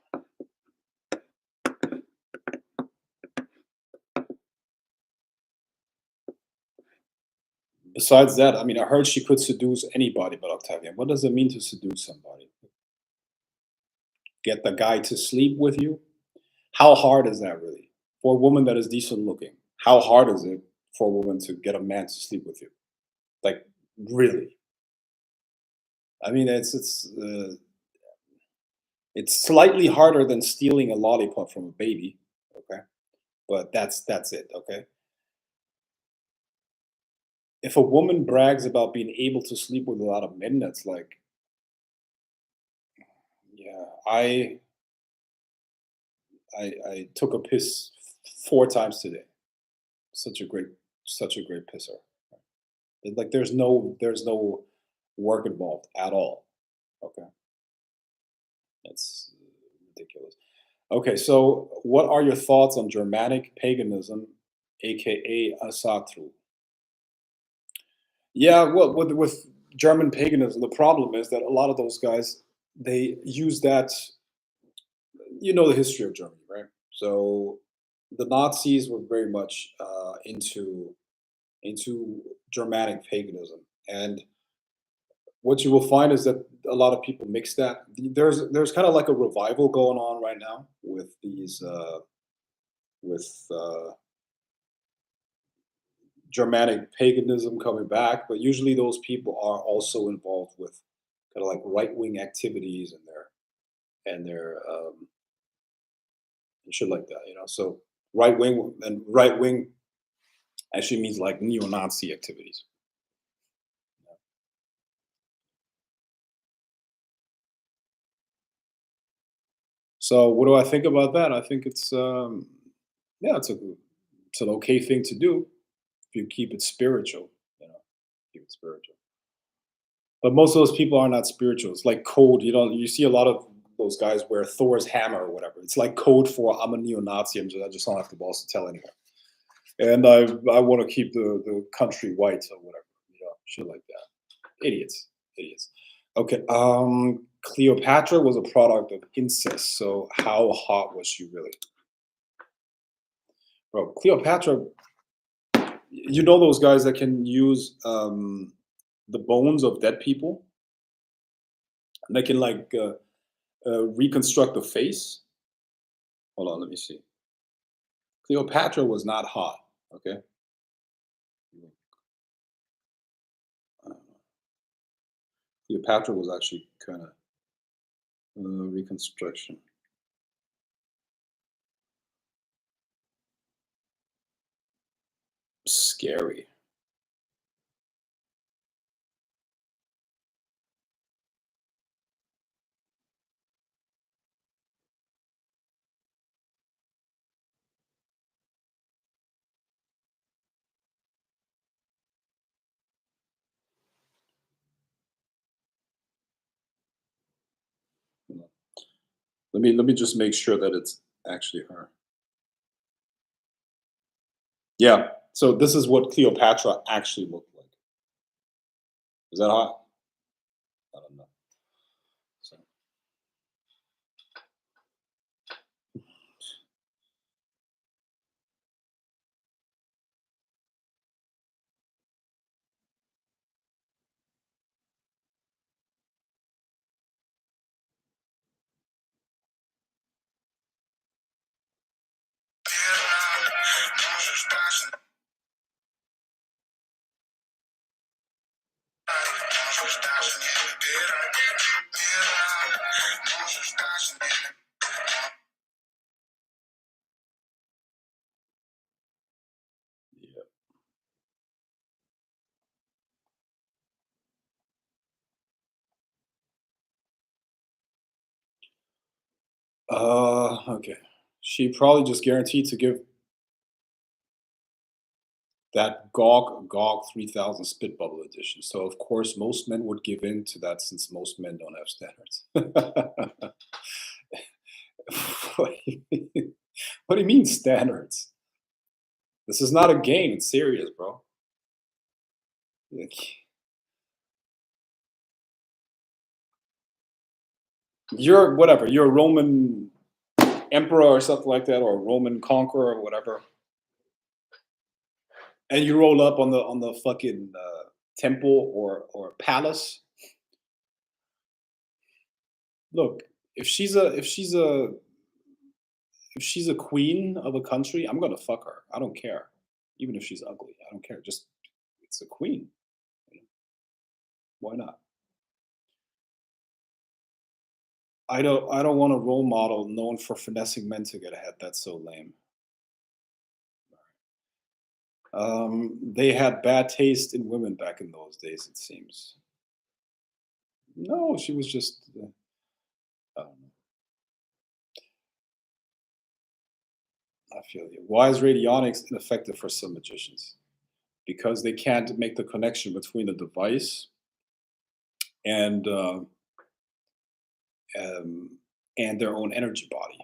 Besides that, I mean, I heard she could seduce anybody but Octavian. What does it mean to seduce somebody? Get the guy to sleep with you? How hard is that really? For a woman that is decent looking, how hard is it for a woman to get a man to sleep with you? Like, really? I mean, it's slightly harder than stealing a lollipop from a baby. Okay, but that's it. Okay. If a woman brags about being able to sleep with a lot of men, that's like, yeah, I took a piss 4 times today. Such a great, such a great pisser. Like there's no work involved at all. Okay, that's ridiculous. Okay, so what are your thoughts on Germanic paganism, aka Asatru? Yeah, well, with German paganism, the problem is that a lot of those guys they use that. You know the history of Germany, right? So the Nazis were very much into Germanic paganism, and what you will find is that a lot of people mix that. There's kind of like a revival going on right now with these with Germanic paganism coming back, but usually those people are also involved with kind of like right wing activities and their and shit like that. So right wing actually means like neo-Nazi activities. So what do I think about that? I think it's yeah, it's an okay thing to do if you keep it spiritual. You know, keep it spiritual. But most of those people are not spiritual. It's like code. You see a lot of those guys wear Thor's hammer or whatever. It's like code for I'm a neo-Nazi. I just don't have the balls to tell anyone. And I want to keep the country white or whatever. Shit like that. Idiots. Idiots. Okay. Cleopatra was a product of incest. So how hot was she really? Bro, Cleopatra, you know those guys that can use the bones of dead people and they can like reconstruct the face. Hold on, let me see. Cleopatra was not hot. Okay. Uh, Cleopatra was actually kind of reconstruction. Scary. Let me just make sure that it's actually her. Yeah. So this is what Cleopatra actually looked like. Is that hot? I don't know. So, yeah. Okay. She probably just guaranteed to give that GOG 3000 Spit Bubble edition. So of course most men would give in to that since most men don't have standards. what do what do you mean standards? This is not a game. It's serious, bro. Like, you're whatever. You're a Roman emperor or something like that, or a Roman conqueror or whatever, and you roll up on the fucking temple or palace. Look, if she's a queen of a country, I'm gonna fuck her. I don't care, even if she's ugly. I don't care. Just it's a queen. Why not? I don't want a role model known for finessing men to get ahead. That's so lame. They had bad taste in women back in those days, it seems. No, she was just. Um, I feel you. Why is radionics ineffective for some magicians? Because they can't make the connection between the device and um, and their own energy body.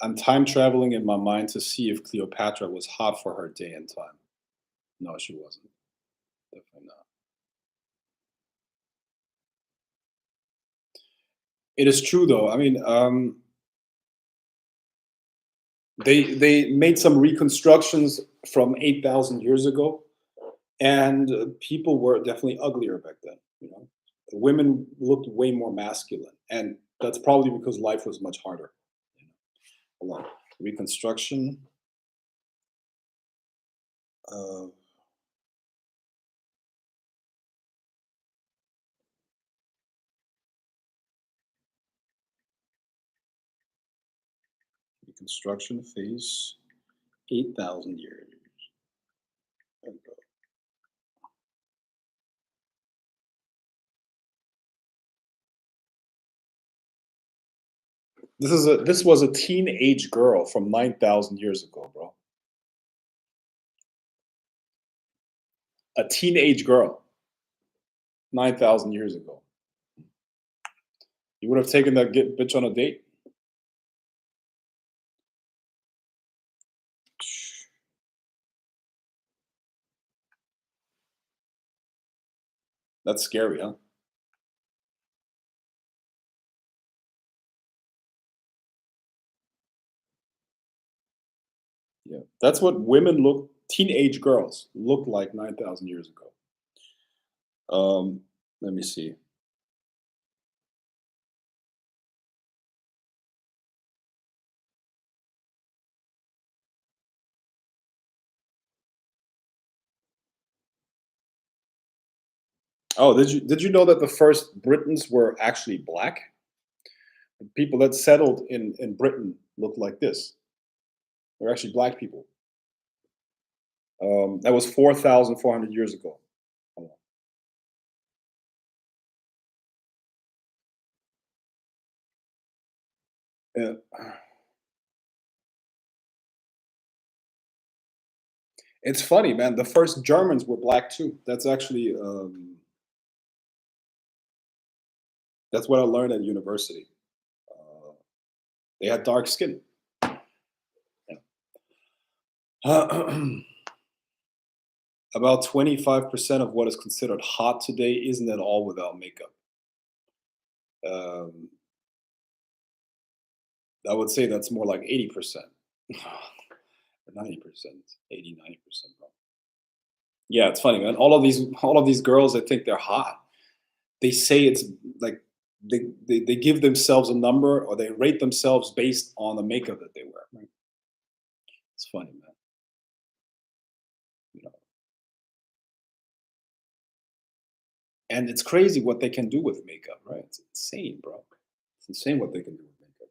I'm time traveling in my mind to see if Cleopatra was hot for her day and time. No, she wasn't. Definitely not. It is true though. I mean, they made some reconstructions from 8,000 years ago, and people were definitely uglier back then. Women looked way more masculine, and that's probably because life was much harder. You know? Hold on. Reconstruction. Uh, reconstruction phase. 8,000 years ago. This was a teenage girl from 9,000 years ago, bro. A teenage girl 9,000 years ago. You would have taken that bitch on a date? That's scary, huh? Yeah. That's what teenage girls looked like 9,000 years ago. Let me see. Oh, did you know that the first Britons were actually black? The people that settled in Britain looked like this. They're actually black people. That was 4,400 years ago. Hold on. It's funny, man. The first Germans were black too. That's what I learned at university. Uh, they had dark skin. About 25% of what is considered hot today isn't at all without makeup. Um, I would say that's more like 80%. 90%, 80, 90%. Yeah, it's funny, man. All of these girls that think they're hot, they say it's like they give themselves a number or they rate themselves based on the makeup that they wear. Right? It's funny, man. You know, and it's crazy what they can do with makeup, right? It's insane, bro. It's insane what they can do with makeup.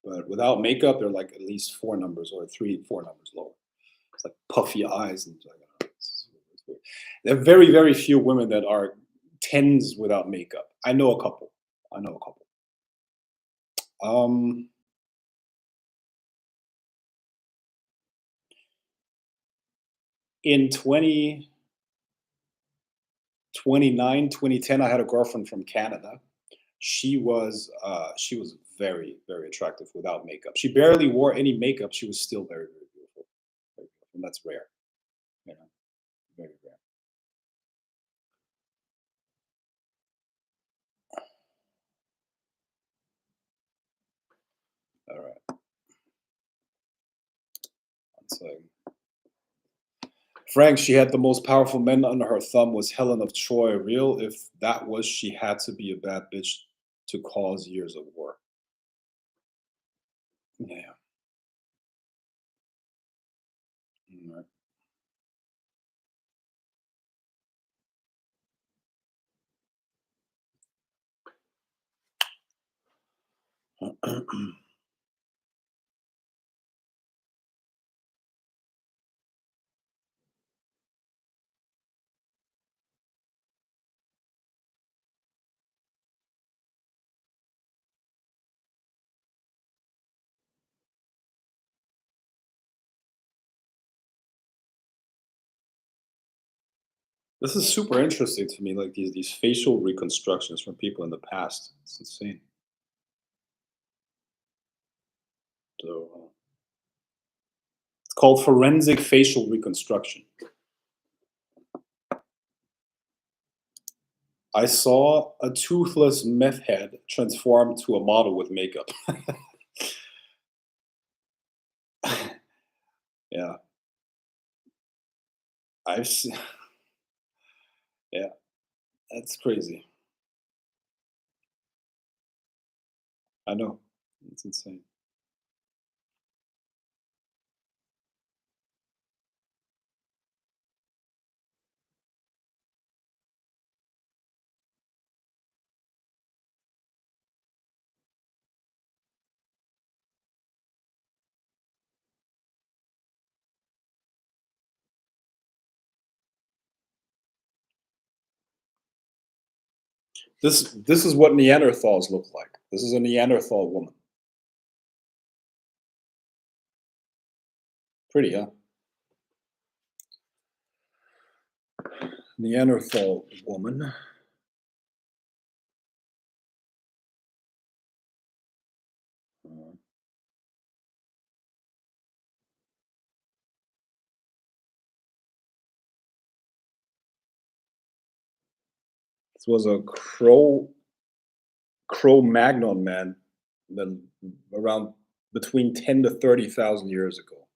But without makeup, they're like at least four numbers or three, four numbers lower. It's like puffy eyes and like, it's weird. There are very, very few women that are tens without makeup. I know a couple. I know a couple. Um, in 2029, 2010, I had a girlfriend from Canada. She was very, very attractive without makeup. She barely wore any makeup. She was still very, very beautiful. Very beautiful. And that's rare, you know, very rare. All right. So Frank, she had the most powerful men under her thumb was Helen of Troy. Real, if that was, she had to be a bad bitch to cause years of war. Yeah. All right. This is super interesting to me, like these facial reconstructions from people in the past. It's insane. So it's called forensic facial reconstruction. I saw a toothless meth head transform to a model with makeup. Yeah, I've seen, yeah, that's crazy. I know. It's insane. This is what Neanderthals look like. This is a Neanderthal woman. Pretty, huh? Neanderthal woman. Uh, this was a Cro-Magnon man, then around between 10 to 30,000 years ago.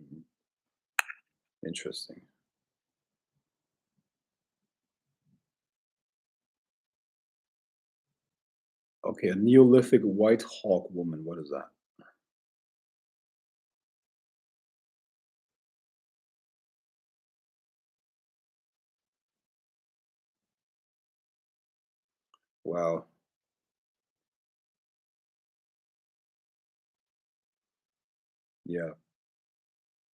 Mhm. Interesting. Okay, a Neolithic white hawk woman. What is that? Wow. Yeah.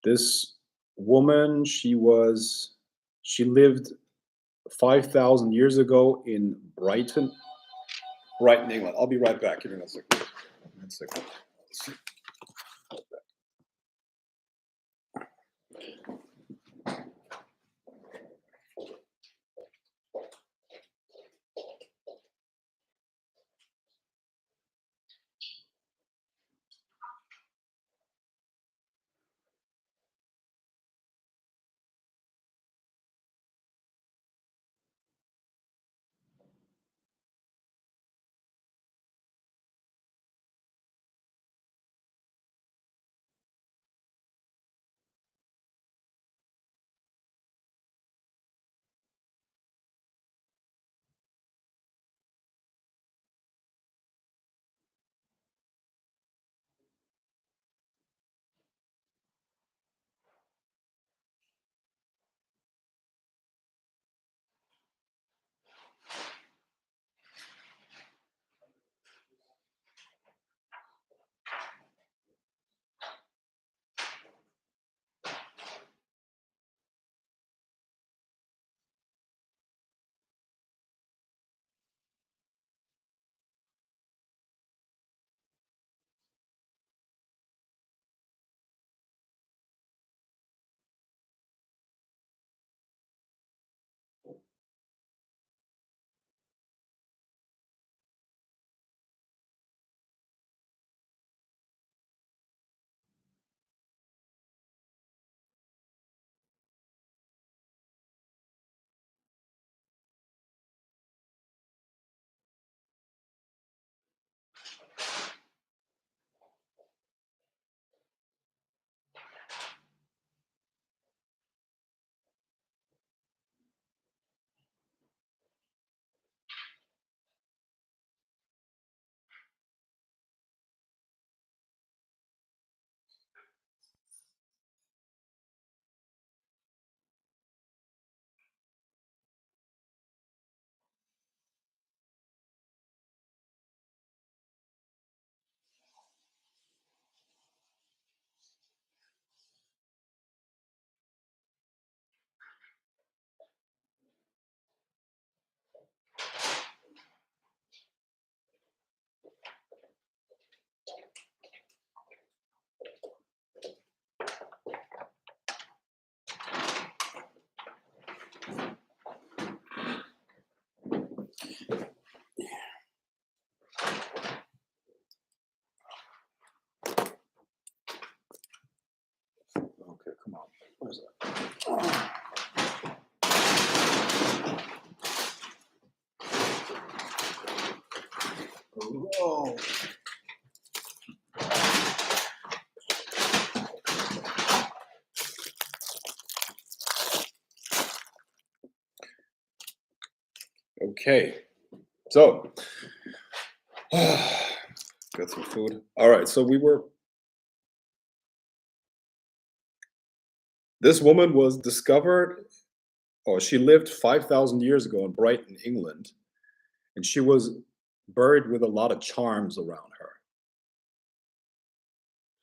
This woman, she lived 5,000 years ago in Brighton, England. I'll be right back. Give me 1 second. 1 second. Where's that? Oh. Okay, so got some food. All right, so this woman was discovered, or she lived 5,000 years ago in Brighton, England, and she was buried with a lot of charms around her.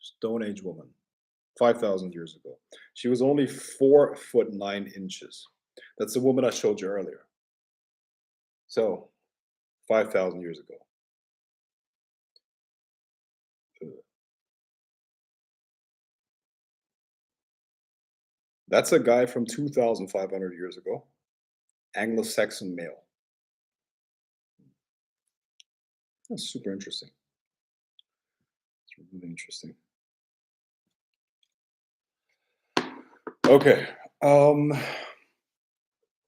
Stone Age woman, 5,000 years ago. She was only 4 foot 9 inches. That's the woman I showed you earlier. So, 5,000 years ago. That's a guy from 2,500 years ago, Anglo-Saxon male. That's super interesting. It's really interesting. Okay.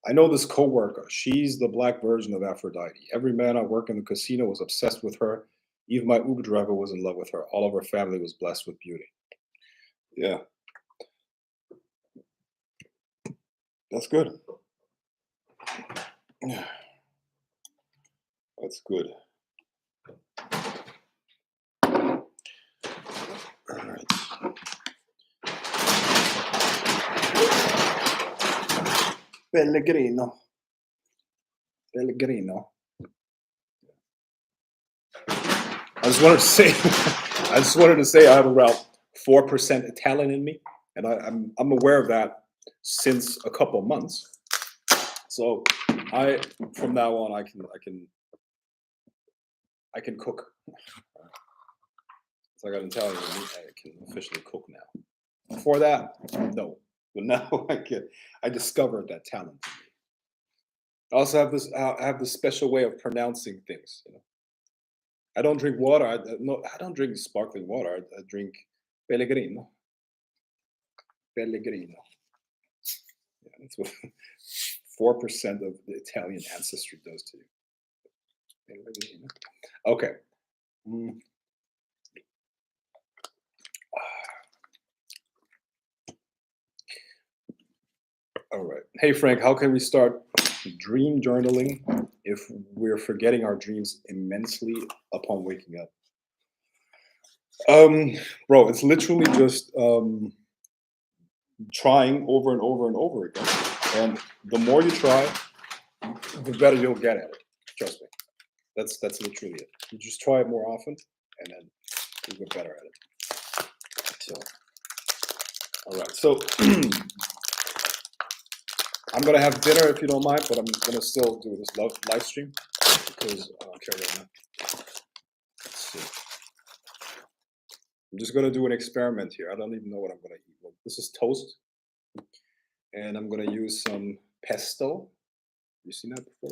I know this coworker. She's the black version of Aphrodite. Every man I work in the casino was obsessed with her. Even my Uber driver was in love with her. All of her family was blessed with beauty. Yeah, that's good. That's good. All right. Pellegrino. Pellegrino. I just wanted to say, I have around 4% Italian in me, and I'm aware of that since a couple of months. So from now on I can cook. So I got Italian in me. I can officially cook now. Before that, no. But now I can. I discovered that talent in me. I also have this. I have this special way of pronouncing things. I don't drink water. No, I don't drink sparkling water. I drink Pellegrino. Pellegrino. Yeah, that's what 4% of the Italian ancestry does to you. Pellegrino. Okay. Mm. All right. Hey Frank, how can we start dream journaling if we're forgetting our dreams immensely upon waking up? Bro, it's literally just trying over and over and over again. And the more you try, the better you'll get at it. Trust me. That's literally it. You just try it more often, and then you get better at it. So, all right. So I'm gonna have dinner if you don't mind, but I'm gonna still do this live stream because I don't care right now. Let's see. I'm just gonna do an experiment here. I don't even know what I'm gonna eat. Well, this is toast, and I'm gonna use some pesto. You seen that before?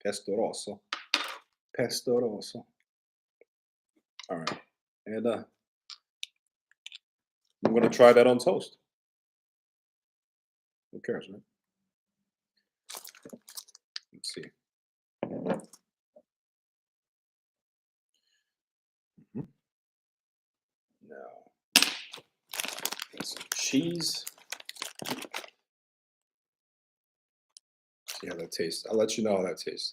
Pesto rosso, pesto rosso. All right, and I'm gonna try that on toast. Who cares, right? Let's see. Mhm. Now, get some cheese. See how that tastes. I'll let you know how that tastes.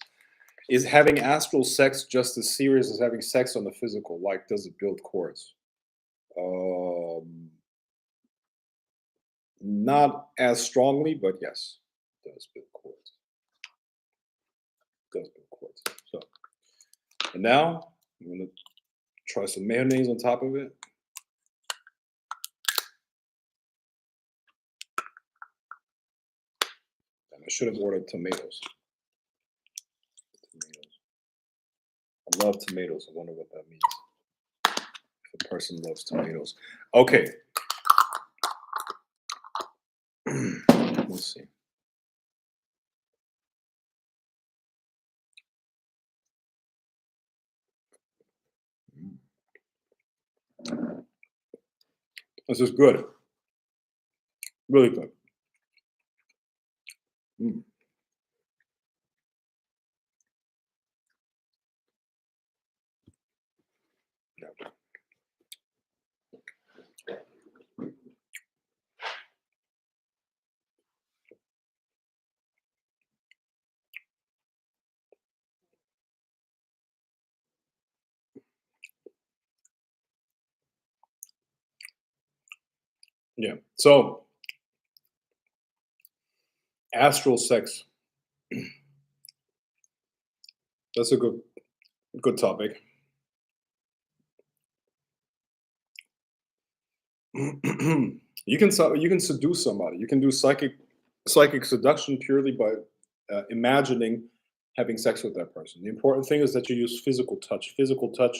Is having astral sex just as serious as having sex on the physical? Like, does it build cords? Not as strongly, but yes, it does build cords. It does build cords. So, and now I'm gonna try some mayonnaise on top of it. And I should have ordered tomatoes. Tomatoes. I love tomatoes. I wonder what that means. If a person loves tomatoes. Okay. Let's see. This is good. Really good. Mm, yeah. Yeah. So astral sex. That's a good topic. You can seduce somebody. You can do psychic seduction purely by imagining having sex with that person. The important thing is that you use physical touch. Physical touch,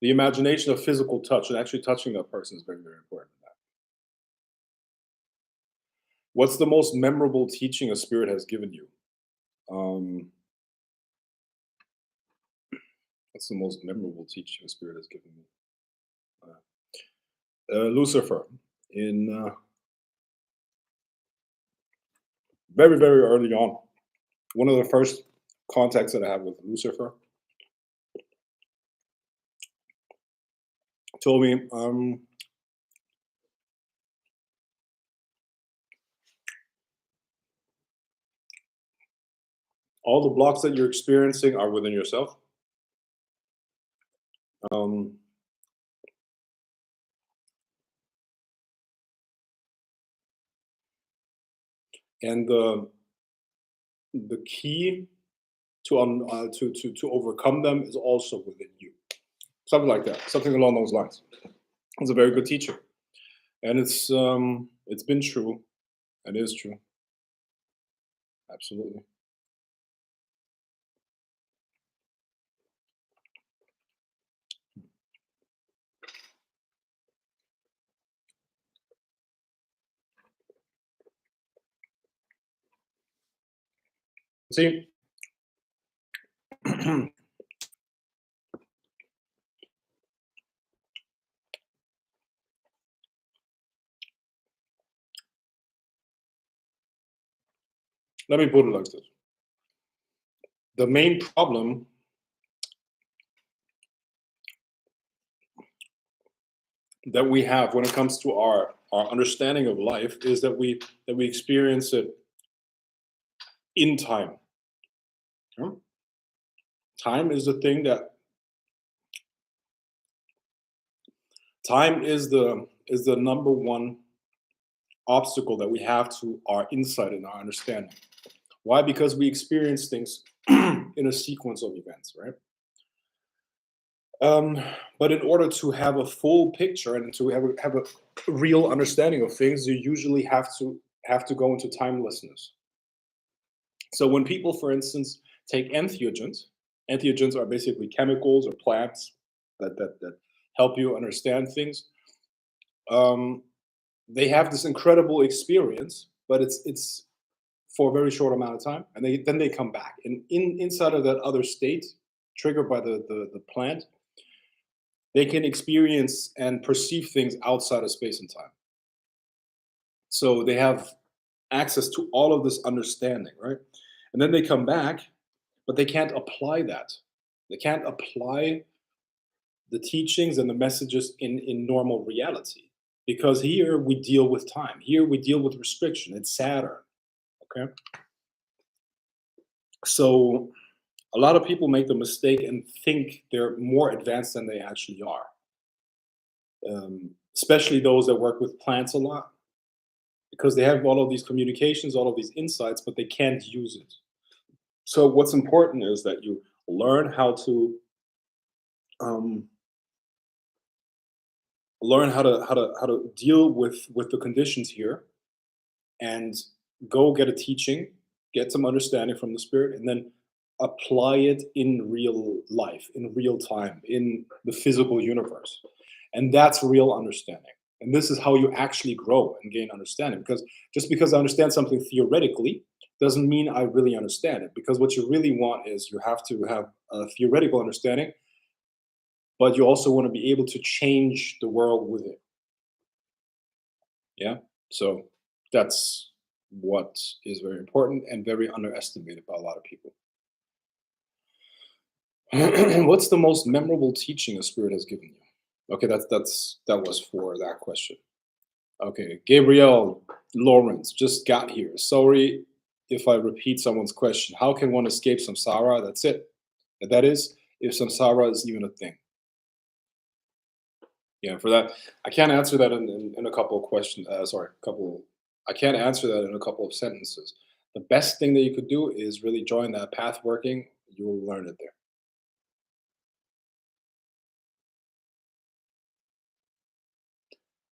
the imagination of physical touch and actually touching that person is very, very important. What's the most memorable teaching a spirit has given you? Um, what's the most memorable teaching a spirit has given me? Lucifer, in very, very early on. One of the first contacts that I had with Lucifer told me, all the blocks that you're experiencing are within yourself. Um, and the key to overcome them is also within you. Something like that, something along those lines. It's a very good teacher, and it's been true. It is true, absolutely. See, let me put it like this: the main problem that we have when it comes to our understanding of life is that we experience it in time. Yeah? Time is the thing that time is the number one obstacle that we have to our insight and our understanding. Why? Because we experience things in a sequence of events, right? Um, but in order to have a full picture and to have a real understanding of things, you usually have to go into timelessness. So when people, for instance, take entheogens are basically chemicals or plants that help you understand things. Um, they have this incredible experience, but it's for a very short amount of time, and then they come back. And inside of that other state, triggered by the plant, they can experience and perceive things outside of space and time. So they have access to all of this understanding, right? And then they come back, but they can't apply that. They can't apply the teachings and the messages in normal reality because here we deal with time. Here we deal with restriction. It's Saturn. Okay, so a lot of people make the mistake and think they're more advanced than they actually are. Especially those that work with plants a lot because they have all of these communications, all of these insights, but they can't use it. So what's important is that you learn um, how to deal with the conditions here and go get a teaching, get some understanding from the spirit, and then apply it in real life, in real time, in the physical universe. And that's real understanding. And this is how you actually grow and gain understanding. Because just because I understand something theoretically doesn't mean I really understand it. Because what you really want is you have to have a theoretical understanding but you also want to be able to change the world with it. Yeah. So that's what is very important and very underestimated by a lot of people. What's the most memorable teaching a spirit has given you? Okay, that was for that question. Okay, Gabrielle Lawrence just got here. Sorry if I repeat someone's question. How can one escape samsara? That's it. That is, if samsara is even a thing. Yeah, for that, I can't answer that in a couple of questions. Sorry, couple. I can't answer that in a couple of sentences. The best thing that you could do is really join that path working. You will learn it there.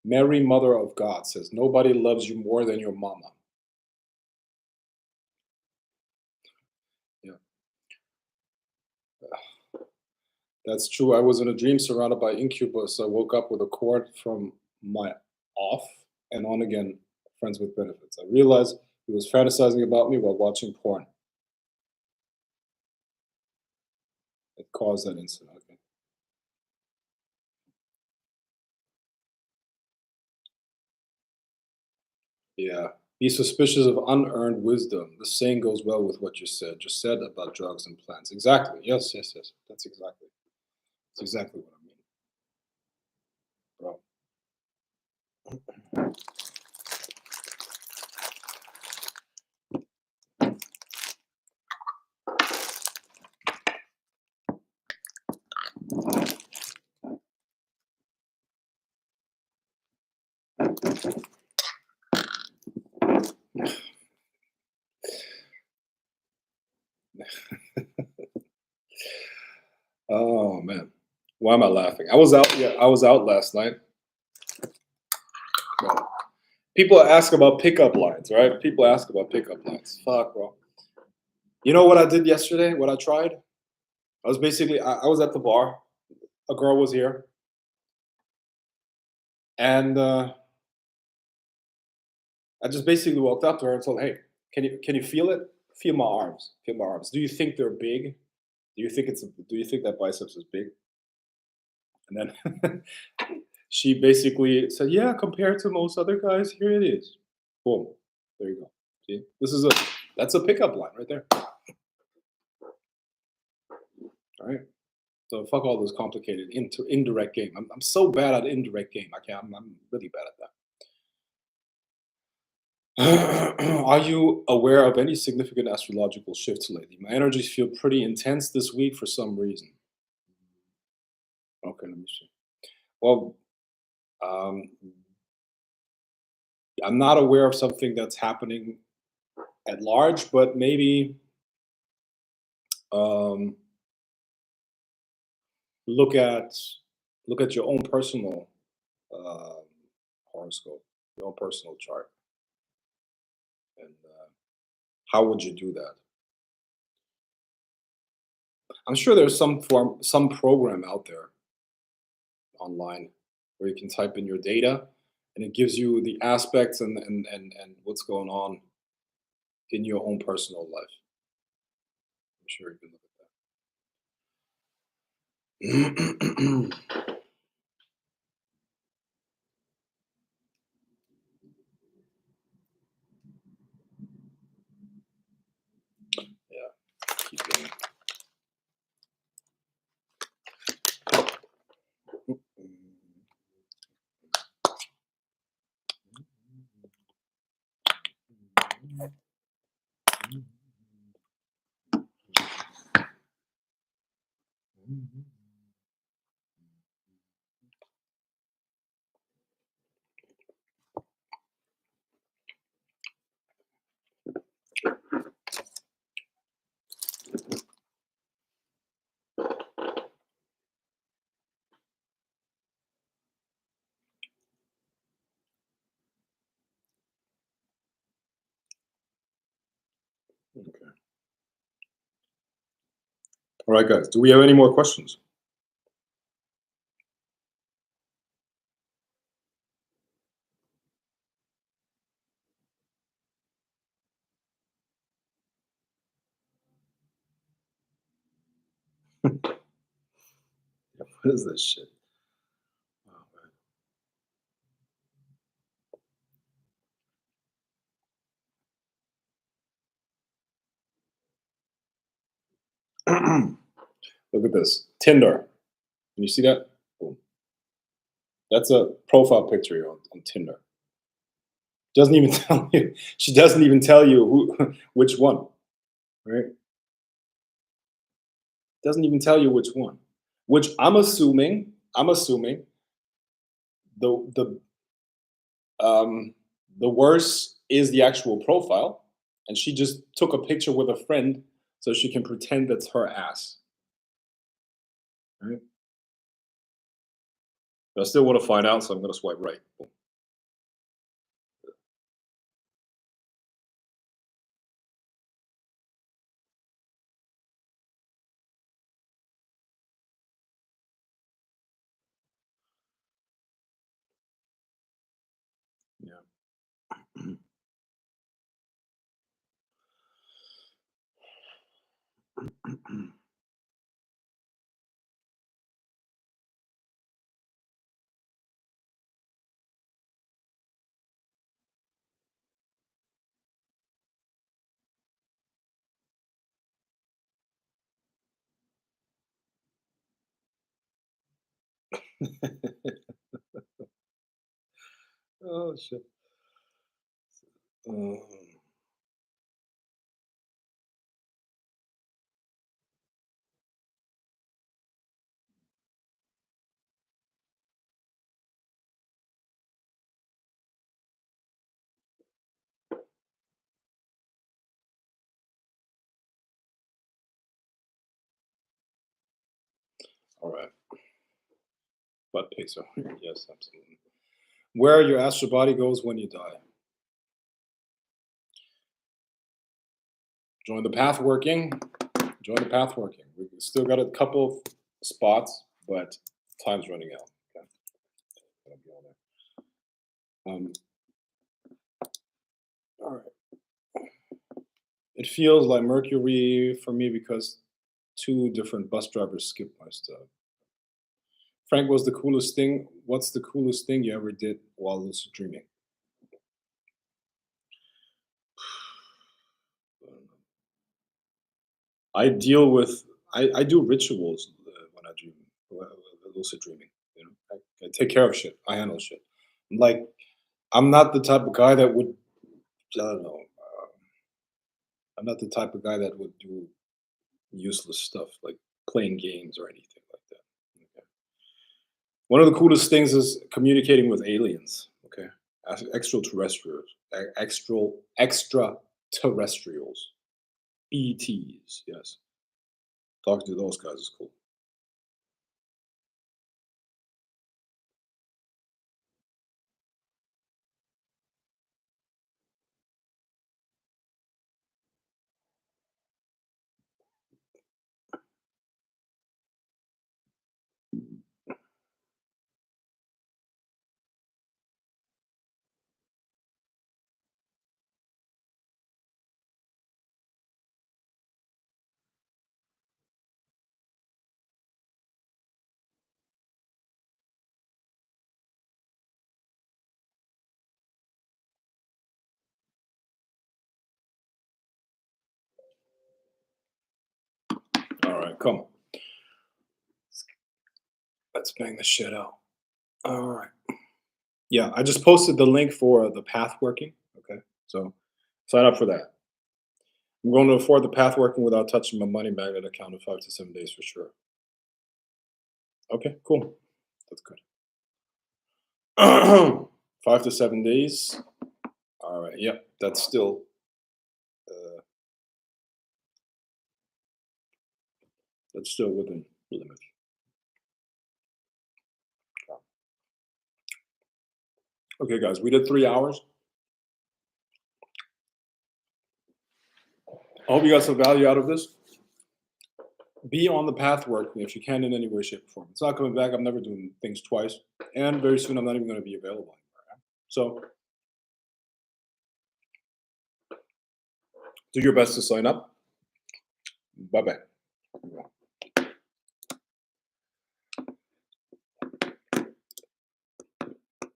Mary, Mother of God, says, nobody loves you more than your mama. Yeah, that's true. I was in a dream surrounded by incubus. I woke up with a cord from my off and on again, friends with benefits. I realized he was fantasizing about me while watching porn. It caused that incident. Okay. Yeah. Be suspicious of unearned wisdom. The saying goes well with what you said. Just said about drugs and plants. Exactly. Yes, yes, yes. That's exactly what I mean, bro. Oh man. Why am I laughing? I was out, yeah, I was out last night. Bro. People ask about pickup lines, right? People ask about pickup lines. Fuck, bro. You know what I did yesterday? What I tried? I was basically I was at the bar. A girl was here, and I just basically walked up to her and told, "Hey, can you feel it? Feel my arms. Feel my arms. Do you think they're big? Do you think that biceps is big?" And then she basically said, "Yeah, compared to most other guys, here it is." Boom. There you go. See, that's a pickup line right there. All right. So fuck all this complicated indirect game. I'm so bad at indirect game. I can't. I'm really bad at that. Are you aware of any significant astrological shifts lately? My energies feel pretty intense this week for some reason. Okay, let me see. Well, um, I'm not aware of something that's happening at large, but maybe um, look at your own personal um horoscope, your own personal chart, and how would you do that? I'm sure there's some program out there online where you can type in your data and it gives you the aspects and what's going on in your own personal life. I'm sure you can look at that. Yeah, keep going. Okay. All right, guys. Do we have any more questions? What is this shit? Oh, man. Look at this. Tinder. Can you see that? Boom. That's a profile picture on Tinder. Doesn't even tell you. She doesn't even tell you who, which one, right? Doesn't even tell you which one. Which I'm assuming the the worse is the actual profile, and she just took a picture with a friend so she can pretend that's her ass. Right? But I still want to find out, so I'm gonna swipe right. Boom. Yeah. Oh shit. Um, all right. Butt pics are yes, absolutely. Where your astral body goes when you die. Join the path working. Join the path working. We still got a couple of spots, but time's running out. Okay. Gotta be on there. All right. It feels like Mercury for me because two different bus drivers skipped my stuff. Frank was the coolest thing. What's the coolest thing you ever did while lucid dreaming? I deal with I do rituals when I dream, lucid dreaming. You know, I take care of shit. I handle shit. Like I'm not the type of guy that would I don't know. I'm not the type of guy that would do useless stuff like playing games or anything like that. Okay. One of the coolest things is communicating with aliens. Okay, extraterrestrials, extraterrestrials, ETs. Yes, talking to those guys is cool. All right, come. Let's bang the shit out. All right. Yeah, I just posted the link for the path working. Okay, so sign up for that. I'm going to afford the path working without touching my money magnet account in 5 to 7 days for sure. Okay, cool. That's good. 5 to 7 days. All right. Yep. That's still. Uh, that's still within limits. Okay, guys. We did 3 hours. I hope you got some value out of this. Be on the path working if you can in any way, shape, or form. It's not coming back. I'm never doing things twice, and very soon I'm not even going to be available anymore. So do your best to sign up. Bye bye.